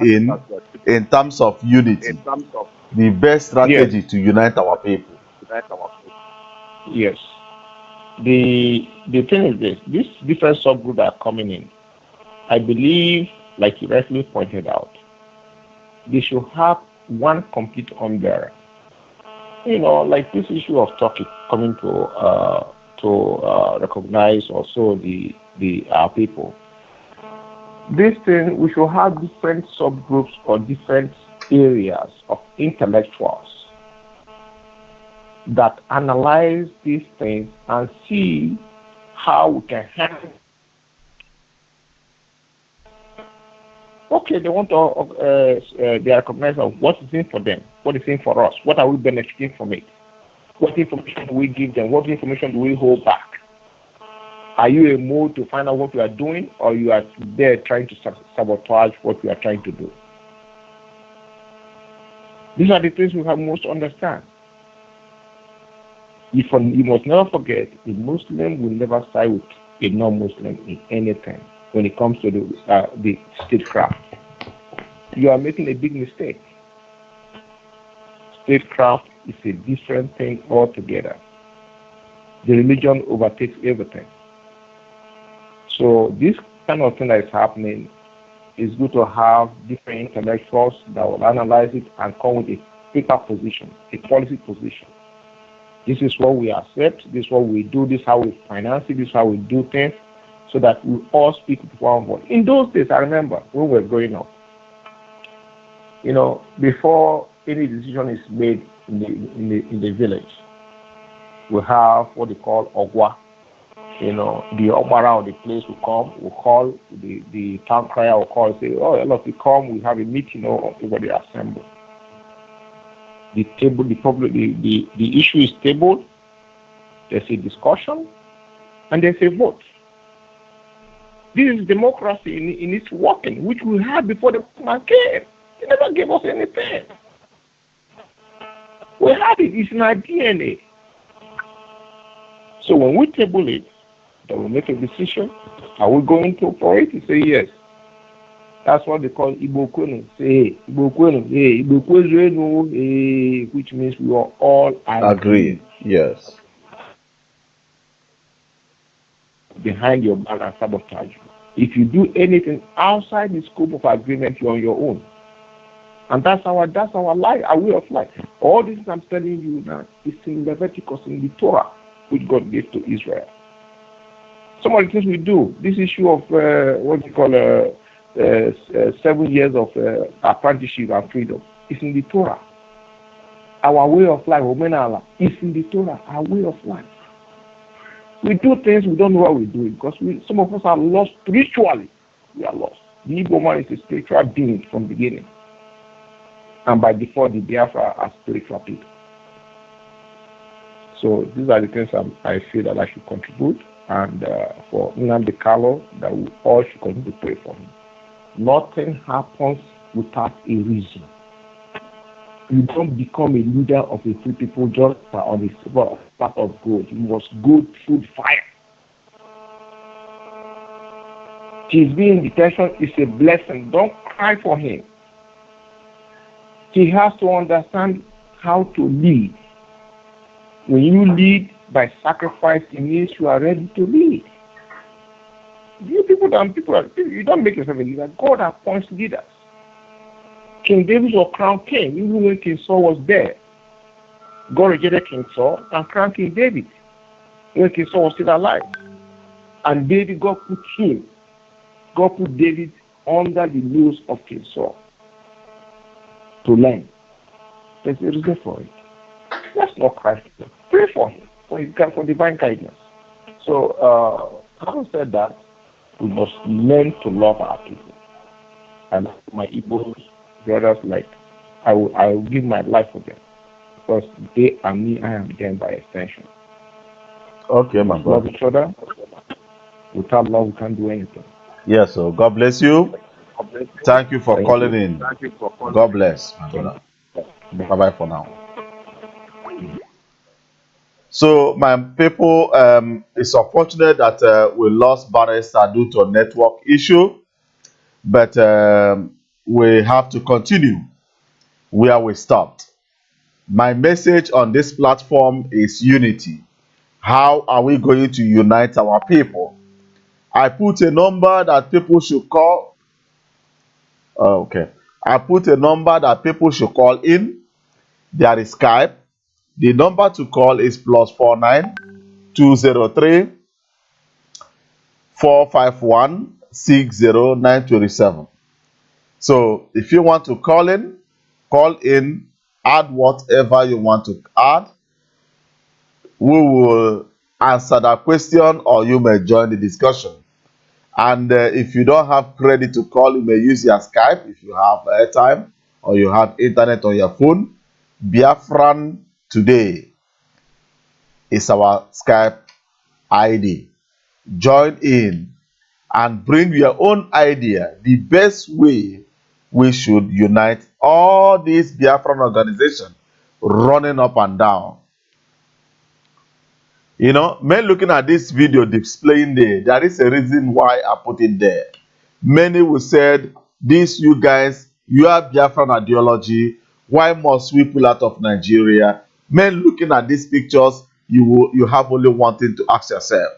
S1: in terms of unity. The best strategy to unite our people.
S9: Yes. The thing is this: these different subgroups are coming in. I believe, like you rightly pointed out, they should have one complete umbrella. You know, like this issue of Turkey coming to recognize also our people. This thing, we should have different subgroups or different areas of intellectuals that analyze these things and see how we can handle Okay, they want to they recognize of what is in for them, what is in for us, what are we benefiting from it, what information do we give them, what information do we hold back. Are you a mode to find out what we are doing, or you are there trying to sabotage what we are trying to do? These are the things we have most understand. You must never forget, a Muslim will never side with a non-Muslim in anything when it comes to the statecraft. You are making a big mistake. Statecraft is a different thing altogether. The religion overtakes everything. So this kind of thing that is happening is good to have different intellectuals that will analyze it and come with a paper position, a policy position. This is what we accept, this is what we do, this is how we finance it, this is how we do things, so that we all speak with one voice. In those days, I remember when we were growing up, before any decision is made in the village, we have what they call Ogwa. The Obara of the place will come, will call, the town crier will call and say, oh, a lot of you come, we have a meeting, everybody assemble. The issue is tabled, there's a discussion, and there's a vote. This is democracy in its working, which we had before the man came. He never gave us anything. We had it, it's in our DNA. So when we table it, then we make a decision. Are we going to for it? You say yes. That's what they call Igbo Kwenu. Say Igbo Kwenu, Igbo Kwenu, which means we are all
S1: Agree. Yes.
S9: Behind your back and sabotage you. If you do anything outside the scope of agreement, you're on your own. And that's our life, our way of life. All this I'm telling you now is in Leviticus, in the Torah, which God gave to Israel. Some of the things we do, this issue of what we call 7 years of apprenticeship and freedom, is in the Torah. Our way of life, is in the Torah, our way of life. We do things we don't know what we're doing because some of us are lost spiritually. We are lost. The Igbo man is a spiritual being from the beginning. And by default, the Biafra are spiritual people. So these are the things I feel that I should contribute. And for Nnamdi Kanu, that we all should continue to pray for him. Nothing happens without a reason. You don't become a leader of a free people just on the silver path of gold. You must go through fire. His being in detention is a blessing. Don't cry for him. He has to understand how to lead. When you lead by sacrifice, it means you are ready to lead. You you don't make yourself a leader. God appoints leaders. King David was crowned king, even when King Saul was there. God rejected King Saul and crowned King David when King Saul was still alive. And David, God put David under the nose of King Saul to learn. There's a reason for it. Let's not cry for him. Pray for him, for divine guidance. So, having said that, we must learn to love our people. And my Igbo brothers, I will give my life for them. Because they are me, I am them by extension.
S1: Okay, my brother.
S9: Love each other. Without love, we can't do anything.
S1: Yes, so God bless you. Thank you for calling in. God bless, my brother. Bye-bye for now. So, my people, it's unfortunate that we lost Barrister due to a network issue, but we have to continue where we stopped. My message on this platform is unity. How are we going to unite our people? I put a number that people should call. Okay. I put a number that people should call in. There is Skype. The number to call is +49 203 451 60927. So if you want to call in, add whatever you want to add. We will answer that question or you may join the discussion. And if you don't have credit to call, you may use your Skype if you have airtime or you have internet on your phone. Biafran Today is our Skype ID. Join in and bring your own idea. The best way we should unite all these Biafran organizations running up and down. You know, men looking at this video displaying there is a reason why I put it there. Many will say, this you guys, you have Biafran ideology. Why must we pull out of Nigeria? Men looking at these pictures, you have only one thing to ask yourself.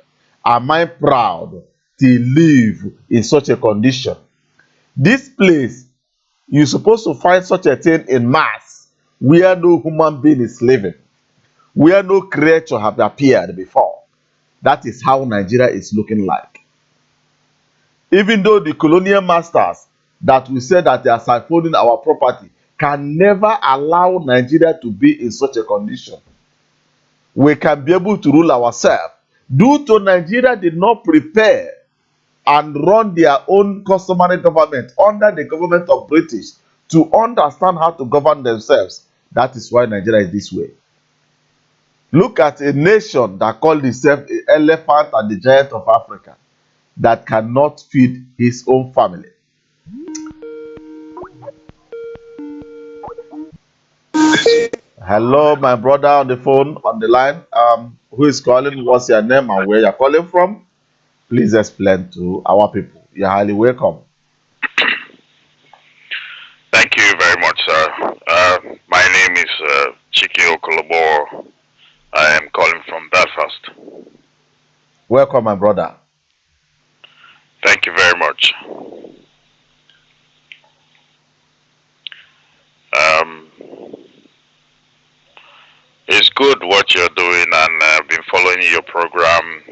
S1: Am I proud to live in such a condition? This place, you're supposed to find such a thing in mass where no human being is living, where no creature have appeared before. That is how Nigeria is looking like. Even though the colonial masters that we say that they are siphoning our property can never allow Nigeria to be in such a condition. We can be able to rule ourselves. Due to Nigeria did not prepare and run their own customary government under the government of British to understand how to govern themselves. That is why Nigeria is this way. Look at a nation that calls itself the elephant and the giant of Africa that cannot feed his own family. Hello, my brother on the phone, on the line. Who is calling? What's your name and where you're calling from? Please explain to our people. You're highly welcome.
S10: Thank you very much, sir. My name is Chiki Okolobor. I am calling from Belfast.
S1: Welcome, my brother.
S10: Thank you very much. It's good what you're doing, and I've been following your program,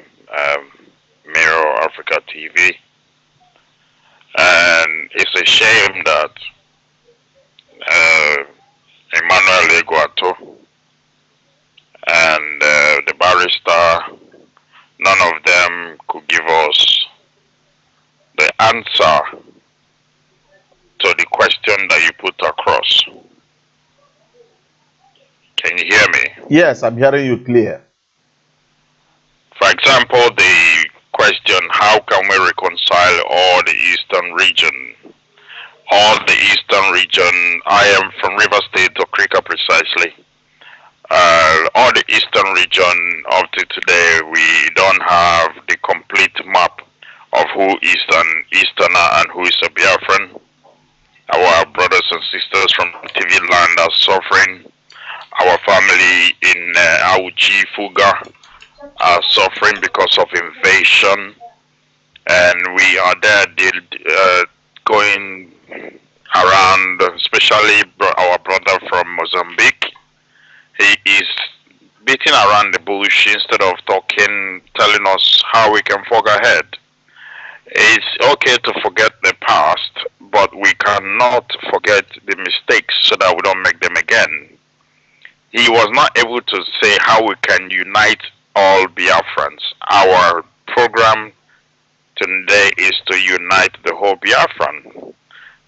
S10: Mirror Africa TV. And it's a shame that Emmanuel Eguato and the barrister, none of them could give us the answer to the question that you put across. Can you hear me?
S1: Yes, I'm hearing you clear.
S10: For example, the question, how can we reconcile all the eastern region? All the eastern region, I am from River State, Okrika precisely. All the eastern region up to today, we don't have the complete map of who is an Easterner and who is a Biafran. Our brothers and sisters from TV land are suffering. Our family in Auchi, Fuga are suffering because of invasion. And we are there going around, especially our brother from Mozambique. He is beating around the bush instead of telling us how we can forge ahead. It's okay to forget the past, but we cannot forget the mistakes so that we don't make them again. He was not able to say how we can unite all Biafrans. Our program today is to unite the whole Biafran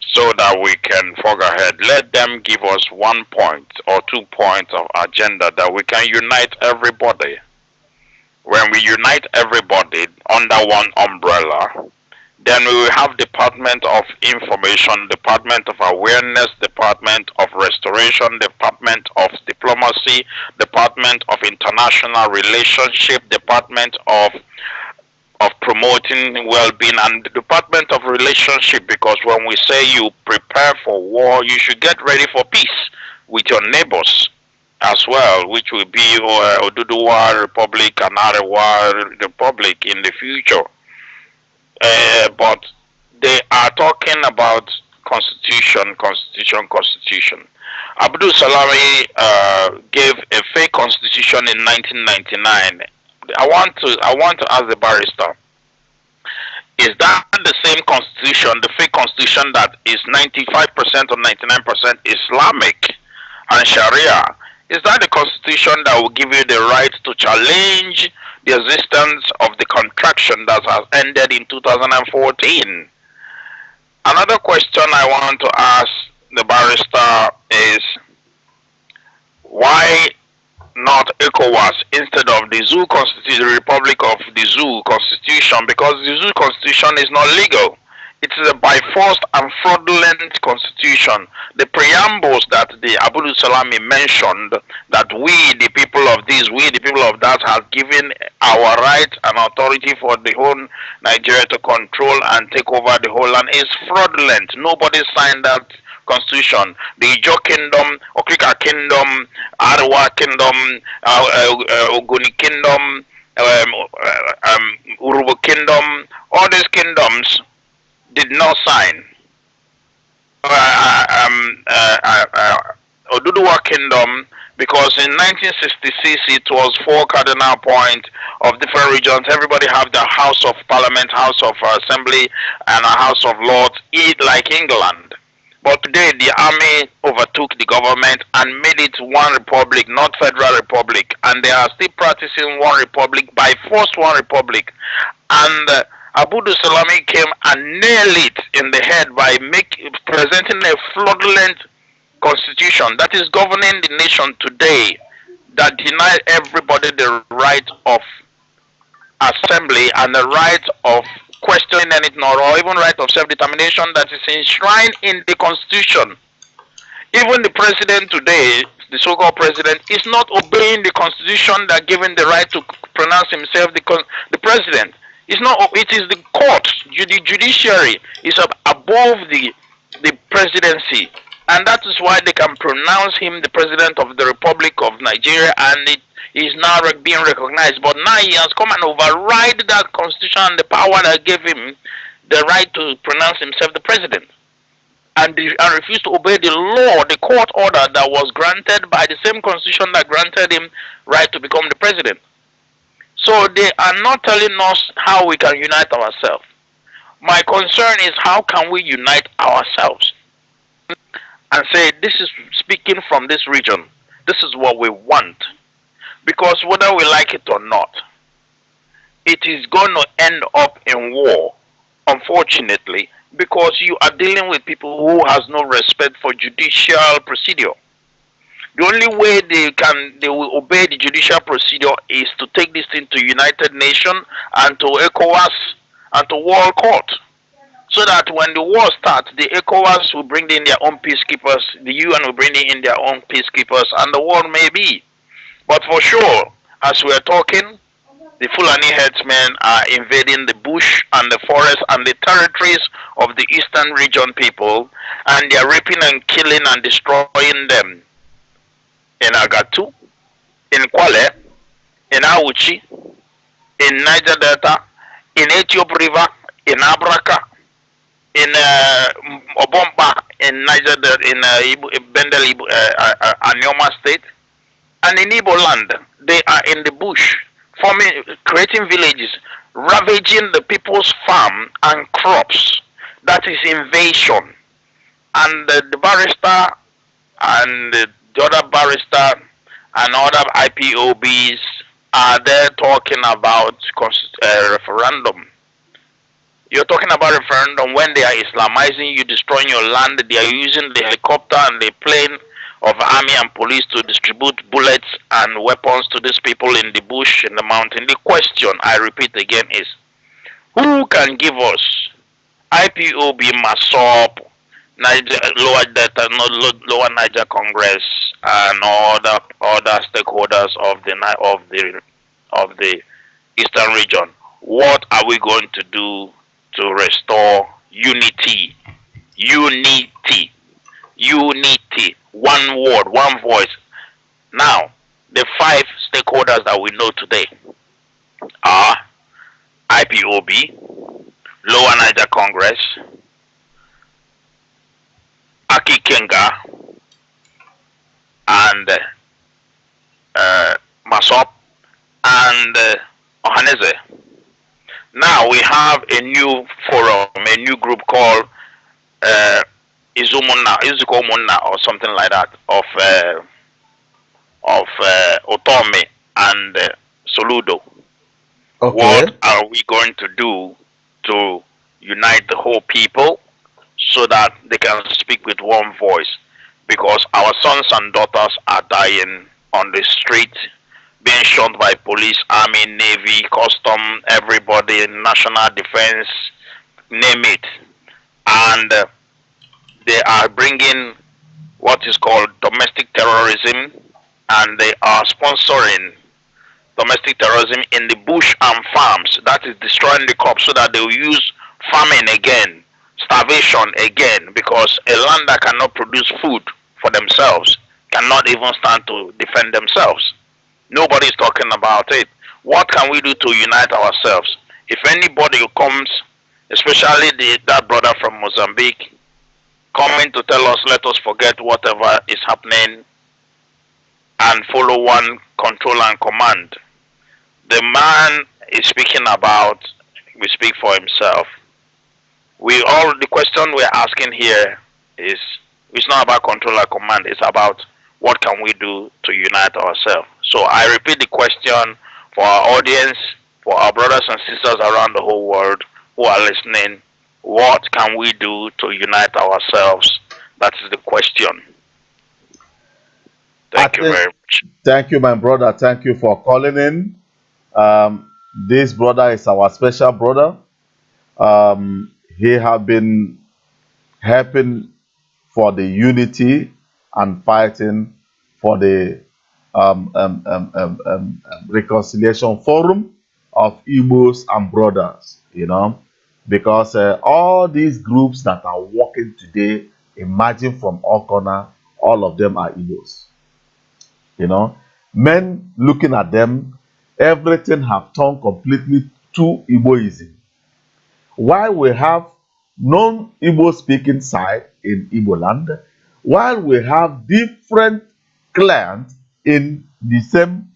S10: so that we can forge ahead. Let them give us 1 point or 2 points of agenda that we can unite everybody. When we unite everybody under one umbrella, then we will have Department of Information, Department of Awareness, Department of Restoration, Department of Diplomacy, Department of International Relationship, Department of Promoting Well-being, and the Department of Relationship, because when we say you prepare for war, you should get ready for peace with your neighbors as well, which will be Oduduwa Republic and Arewa Republic in the future. But they are talking about constitution. Abdul Salami gave a fake constitution in 1999. I want to ask the barrister, is that the same constitution, the fake constitution that is 95% or 99% Islamic and Sharia? Is that the constitution that will give you the right to challenge the existence of the contraction that has ended in 2014. Another question I want to ask the barrister is, why not ECOWAS instead of the Zoo Constitution, the Republic of the Zoo Constitution? Because the Zoo Constitution is not legal. It is a by force and fraudulent constitution. The preambles that the Abu Salami mentioned, that we, the people of this, we, the people of that, have given our right and authority for the whole Nigeria to control and take over the whole land, is fraudulent. Nobody signed that constitution. The Ijo Kingdom, Okrika Kingdom, Arwa Kingdom, Ogoni Kingdom, Urubu Kingdom, all these kingdoms did not sign. Oduduwa Kingdom, because in 1966 it was 4 cardinal points of different regions. Everybody have the House of Parliament, House of Assembly, and a House of Lords, like England. But today the army overtook the government and made it one republic, not federal republic, and they are still practicing one republic, by force one republic. And Abu Salami came and nailed it in the head by presenting a fraudulent constitution that is governing the nation today, that denied everybody the right of assembly and the right of questioning anything, or even right of self-determination that is enshrined in the constitution. Even the president today, the so-called president, is not obeying the constitution that gave him the right to pronounce himself the president. It's not. It is the court, the judiciary is above the presidency, and that is why they can pronounce him the president of the Republic of Nigeria, and it is now being recognized. But now he has come and override that constitution and the power that gave him the right to pronounce himself the president, and refused to obey the law, the court order that was granted by the same constitution that granted him right to become the president. So they are not telling us how we can unite ourselves. My concern is, how can we unite ourselves and say, this is speaking from this region, this is what we want. Because whether we like it or not, it is going to end up in war, unfortunately, because you are dealing with people who has no respect for judicial procedure. The only way they will obey the judicial procedure is to take this thing to United Nations and to ECOWAS and to World Court, so that when the war starts, the ECOWAS will bring in their own peacekeepers, the UN will bring in their own peacekeepers, and the world may be. But for sure, as we are talking, the Fulani herdsmen are invading the bush and the forest and the territories of the eastern region people, and they are raping and killing and destroying them. In Agatu, in Kwale, in Auchi, in Niger Delta, in Ethiopia River, in Abraka, in Obomba, in Niger Delta, in Bendel, Anyoma State, and in Igbo land. They are in the bush, creating villages, ravaging the people's farm and crops. That is invasion. And the barrister and the other barrister and other IPOBs are there talking about referendum. You're talking about referendum when they are Islamizing you, destroying your land. They are using the helicopter and the plane of army and police to distribute bullets and weapons to these people in the bush, in the mountain. The question, I repeat again, is who can give us IPOB, MASOP, Niger, Lower Niger Congress, and other stakeholders of the eastern region? What are we going to do to restore unity? Unity. One word, one voice. Now, the 5 stakeholders that we know today are IPOB, Lower Niger Congress, Aki Kenga, and Masop, and Ohaneze. Now we have a new forum, a new group called Izuko or something like that, of Otome and Soludo.
S1: Okay.
S10: What are we going to do to unite the whole people so that they can speak with one voice? Because our sons and daughters are dying on the street, being shot by police, army, navy, custom, everybody, national defense, name it. And they are bringing what is called domestic terrorism, and they are sponsoring domestic terrorism in the bush and farms. That is destroying the crops so that they will use famine again, starvation again, because a land that cannot produce food for themselves cannot even stand to defend themselves. Nobody is talking about it. What can we do to unite ourselves? If anybody who comes, especially that brother from Mozambique, coming to tell us, let us forget whatever is happening and follow one control and command. The man is speaking about, we speak for himself. The question we're asking here is, it's not about control and command, it's about what can we do to unite ourselves. So I repeat the question for our audience, for our brothers and sisters around the whole world who are listening. What can we do to unite ourselves? That is the question. Thank you very much.
S1: Thank you, my brother. Thank you for calling in. This brother is our special brother. He has been helping for the unity and fighting for the reconciliation forum of Igbos and brothers, because all these groups that are working today, imagine from all corner, all of them are Igbos. Men looking at them, everything have turned completely to Igboism. While we have non-Igbo speaking side in Igbo land, while we have different clans in the same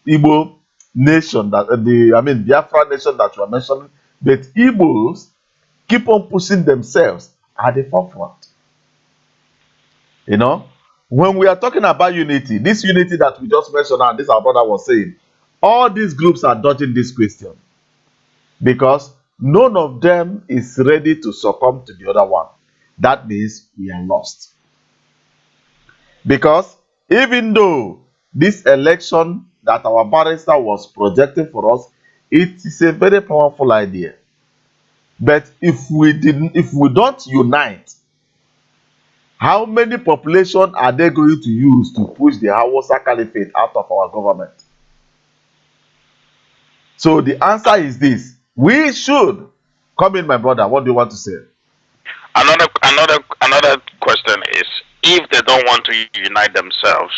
S1: Igbo nation, Biafran nation that you are mentioning, but Igbos keep on pushing themselves at the forefront. When we are talking about unity, this unity that we just mentioned and this our brother was saying, all these groups are dodging this question because none of them is ready to succumb to the other one. That means we are lost. Because even though this election that our barrister was projecting for us, it is a very powerful idea. But if we don't unite, how many population are they going to use to push the Hausa Caliphate out of our government? So the answer is this: we should come in, my brother. What do you want to say?
S10: Another question is, if they don't want to unite themselves,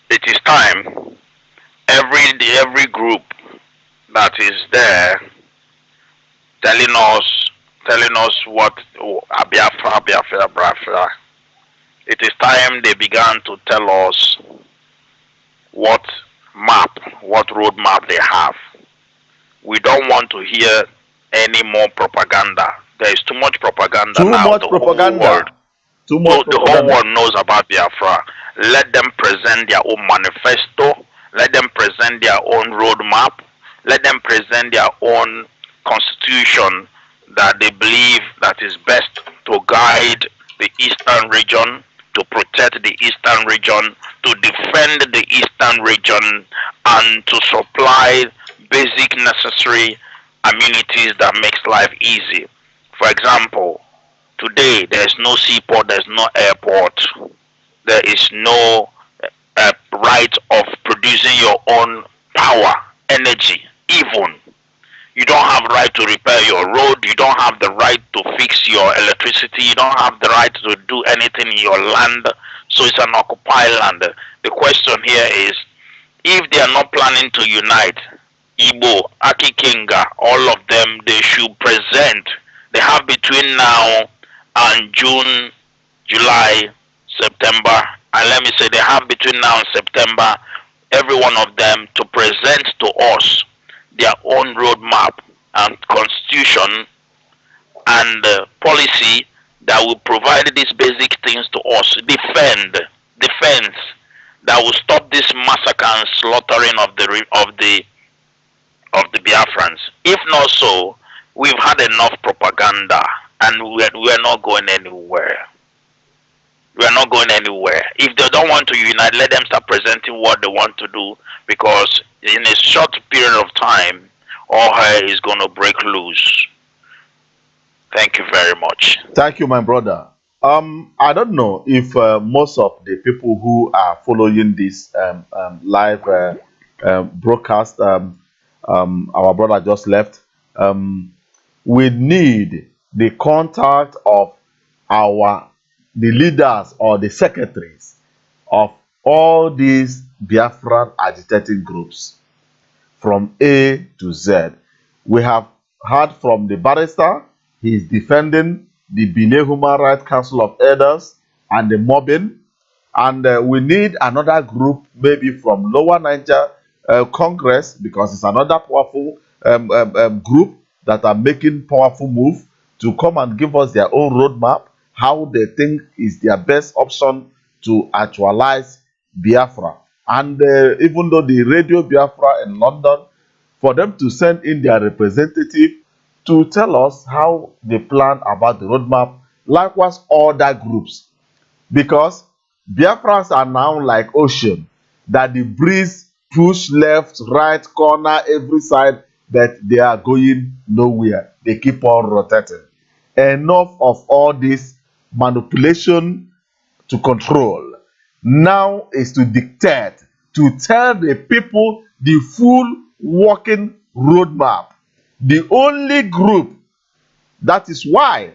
S10: it is time every group that is there telling us what Biafra. It is time they began to tell us what roadmap they have. We don't want to hear any more propaganda. There is too much propaganda now. The whole world knows about Biafra. Let them present their own manifesto. Let them present their own roadmap. Let them present their own constitution that they believe that is best to guide the eastern region, to protect the eastern region, to defend the eastern region, and to supply basic necessary amenities that makes life easy. For example, today there's no seaport, there's no airport, there is no right of producing your own power, energy, even. You don't have the right to repair your road. You don't have the right to fix your electricity. You don't have the right to do anything in your land. So it's an occupied land. The question here is, if they are not planning to unite, Igbo, Akikinga, all of them, they should present. They have between now and June, July, September, and let me say they have between now and September, every one of them to present to us their own roadmap and constitution and policy that will provide these basic things to us. Defense that will stop this massacre and slaughtering of the of the Biafrans. If not so, we've had enough propaganda and we're not going anywhere. We're not going anywhere. If they don't want to unite, let them start presenting what they want to do, because in a short period of time, all hell is going to break loose. Thank you very much.
S1: Thank you, my brother. I don't know if most of the people who are following this live broadcast, our brother just left, we need the contact of the leaders or the secretaries of all these Biafran agitating groups from A to Z. We have heard from the barrister. He is defending the Benin Human Rights Council of Elders and the mobbing. And we need another group, maybe from Lower Niger Congress, because it's another powerful group that are making powerful move to come and give us their own roadmap, how they think is their best option to actualize Biafra. And even though the Radio Biafra in London, for them to send in their representative to tell us how they plan about the roadmap, likewise other groups. Because Biafrans are now like ocean, that the breeze push left, right, corner, every side, but they are going nowhere. They keep on rotating. Enough of all this manipulation to control. Now is to dictate, to tell the people the full working roadmap. The only group, that is why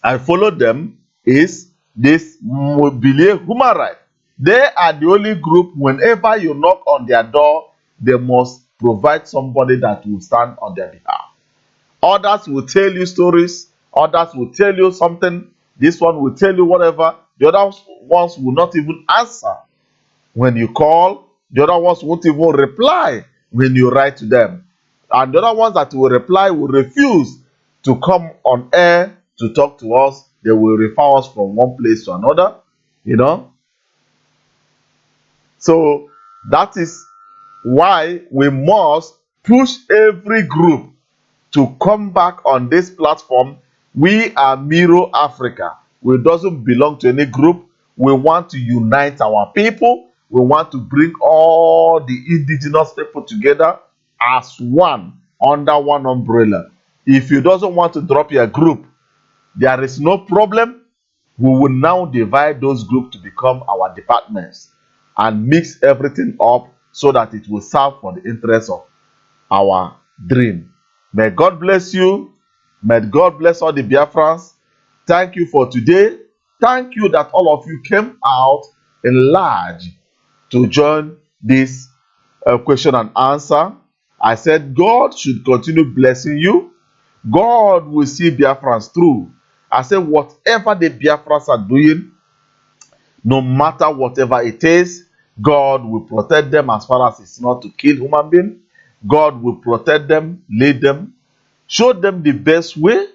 S1: I follow them, is this Mobile Human Rights. They are the only group, whenever you knock on their door, they must provide somebody that will stand on their behalf. Others will tell you stories, others will tell you something, this one will tell you whatever, the other ones will not even answer when you call, the other ones won't even reply when you write to them. And the other ones that will reply will refuse to come on air to talk to us. They will refer us from one place to another, you know. So that is why we must push every group to come back on this platform. We are Miro Africa. We doesn't belong to any group. We want to unite our people. We want to bring all the indigenous people together as one, under one umbrella. If you doesn't want to drop your group, there is no problem. We will now divide those groups to become our departments and mix everything up so that it will serve for the interest of our dream. May God bless you. May God bless all the Biafrans. Thank you for today. Thank you that all of you came out in large to join this question and answer. I said God should continue blessing you. God will see Biafrans through. I said whatever the Biafrans are doing, no matter whatever it is, God will protect them as far as it's not to kill human beings. God will protect them, lead them, show them the best way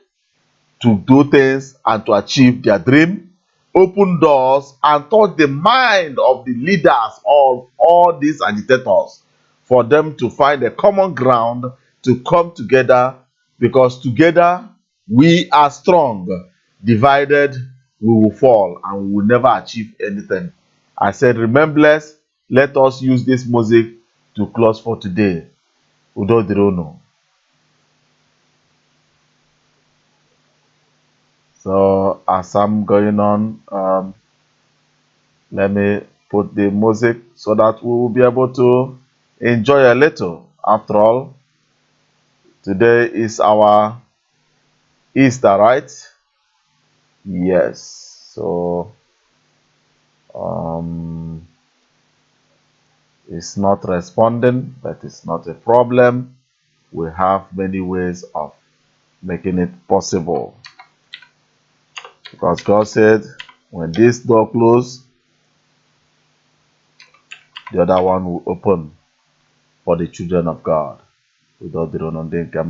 S1: to do things and to achieve their dream, open doors and touch the mind of the leaders of all these agitators for them to find a common ground to come together, because together we are strong. Divided we will fall and we will never achieve anything. I said, remember, let us use this music to close for today. Udo Dirono. So as I'm going on, let me put the music so that we will be able to enjoy a little. After all, today is our Easter, right? Yes. So it's not responding, but it's not a problem. We have many ways of making it possible. Because God said, when this door closes, the other one will open for the children of God. Without the